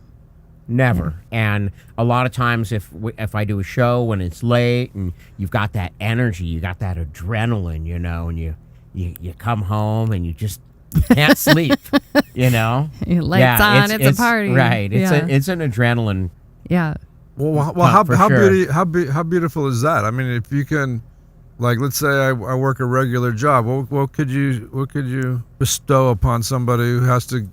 never. And a lot of times, if I do a show when it's late and you've got that energy, you got that adrenaline, and you come home and you just can't sleep,
Lights on, it's a party.
Right.
Yeah.
It's an adrenaline.
Yeah.
Well,
For sure.
how beautiful is that? I mean, if you can, like, let's say I work a regular job. What could you bestow upon somebody who has to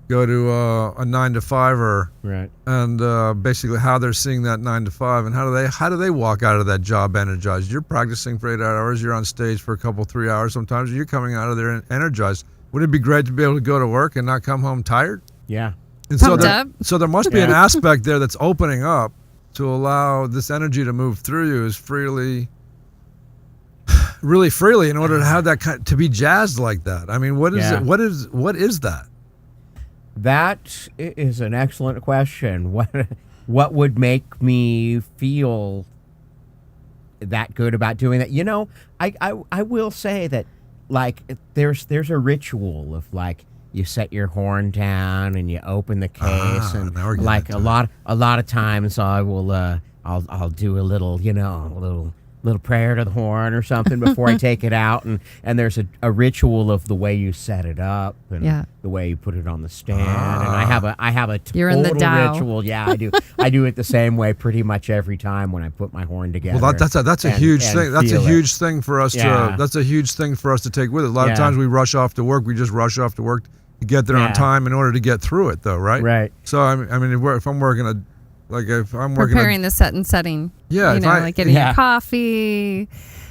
go to a 9-to-5er,
Right.
and basically how they're seeing that 9 to 5, and how do they walk out of that job energized? You're practicing for 8 hours. You're on stage for a couple 3 hours. Sometimes you're coming out of there energized. Wouldn't it be great to be able to go to work and not come home tired?
Yeah.
And
Pumped up.
so there must be an aspect there that's opening up to allow this energy to move through you as really freely, in order to have that to be jazzed like that. I mean, what is it? What is that?
That is an excellent question. What would make me feel that good about doing that? I will say that, like, there's a ritual of, like, you set your horn down and you open the case, and
now we're getting
like
into
a lot of times I will I'll do a little little prayer to the horn or something before I take it out, and there's a ritual of the way you set it up and the way you put it on the stand, and I have a
You're in the
total
Tao.
ritual. Yeah, I do it the same way pretty much every time when I put my horn together.
Well, that's a huge thing. That's a
feel it.
huge thing for us That's a huge thing for us to take with it. A lot of times we rush off to work. We just rush off to work to get there on time in order to get through it, though, right?
Right.
So if I'm working
Preparing the set and setting.
Yeah,
like getting your coffee,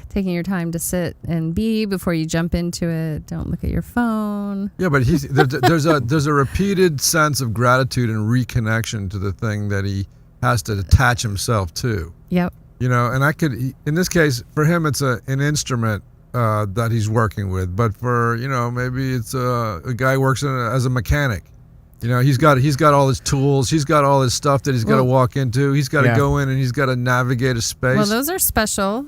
taking your time to sit and be before you jump into it. Don't look at your phone.
Yeah, but there's a repeated sense of gratitude and reconnection to the thing that he has to attach himself to.
Yep.
And in this case, for him, it's an instrument that he's working with. But for, maybe it's a guy who works as a mechanic. He's got all his tools. He's got all his stuff that he's got to walk into. He's got to go in and he's got to navigate a space.
Well, those are special.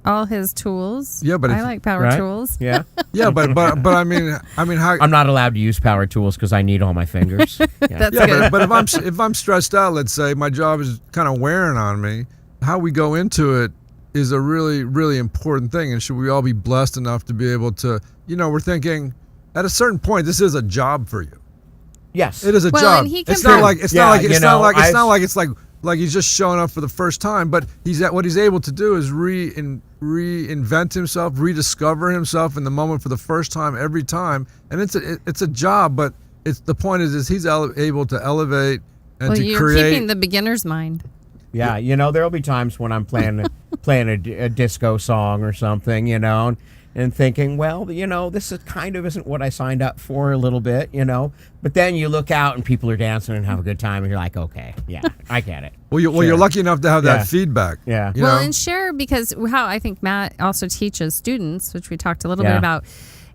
All his tools.
Yeah, but
I like power tools.
Yeah.
Yeah, but I mean, how?
I'm not allowed to use power tools because I need all my fingers.
That's
Yeah,
good.
but if I'm stressed out, let's say my job is kind of wearing on me, how we go into it is a really, really important thing. And should we all be blessed enough to be able to, we're thinking at a certain point, this is a job for you.
Yes.
It is a
Well,
job.
and he
It's
can
not like
I've-
he's just showing up for the first time, but what he's able to do is reinvent himself, rediscover himself in the moment for the first time every time. And it's a job, but the point is he's able to elevate and to
you're
create.
keeping the beginner's mind.
Yeah, there'll be times when I'm playing a disco song or something, and thinking, well, this isn't what I signed up for a little bit, But then you look out and people are dancing and have a good time, and you're like, okay, yeah, I get it.
Well, you're lucky enough to have that feedback.
Yeah.
Well, and share, because how I think Matt also teaches students, which we talked a little bit about.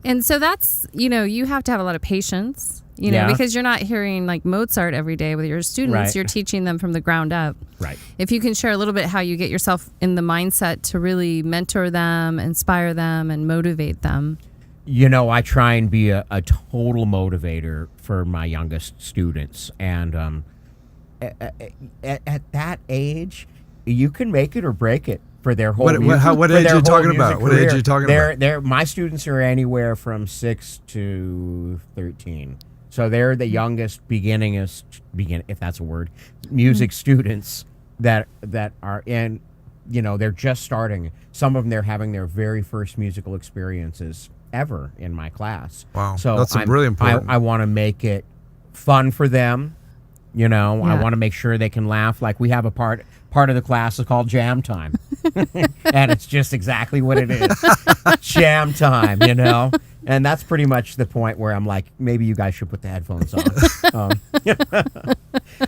And so that's, you have to have a lot of patience, because you're not hearing like Mozart every day with your students.
Right.
You're teaching them from the ground up.
Right.
If you can share a little bit how you get yourself in the mindset to really mentor them, inspire them, and motivate them.
I try and be a total motivator for my youngest students. And at that age, you can make it or break it for their whole
What age are you talking about? What age are you talking about?
My students are anywhere from 6 to 13. So they're the youngest if that's a word, music students that are in, they're just starting. Some of them, they're having their very first musical experiences ever in my class.
Wow,
So
that's really important.
I want to make it fun for them. I want to make sure they can laugh. Like, we have a part of the class is called jam time. And it's just exactly what it is. Jam time, And that's pretty much the point where I'm like, maybe you guys should put the headphones on.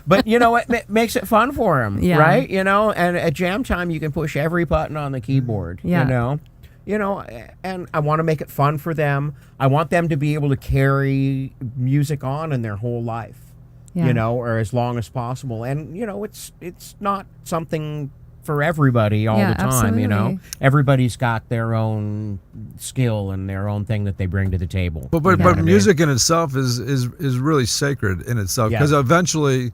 But it makes it fun for them, right? And at jam time, you can push every button on the keyboard, and I want to make it fun for them. I want them to be able to carry music on in their whole life, or as long as possible. And, it's not something for everybody all the time,
absolutely.
Everybody's got their own skill and their own thing that they bring to the table.
But music in itself is really sacred in itself, because eventually,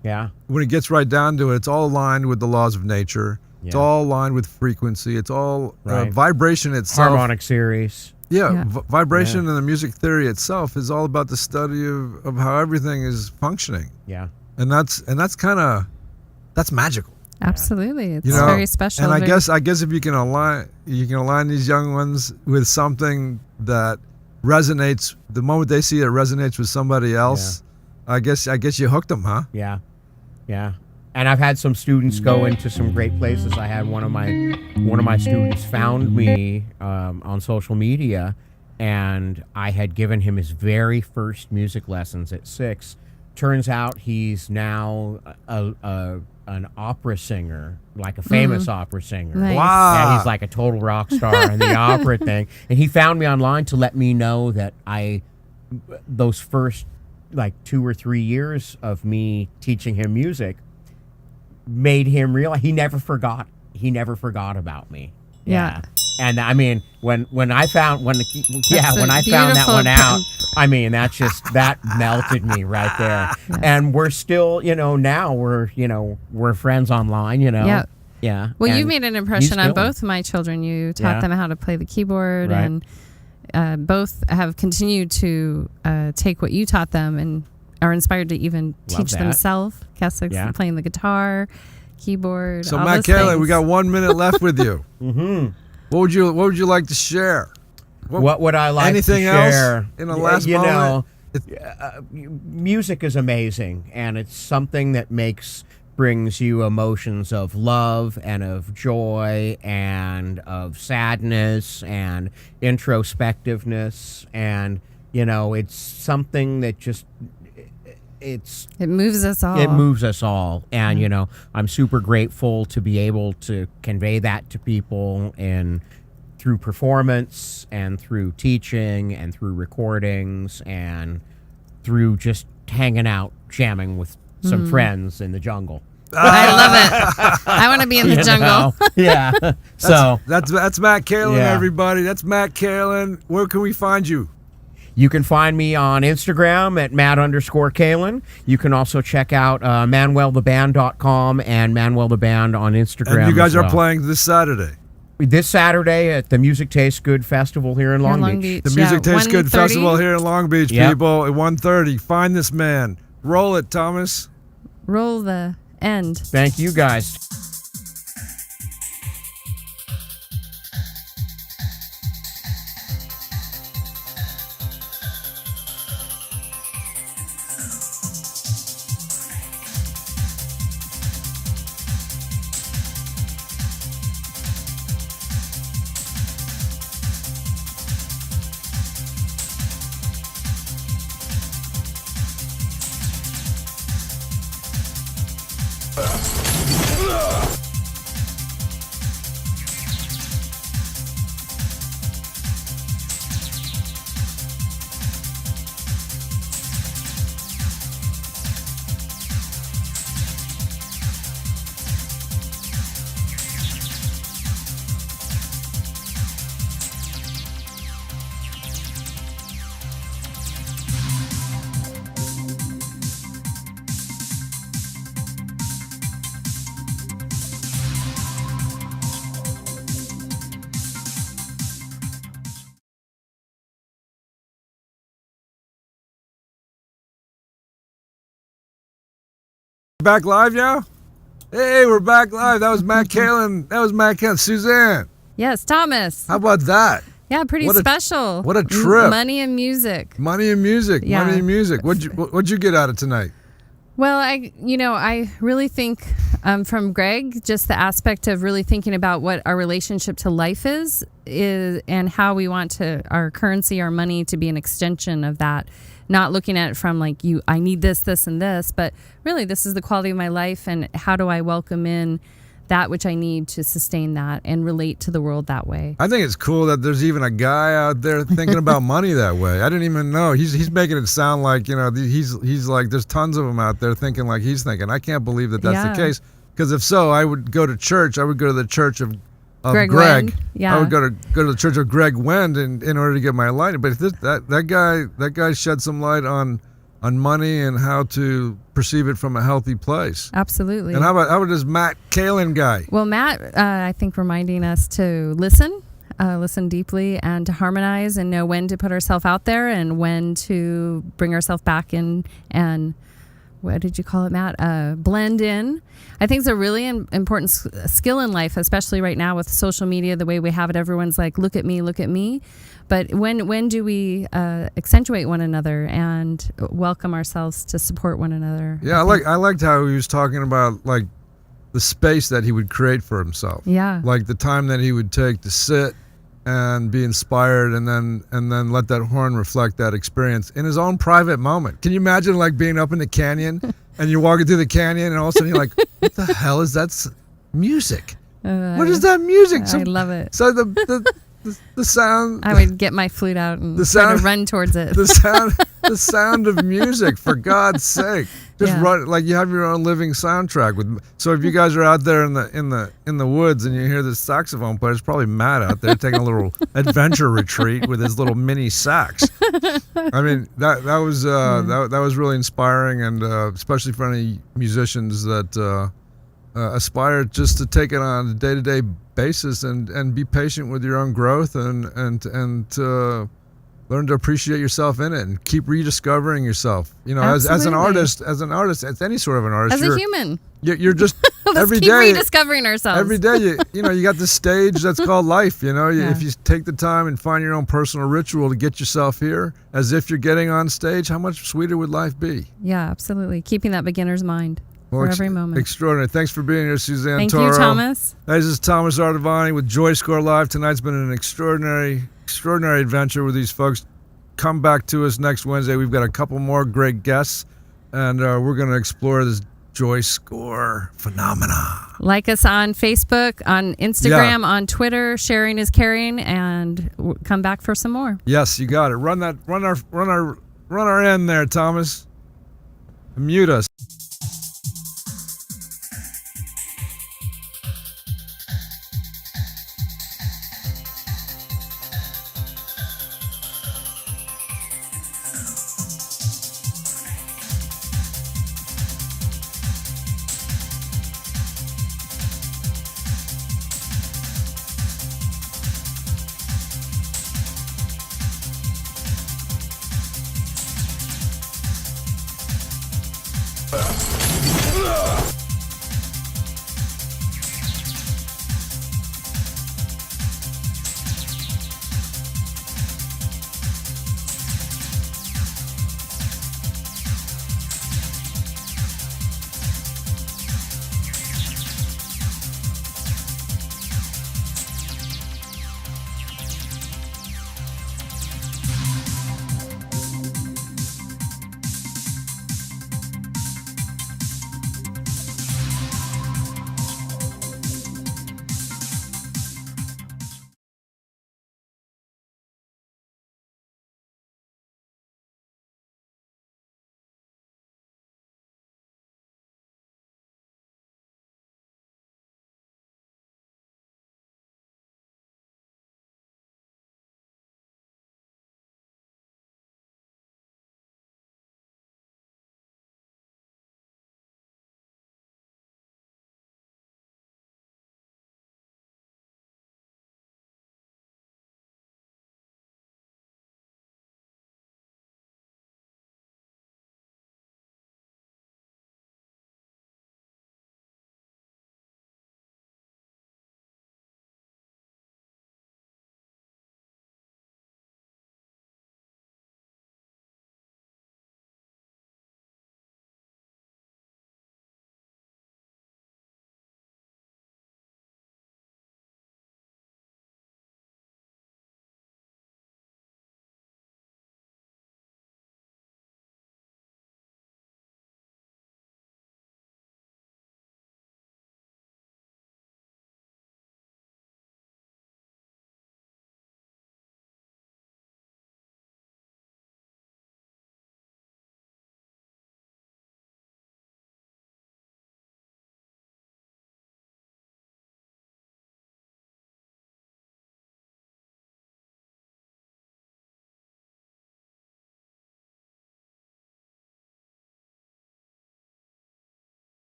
when it gets right down to it, it's all aligned with the laws of nature. It's all aligned with frequency. It's all vibration itself.
Harmonic series.
Vibration and the music theory itself is all about the study of how everything is functioning.
Yeah.
And that's magical.
Absolutely. It's very special.
And I guess if you can align these young ones with something that resonates, the moment they see it resonates with somebody else, I guess you hooked them, huh?
Yeah. Yeah. And I've had some students go into some great places. I had one of my students found me on social media, and I had given him his very first music lessons at 6. Turns out he's now an opera singer, like a famous opera singer.
Nice.
Wow.
Yeah, he's like a total rock star in the opera thing. And he found me online to let me know that those first like 2 or 3 years of me teaching him music made him realize he never forgot about me.
Yeah.
And I mean, when I found that one out, I mean, that melted me right there.
Yeah.
And we're still, now we're friends online,
Yeah.
Yeah.
Well, you
And
made an impression
he's
on
killing.
both of my children. You taught them how to play the keyboard,
Right.
and both have continued to take what you taught them and are inspired to even
Love
teach
that.
themselves. Keswick's
Yeah.
playing the guitar, keyboard.
So
all
Matt
those
Kalin,
things.
we got 1 minute left with you.
Mm-hmm.
What would you like to share?
What would I like
anything
to
else
share?
in the last moment?
Music is amazing, and it's something that brings you emotions of love and of joy and of sadness and introspectiveness, and it's something that just
It moves us all.
It moves us all. And, I'm super grateful to be able to convey that to people through performance and through teaching and through recordings and through just hanging out, jamming with some friends in the jungle.
I love it. I want to be in the jungle.
Yeah. So
That's Matt Kalin,
Yeah.
everybody. That's Matt Kalin. Where can we find you?
you can find me on Instagram at Matt_Kalin. You can also check out ManuelTheBand.com and Manuel the Band on Instagram.
And you guys
as well.
are playing this Saturday.
This Saturday at the Music Tastes Good Festival here in Long Beach.
The Music Tastes Good
1:30.
Festival here in Long Beach,
Yep.
people, at 1:30. Find this man. Roll it, Thomas.
Roll the end.
Thank you, guys.
back live now? Hey, we're back live. That was Matt Kalin. That was Matt Kalin. Suzanne,
Yes, Thomas.
how about that?
Yeah, pretty
What a-
special.
what a trip.
Money and music.
Money and music.
Yeah.
Money and music. What'd you get out of tonight?
Well, I really think from Greg, just the aspect of really thinking about what our relationship to life is and how we want our currency, our money to be an extension of that. Not looking at it from like I need this, this, and this, but really this is the quality of my life and how do I welcome in that which I need to sustain that and relate to the world that way.
I think it's cool that there's even a guy out there thinking about money that way. I didn't even know. He's making it sound like, he's like, there's tons of them out there thinking like he's thinking. I can't believe that that's
Yeah.
the case. Because if so, I would go to church. I would go to the church of
Greg
Greg.
Wendt. Yeah.
I would go to the church of Greg Wendt in order to get my light. But that guy shed some light on money and how to perceive it from a healthy place.
Absolutely.
And how about this Matt Kalin guy?
Well, Matt, I think reminding us to listen deeply and to harmonize and know when to put ourselves out there and when to bring ourselves back in and what did you call it, Matt? Blend in. I think it's a really important skill in life, especially right now with social media, the way we have it. Everyone's like, look at me, look at me. But when do we accentuate one another and welcome ourselves to support one another?
Yeah, I liked how he was talking about like the space that he would create for himself.
Yeah.
Like the time that he would take to sit and be inspired and then let that horn reflect that experience in his own private moment. Can you imagine like being up in the canyon and you're walking through the canyon and all of a sudden you're like, what the hell is that music? What is that music?
I love it.
So the sound.
I would get my flute out and try to run towards it.
The sound of music, for God's sake. Just
Yeah.
run like you have your own living soundtrack. So if you guys are out there in the woods and you hear this saxophone player, it's probably Matt out there taking a little adventure retreat with his little mini sax. I mean that was really inspiring, and especially for any musicians that aspire just to take it on a day-to-day basis and be patient with your own growth and learn to appreciate yourself in it and keep rediscovering yourself. As an artist, as any sort of an artist,
As a human.
you're just
Let's
every
keep
day
rediscovering ourselves.
Every day, you got this stage that's called life. If you take the time and find your own personal ritual to get yourself here, as if you're getting on stage, how much sweeter would life be?
Yeah, absolutely. Keeping that beginner's mind for every moment.
Extraordinary. Thanks for being here, Suzanne
Thank
Toro.
you, Thomas.
This is Thomas Ardavany with JoyScoreLive. Tonight's been an extraordinary adventure with these folks. Come back to us next Wednesday. We've got a couple more great guests, and we're going to explore this JoyScore phenomena.
Like us on Facebook, on Instagram, on Twitter. Sharing is caring, and come back for some more.
Yes, you got it. Run our end there, Thomas. Mute us.